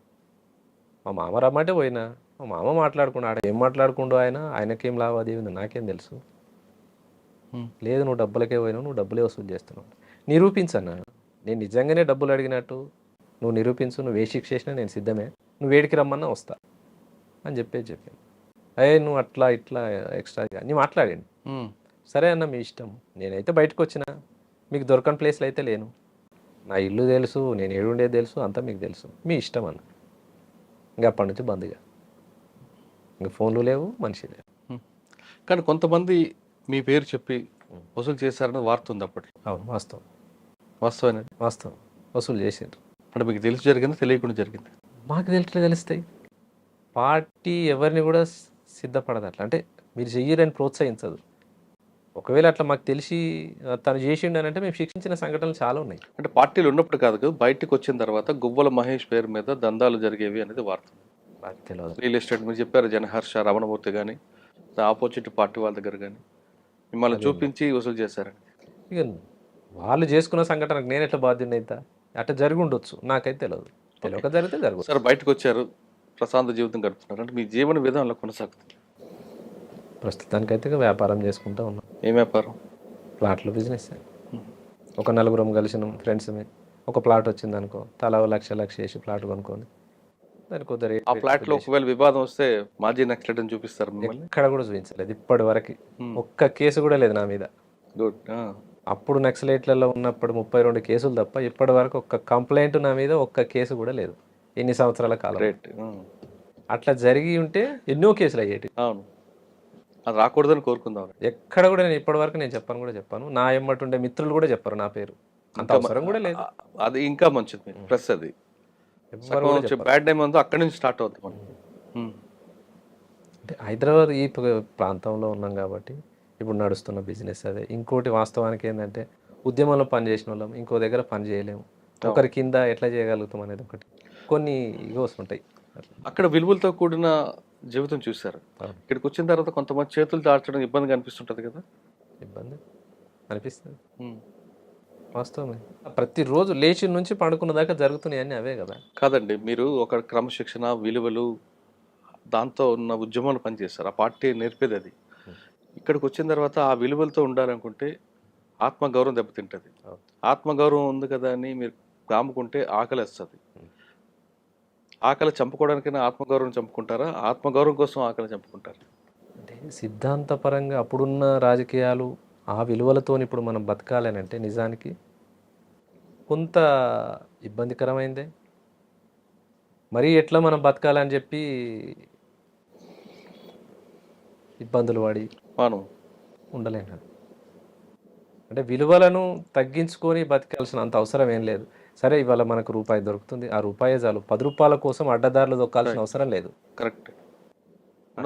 మా మామ రమ్మంటే పోయినా, మా మామ మాట్లాడుకున్నాడు. ఏం మాట్లాడుకుండో ఆయనకేం లావాదేవీ ఉందో నాకేం తెలుసు. లేదు నువ్వు డబ్బులకే పోయినావు, నువ్వు డబ్బులే వసూలు చేస్తున్నావు. నిరూపించన్నా, నేను నిజంగానే డబ్బులు అడిగినట్టు నువ్వు నిరూపించు, నువ్వు ఏ శిక్ష చేసినా నేను సిద్ధమే, నువ్వు వేడికి రమ్మన్నా వస్తా అని చెప్పాను. నువ్వు అట్లా ఇట్లా ఎక్స్ట్రా అని మాట్లాడండి. సరే అన్న మీ ఇష్టం, నేనైతే బయటకు వచ్చిన, మీకు దొరకని ప్లేస్లో అయితే లేను, నా ఇల్లు తెలుసు, నేను ఏడుండేది తెలుసు, అంతా మీకు తెలుసు, మీ ఇష్టం అన్న. ఇంకా అప్పటి నుంచి బంద్గా, ఇంకా ఫోన్లు లేవు, మనిషి లేవు. కానీ కొంతమంది మీ పేరు చెప్పి వసూలు చేశారని వార్త ఉంది అప్పట్లో. అవును, వాస్తవం. వాస్తవం వసూలు చేసిండ్రు. అంటే మీకు తెలిసి జరిగింది, తెలియకుండా జరిగింది? మాకు తెలుస్తాయి. పార్టీ ఎవరిని కూడా సిద్ధపడదు అట్లా, అంటే మీరు చెయ్యరని ప్రోత్సహించదు. ఒకవేళ అట్లా మాకు తెలిసి తను చేసిండు అని అంటే మేము శిక్షించిన సంఘటనలు చాలా ఉన్నాయి. అంటే పార్టీలు ఉన్నప్పుడు కాదు కదా, బయటకు వచ్చిన తర్వాత గువ్వల మహేష్ పేరు మీద దందాలు జరిగేవి అనేది వార్త. నాకు తెలియదు. రియల్ ఎస్టేట్ మీరు చెప్పారు, జనహర్ష, రమణమూర్తి కానీ ఆపోజిట్ పార్టీ వాళ్ళ దగ్గర కానీ మిమ్మల్ని చూపించి వసూలు చేశారని. ఇక వాళ్ళు చేసుకున్న సంఘటనకు నేను ఎట్లా బాధ్యుని అవుతా? అట్లా జరిగి ఉండొచ్చు, నాకైతే తెలియదు. తెలియక జరిగితే జరగదు. సార్ బయటకు వచ్చారు, ప్రశాంత జీవితం గడుపుతున్నారు, అంటే మీ జీవన విధానంలో కొనసాగుతుంది? ప్రస్తుతానికైతే వ్యాపారం చేసుకుంటూ ఉన్నాం. ఏం వ్యాపారం? ప్లాట్లు బిజినెస్. ఒక నలుగురం కలిసిన ఫ్రెండ్స్ ఒక ప్లాట్ వచ్చింది అనుకో, తలా లక్ష వేసి ప్లాట్ కొనుక్కొని దానికి కొద్దిగా ఆ ప్లాట్ లో ఒకవేళ వివాదం వస్తే మాజీ నక్సలైట్ అని చూపిస్తారు మిమ్మల్ని? ఎక్కడ కూడా చూపించలేదు ఇప్పటి వరకు, ఒక్క కేసు కూడా లేదు నా మీద. గుడ్. అప్పుడు నక్సలైట్లలో ఉన్నప్పుడు 32 కేసులు తప్ప ఇప్పటి వరకు ఒక్క కంప్లైంట్ నా మీద, ఒక్క కేసు కూడా లేదు ఎన్ని సంవత్సరాల కాలం. రైట్. అట్లా జరిగి ఉంటే ఎన్నో కేసులు అయ్యేటి. అవును, అది రాకూడదని కోరుకుందాం. ఎక్కడ కూడా నేను ఇప్పటి వరకు నేను చెప్పాను. నా ఎమ్మటి ఉండే మిత్రులు కూడా చెప్పారు నా పేరు, అంత అవసరం కూడా లేదు. అది ఇంకా మంచిది. ప్లస్ అది బ్యాడ్ టైం ఉందో అక్కడి నుంచి స్టార్ట్ అవుతుంది మనం. అంటే హైదరాబాద్ ఈ ప్రాంతంలో ఉన్నాం కాబట్టి ఇప్పుడు నడుస్తున్న బిజినెస్ అదే. ఇంకోటి వాస్తవానికి ఏంటంటే ఉద్యమంలో పని చేసిన వాళ్ళం ఇంకో దగ్గర పని చేయలేము, ఒకరి కింద ఎట్లా చేయగలుగుతాం అనేది ఒకటి, కొన్ని ఈగోస్ ఉంటాయి. అక్కడ విలువలతో కూడిన జీవితం చూశారు, ఇక్కడికి వచ్చిన తర్వాత కొంతమంది చేతులు దాల్చడం ఇబ్బందిగా అనిపిస్తుంటది కదా? ఇబ్బంది అనిపిస్తుంది, వాస్తవమే. ప్రతిరోజు లేచి నుంచి పండుకున్న దాకా జరుగుతున్నాయి అన్నీ అవే కదా. కాదండి, మీరు ఒక క్రమశిక్షణ, విలువలు, దాంతో ఉన్న ఉద్యమాలు పనిచేస్తారు, ఆ పార్టీ నేర్పేది అది. ఇక్కడికి వచ్చిన తర్వాత ఆ విలువలతో ఉండాలనుకుంటే ఆత్మగౌరవం దెబ్బతింటుంది. ఆత్మగౌరవం ఉంది కదా అని మీరు కాముకుంటే ఆకలి వస్తుంది. ఆకలి చంపుకోవడానికైనా ఆత్మగౌరవం చంపుకుంటారా, ఆత్మగౌరవం కోసం ఆకలి చంపుకుంటారా? అంటే సిద్ధాంతపరంగా అప్పుడున్న రాజకీయాలు ఆ విలువలతో ఇప్పుడు మనం బతకాలని అంటే నిజానికి కొంత ఇబ్బందికరమైందే. మరి ఎట్లా మనం బతకాలని చెప్పి ఇబ్బందులు పడి ఉండలేను. అంటే విలువలను తగ్గించుకొని బతకాల్సిన అంత అవసరం ఏం లేదు. సరే ఇవాళ మనకు రూపాయి దొరుకుతుంది, ఆ రూపాయే చాలు. 10 రూపాయల కోసం అడ్డదారులు దొక్కాల్సిన అవసరం లేదు. కరెక్ట్.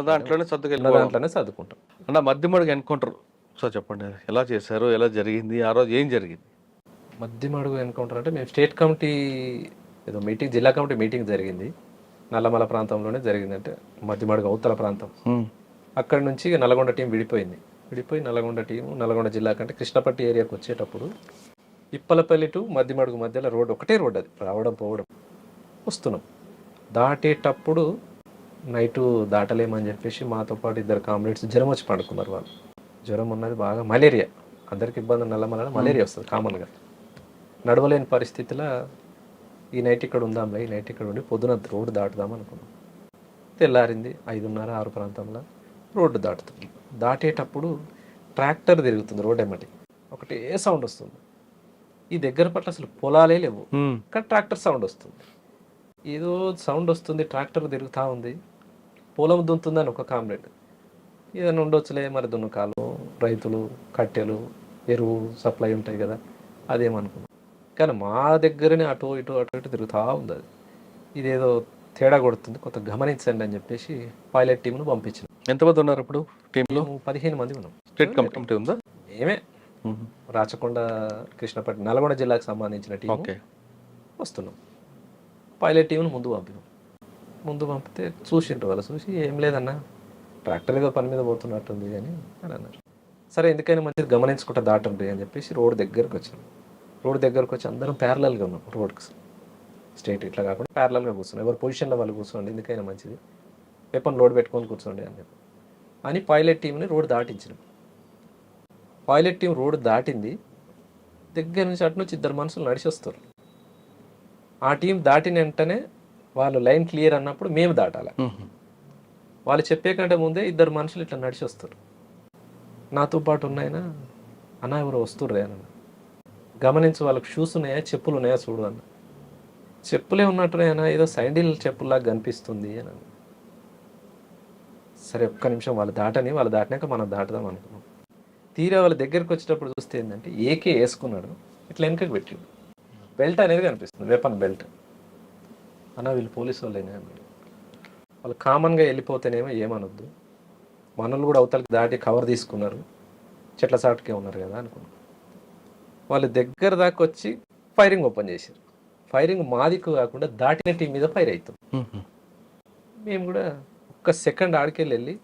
దాంట్లోనే సర్దుకుంటాం. అన్న మధ్యమడుగు ఎన్కౌంటర్ సార్ చెప్పండి, ఎలా చేశారు, ఎలా జరిగింది, ఆ రోజు ఏం జరిగింది? మధ్యమడుగు ఎన్కౌంటర్ అంటే మేము స్టేట్ కమిటీ ఏదో మీటింగ్, జిల్లా కమిటీ మీటింగ్ జరిగింది నల్లమల ప్రాంతంలోనే జరిగింది. అంటే మధ్యమడుగు అవతల ప్రాంతం. అక్కడి నుంచి నల్గొండ టీం విడిపోయి నల్గొండ టీము నల్గొండ జిల్లా కంటే కృష్ణపట్టి ఏరియాకి వచ్చేటప్పుడు ఇప్పలపల్లి టు మధ్యమడుగు మధ్యలో రోడ్, ఒకటే రోడ్, అది రావడం పోవడం. వస్తున్నాం, దాటేటప్పుడు నైటు దాటలేమని చెప్పేసి మాతో పాటు 2 కామ్రేడ్స్ జ్వరం వచ్చి పడుకున్నారు. వాళ్ళు జ్వరం ఉన్నది బాగా, మలేరియా, అందరికి ఇబ్బంది, నల్లమల మలేరియా వస్తుంది కామన్గా. నడవలేని పరిస్థితిలో ఈ నైట్ ఇక్కడ ఉందాంలే, ఈ నైట్ ఇక్కడ ఉండి పొద్దున రోడ్డు దాటుదాం అనుకున్నాం. తెల్లారింది 5:30, 6 ప్రాంతంలో రోడ్డు దాటుతుంది. దాటేటప్పుడు ట్రాక్టర్ తిరుగుతుంది రోడ్ ఎమ్మటి, ఒకటే సౌండ్ వస్తుంది. ఈ దగ్గర పట్ల అసలు పొలాలే లేవు, కానీ ట్రాక్టర్ సౌండ్ వస్తుంది. ఏదో సౌండ్ వస్తుంది, ట్రాక్టర్ తిరుగుతూ ఉంది, పొలం దున్నుతుందని ఒక కామ్రేడ్. ఏదైనా ఉండొచ్చులే మరి దున్నకాలు, రైతులు, కట్టెలు, ఎరువు సప్లై ఉంటాయి కదా, అదేమనుకున్నాం. కానీ మా దగ్గరనే అటు ఇటు తిరుగుతూ ఉంది అది. ఇదేదో తేడా కొడుతుంది, కొంత గమనించండి అని చెప్పేసి పైలట్ టీంను పంపించినాం. ఎంతమంది ఉన్నారు ఇప్పుడు టీంలో? 15 మంది ఉన్నాం. స్టేట్ కమిటీ ఉందా? మేమే రాచకొండ, కృష్ణపట్నం, నల్గొండ జిల్లాకు సంబంధించిన టీం ఓకే. వస్తున్నాం. పైలట్ టీంను ముందు పంపినాం. ముందు పంపితే చూసిండ్రు వాళ్ళు. చూసి ఏం లేదన్నా, ట్రాక్టర్ ఏదో పని మీద పోతున్నట్టుంది అని అన్నారు. సరే ఎందుకైనా మంచిది గమనించుకుంటా దాటండి అని చెప్పేసి రోడ్ దగ్గరకు వచ్చాం. రోడ్ దగ్గరకు వచ్చి అందరం ప్యారలల్గా ఉన్నాం రోడ్కి. స్ట్రైట్ ఇట్లా కాకుండా ప్యారలల్గా కూర్చున్నాం. ఎవరు పొజిషన్లో వాళ్ళు కూర్చోండి, ఎందుకైనా మంచిది, వెపన్ లోడ్ పెట్టుకొని కూర్చోండి అని చెప్పి అని పైలట్ టీంని రోడ్ దాటించినాం. పైలట్ టీం రోడ్ దాటింది. దగ్గర నుంచి అటు నుంచి 2 మనుషులు నడిచి వస్తారు. ఆ టీం దాటిన వెంటనే వాళ్ళు లైన్ క్లియర్ అన్నప్పుడు మేము దాటాలి. వాళ్ళు చెప్పే కంటే ముందే 2 మనుషులు ఇట్లా నడిచి వస్తారు. నాతో పాటు ఉన్నాయన, అన్న ఎవరు వస్తుర్రే అన్న, గమనించు వాళ్ళకి షూస్ ఉన్నాయా, చెప్పులు ఉన్నాయా చూడు అన్న. చెప్పులే ఉన్నట్టున్నాయన, ఏదో సైండిల్ చెప్పుల్లాగా కనిపిస్తుంది అని అన్న. సరే ఒక్క నిమిషం వాళ్ళు దాటినాక మనం దాటుదాం అనుకున్నాం. తీరా వాళ్ళ దగ్గరికి వచ్చేటప్పుడు చూస్తే ఏంటంటే ఏకే వేసుకున్నాడు, ఇట్లా వెనకకి పెట్టిండు. బెల్ట్ అనేది కనిపిస్తుంది, వెపన్ బెల్ట్. అన్న వీళ్ళు పోలీసు వాళ్ళేనే అన్నాడు. వాళ్ళు కామన్గా వెళ్ళిపోతేనేమో ఏమనొద్దు, మనల్ని కూడా అవతలకి దాటి కవర్ తీసుకున్నారు, చెట్ల సాటుకే ఉన్నారు కదా అనుకున్నాం. వాళ్ళు దగ్గర దాకా వచ్చి ఫైరింగ్ ఓపెన్ చేశారు. ఫైరింగ్ మాదికు కాకుండా దాటిన టీం మీద ఫైర్ అవుతాం. మేము కూడా ఒక్క సెకండ్ ఆడికెళ్ళి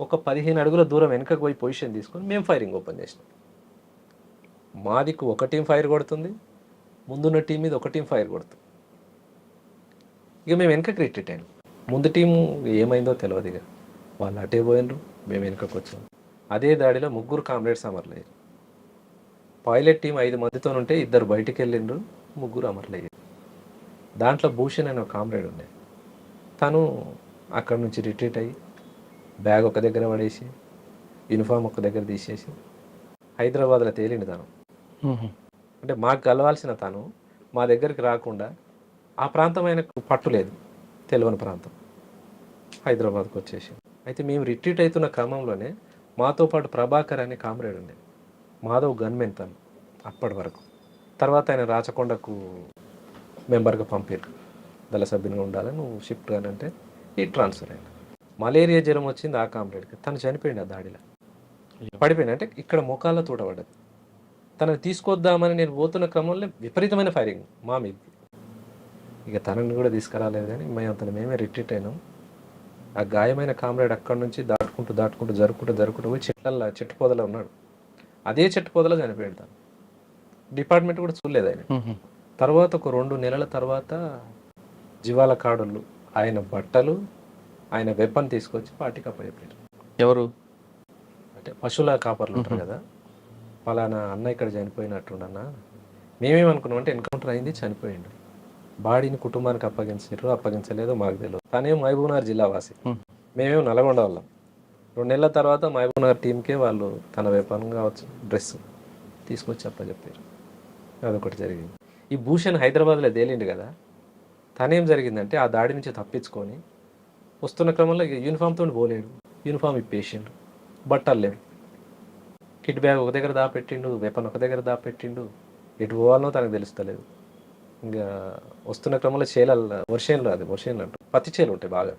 ఒక 15 అడుగుల దూరం వెనకకు పోయి పొజిషన్ తీసుకొని మేము ఫైరింగ్ ఓపెన్ చేసినాం. మాదికు ఒక టీం ఫైర్ కొడుతుంది, ముందున్న టీం మీద ఒక టీం ఫైర్ కొడుతుంది. ఇక మేము వెనకకి రిట్రీట్ అయ్యాం. ముందు టీము ఏమైందో తెలియదు, ఇక వాళ్ళు అటే పోయినరు, మేము వెనకకు వచ్చాము. అదే దాడిలో 3 కామ్రేడ్స్ అమరులయ్యారు. పైలట్ టీం 5 మందితో ఉంటే 2 బయటికి వెళ్ళిండ్రు, 3 అమరులయ్యారు. దాంట్లో భూషణ్ అనే ఒక కామ్రేడ్ ఉండే, తను అక్కడ నుంచి రిట్రీట్ అయ్యి బ్యాగ్ ఒక దగ్గర పడేసి యూనిఫామ్ ఒక దగ్గర తీసేసి హైదరాబాద్లో తేలిండు తను. అంటే మాకు కలవాల్సిన తను మా దగ్గరికి రాకుండా, ఆ ప్రాంతం ఆయనకు పట్టులేదు, తెలియని ప్రాంతం, హైదరాబాద్కి వచ్చేసి. అయితే మేము రిట్రీట్ అవుతున్న క్రమంలోనే మాతో పాటు ప్రభాకర్ అనే కామ్రేడ్ ఉండే, మాధవ్ గన్మెన్ తను అప్పటి వరకు. తర్వాత ఆయన రాచకొండకు మెంబర్గా పంపారు, దళ సభ్యునిగా ఉండాలని, నువ్వు షిఫ్ట్ అని అంటే ఈ ట్రాన్స్ఫర్ అయ్యాను. మలేరియా జ్వరం వచ్చింది ఆ కామ్రేడ్కి, తను చనిపోయింది ఆ దాడిలో. పడిపోయింది అంటే ఇక్కడ మోకాల్లో తూటపడ్డది. తనని తీసుకొద్దామని నేను పోతున్న క్రమంలో విపరీతమైన ఫైరింగ్ మా మీద. ఇక తనని కూడా తీసుకురాలేదు, కానీ మేమే రిట్రీట్ అయినాం. ఆ గాయమైన కామ్రేడ్ అక్కడి నుంచి జరుపుకుంటూ పోయి చెట్టు పొదలో ఉన్నాడు. అదే చెట్టు పొదలో చనిపోయాడు తను. డిపార్ట్మెంట్ కూడా చూడలేదు ఆయన. తర్వాత ఒక 2 నెలల తర్వాత జీవాల కాడుళ్ళు ఆయన బట్టలు, ఆయన వెపన్ తీసుకొచ్చి పార్టీకి అప్పచెప్పారు. ఎవరు అంటే పశువుల కాపర్లు ఉంటారు కదా, పలానా అన్న ఇక్కడ చనిపోయినట్టుండన్న. మేమేమనుకున్నాం అంటే ఎన్కౌంటర్ అయింది, చనిపోయిండు, బాడీని కుటుంబానికి అప్పగించలేదో మాకు తెలియదు. తనేం మహబూబ్నగర్ జిల్లా వాసి, మేమేమో నల్గొండ వాళ్ళం. 2 నెలల తర్వాత మహబూబ్నగర్ టీంకే వాళ్ళు తన వెపన్ కావచ్చు, డ్రెస్ తీసుకొచ్చి అప్పచెప్పారు. అదొకటి జరిగింది. ఈ భూషణ్ హైదరాబాద్లో తేలిండు కదా, తనేం జరిగిందంటే ఆ దాడి నుంచి తప్పించుకొని వస్తున్న క్రమంలో యూనిఫామ్తో పోలేడు, యూనిఫామ్ ఇప్పేసిండు, బట్టలు లేవు, కిట్ బ్యాగ్ ఒక దగ్గర దాపెట్టిండు, వెపన్ ఒక దగ్గర దాపెట్టిండు, ఎటు పోవాలనో తనకు తెలుస్తలేదు. ఇంకా వస్తున్న క్రమంలో వర్షేన్లు అంటారు, పత్తి చేలు ఉంటాయి బాగా,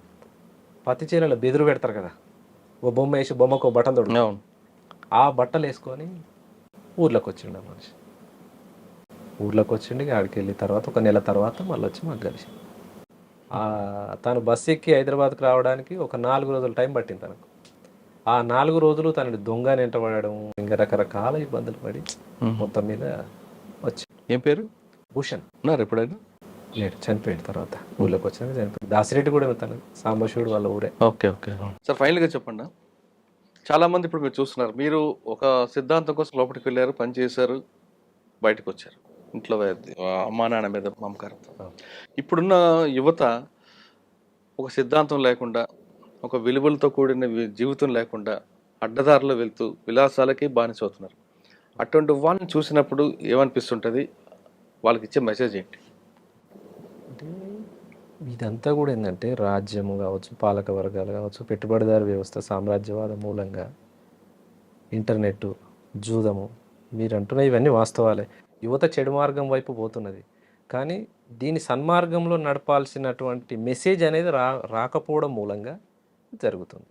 పత్తి చేలలో బెదురు పెడతారు కదా, ఓ బొమ్మ వేసి బొమ్మకు బట్టలు తొడు, ఆ బట్టలు వేసుకొని ఊర్లోకి వచ్చిండు ఆ మనిషి. ఊర్లోకి వచ్చిండి, ఆడికి వెళ్ళిన తర్వాత 1 నెల తర్వాత మళ్ళీ వచ్చి మాకు కలిసి, తను బస్సు ఎక్కి హైదరాబాద్కి రావడానికి ఒక 4 రోజులు టైం పట్టింది తనకు. ఆ 4 రోజులు తనని దొంగ వెంటబడడం, ఇంకా రకరకాల ఇబ్బందులు పడి మొత్తం మీద వచ్చి. ఏం పేరు? భూషణ్. ఉన్నారు ఎప్పుడైనా? లేడు, చనిపోయింది. తర్వాత ఊళ్ళోకి వచ్చాక చనిపోయింది. దాసిరెడ్డి కూడా తను సాంబశివుడు వాళ్ళ ఊరే. ఓకే. సార్ ఫైనల్గా చెప్పండి, చాలామంది ఇప్పుడు మీరు చూస్తున్నారు, మీరు ఒక సిద్ధాంతం కోసం లోపలికి వెళ్ళారు, పని చేశారు, బయటకు వచ్చారు, ఇంట్లో అమ్మా నాన్న మీద మమకారంతో. ఇప్పుడున్న యువత ఒక సిద్ధాంతం లేకుండా, ఒక విలువలతో కూడిన జీవితం లేకుండా అడ్డదారిలో వెళ్తూ విలాసాలకి బానిసవుతున్నారు. అటువంటి వాళ్ళని చూసినప్పుడు ఏమనిపిస్తుంటుంది, వాళ్ళకి ఇచ్చే మెసేజ్ ఏంటి? అంటే ఇదంతా కూడా ఏంటంటే రాజ్యము కావచ్చు, పాలక వర్గాలు కావచ్చు, పెట్టుబడిదారు వ్యవస్థ, సామ్రాజ్యవాద మూలంగా ఇంటర్నెట్, జూదము, మీరు అంటున్న ఇవన్నీ వాస్తవాలే. యువత చెడు మార్గం వైపు పోతున్నది. కానీ దీని సన్మార్గంలో నడపాల్సినటువంటి మెసేజ్ అనేది రాకపోవడం మూలంగా జరుగుతుంది.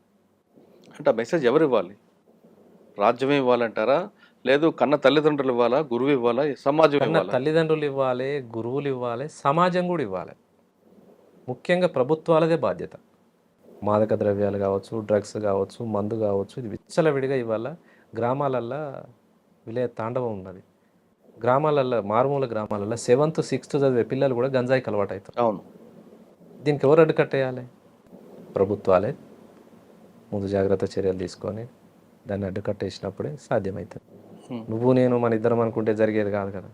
అంటే ఆ మెసేజ్ ఎవరు ఇవ్వాలి? రాజ్యమే ఇవ్వాలంటారా? లేదు కన్న తల్లిదండ్రులు ఇవ్వాలా? గురువు ఇవ్వాలా? సమాజం కన్నా ఇవ్వాలా? తల్లిదండ్రులు ఇవ్వాలి, గురువులు ఇవ్వాలి, సమాజం కూడా ఇవ్వాలి. ముఖ్యంగా ప్రభుత్వాలదే బాధ్యత. మాదక ద్రవ్యాలు కావచ్చు, డ్రగ్స్ కావచ్చు, మందు కావచ్చు, ఇది విచ్చలవిడిగా ఇవాళ గ్రామాలల్లో విలయ తాండవం ఉన్నది. గ్రామాలల్లో, మారుమూల గ్రామాలల్లో 7th 6th చదివే పిల్లలు కూడా గంజాయికి అలవాటు అవుతారు. అవును. దీనికి ఎవరు అడ్డుకట్టేయాలి? ప్రభుత్వాలే ముందు జాగ్రత్త చర్యలు తీసుకొని దాన్ని అడ్డుకట్టేసినప్పుడే సాధ్యమవుతుంది. నువ్వు నేను మన ఇద్దరం అనుకుంటే జరిగేది కాదు కదా.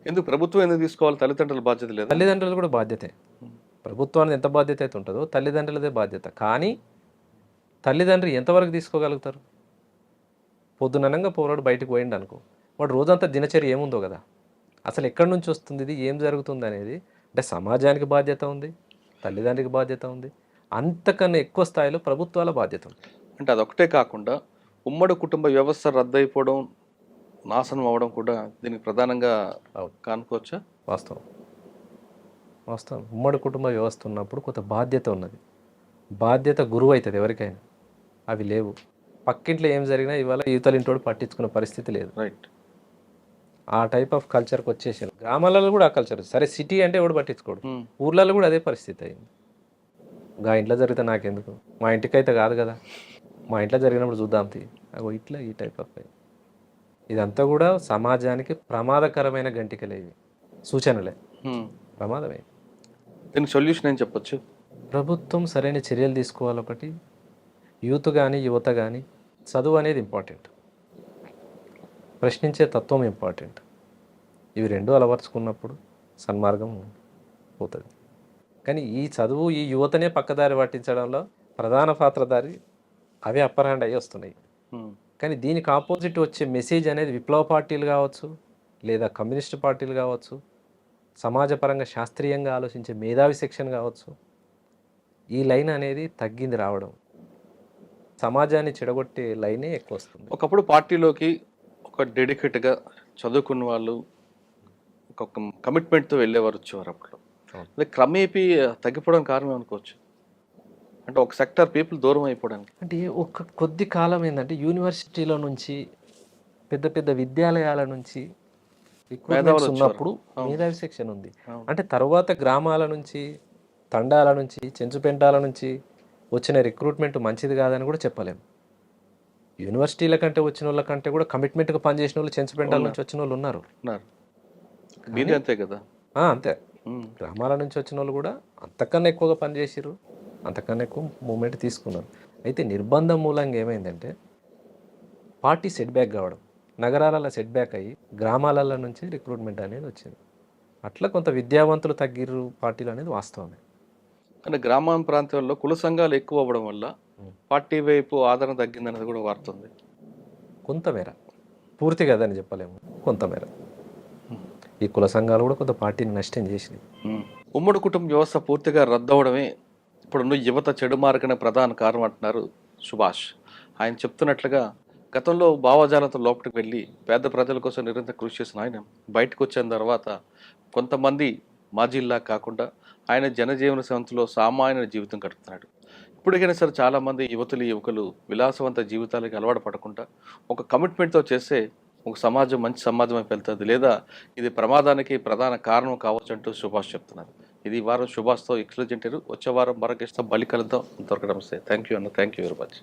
ఎందుకు ప్రభుత్వం ఎందుకు తీసుకోవాలి? తల్లిదండ్రుల బాధ్యత లేదా? తల్లిదండ్రులు కూడా బాధ్యతే. ప్రభుత్వానికి ఎంత బాధ్యత అయితే ఉంటుందో తల్లిదండ్రులదే బాధ్యత. కానీ తల్లిదండ్రులు ఎంతవరకు తీసుకోగలుగుతారు? పొద్దుననంగా పోరాడు బయటకు పోయిండు అనుకో, వాడు రోజంతా దినచర్య ఏముందో కదా, అసలు ఎక్కడి నుంచి వస్తుంది, ఇది ఏం జరుగుతుంది అనేది. అంటే సమాజానికి బాధ్యత ఉంది, తల్లిదండ్రికి బాధ్యత ఉంది, అంతకన్నా ఎక్కువ స్థాయిలో ప్రభుత్వాల బాధ్యత ఉంది. అంటే అదొకటే కాకుండా ఉమ్మడి కుటుంబ వ్యవస్థ రద్దయిపోవడం, నాశనం అవ్వడం కూడా దీనికి ప్రధానంగా కానుకోవచ్చా? వాస్తవం. వాస్తవం. ఉమ్మడి కుటుంబ వ్యవస్థ ఉన్నప్పుడు కొంత బాధ్యత ఉన్నది. బాధ్యత గురువు అవుతుంది ఎవరికైనా. అవి లేవు. పక్కింట్లో ఏం జరిగినా ఇవాళ యువతలింటోడు పట్టించుకునే పరిస్థితి లేదు. రైట్. ఆ టైప్ ఆఫ్ కల్చర్కి వచ్చేసారు. గ్రామాలలో కూడా ఆ కల్చర్. సరే సిటీ అంటే ఎవడు పట్టించుకోడు, ఊర్లలో కూడా అదే పరిస్థితి అయింది. గా ఇంట్లో జరిగితే నాకెందుకు, మా ఇంటికైతే కాదు కదా, మా ఇంట్లో జరిగినప్పుడు చూద్దాం తీ, అగో ఇట్లా ఈ టైప్ ఆఫ్. ఇదంతా కూడా సమాజానికి ప్రమాదకరమైన గంటికలే, ఇవి సూచనలే, ప్రమాదమే. దీనికి సొల్యూషన్ ఏం చెప్పొచ్చు? ప్రభుత్వం సరైన చర్యలు తీసుకోవాలి. ఒకటి, యూత్ కానీ యువత కానీ చదువు అనేది ఇంపార్టెంట్, ప్రశ్నించే తత్వం ఇంపార్టెంట్. ఇవి రెండు అలవర్చుకున్నప్పుడు సన్మార్గం పోతుంది. కానీ ఈ చదువు ఈ యువతనే పక్కదారి పట్టించడంలో ప్రధాన పాత్రధారి అవే అప్పర్ హ్యాండ్ అయ్యి వస్తున్నాయి. కానీ దీనికి ఆపోజిట్ వచ్చే మెసేజ్ అనేది విప్లవ పార్టీలు కావచ్చు, లేదా కమ్యూనిస్ట్ పార్టీలు కావచ్చు, సమాజపరంగా శాస్త్రీయంగా ఆలోచించే మేధావి సెక్షన్ కావచ్చు, ఈ లైన్ అనేది తగ్గింది రావడం. సమాజాన్ని చెడగొట్టే లైనే ఎక్కువ వస్తుంది. ఒకప్పుడు పార్టీలోకి ఒక డెడికేట్గా చదువుకున్న వాళ్ళు ఒక కమిట్మెంట్తో వెళ్ళేవారు, వచ్చేవారు. అప్పుడు అది క్రమేపీ తగ్గిపోవడం కారణం అనుకోవచ్చు. అంటే ఒక సెక్టర్ పీపుల్ దూరం అయిపోవడానికి. అంటే ఒక కొద్ది కాలం ఏంటంటే యూనివర్సిటీల నుంచి, పెద్ద పెద్ద విద్యాలయాల నుంచి రిక్రూట్మెంట్స్ ఉన్నప్పుడు మేధావి సెక్షన్ ఉంది. అంటే తర్వాత గ్రామాల నుంచి, తండాల నుంచి, చెంచుపెంటాల నుంచి వచ్చిన రిక్రూట్మెంట్ మంచిది కాదని కూడా చెప్పలేము. యూనివర్సిటీల కంటే వచ్చిన వాళ్ళ కంటే కూడా కమిట్మెంట్గా పనిచేసిన వాళ్ళు చెంచుపెంటాల నుంచి వచ్చిన వాళ్ళు ఉన్నారు. అంతే కదా. అంతే. గ్రామాల నుంచి వచ్చిన వాళ్ళు కూడా అంతకన్నా ఎక్కువగా పనిచేసారు, అంతకన్నా ఎక్కువ మూమెంట్ తీసుకున్నారు. అయితే నిర్బంధం మూలంగా ఏమైందంటే పార్టీ సెట్ బ్యాక్ కావడం, నగరాలలో సెట్ బ్యాక్ అయ్యి గ్రామాలలో నుంచి రిక్రూట్మెంట్ అనేది వచ్చింది. అట్లా కొంత విద్యావంతులు తగ్గిర్రు పార్టీలు అనేది వాస్తవమే. కానీ గ్రామీణ ప్రాంతాల్లో కుల సంఘాలు ఎక్కువ అవ్వడం వల్ల పార్టీ వైపు ఆదరణ తగ్గిందనేది కూడా వాడుతుంది. కొంతమేర, పూర్తి కదని చెప్పలేము, కొంతమేర ఈ కుల సంఘాలు కూడా కొంత పార్టీని నష్టం చేసినాయి. ఉమ్మడి కుటుంబ వ్యవస్థ పూర్తిగా రద్దవడమే ఇప్పుడున్న యువత చెడు మార్గనే ప్రధాన కారణం అంటున్నారు సుభాష్. ఆయన చెప్తున్నట్లుగా గతంలో భావజాలంతో లోపలికి వెళ్ళి పేద ప్రజల కోసం నిరంతరం కృషి చేసిన ఆయన బయటకు వచ్చిన తర్వాత కొంతమంది మాజీల్లా కాకుండా ఆయన జనజీవన సంస్థలో సామాన్య జీవితం గడుపుతున్నాడు. ఇప్పటికైనా సరే చాలామంది యువకులు విలాసవంత జీవితాలకి అలవాటు పడకుండా ఒక కమిట్మెంట్తో చేస్తే ఒక సమాజం మంచి సమాజం వైపు వెళ్తుంది, లేదా ఇది ప్రమాదానికి ప్రధాన కారణం కావచ్చు అంటూ సుభాష్ చెప్తున్నారు. ఇది ఈ వారం సుభాష్తో ఎక్స్క్లూజివ్ ఇంటర్వ్యూ. వచ్చే వారం మరొక బలి కలుద్దాం. అంతవరకు నమస్తే. థ్యాంక్ యూ అన్న. Thank you very much.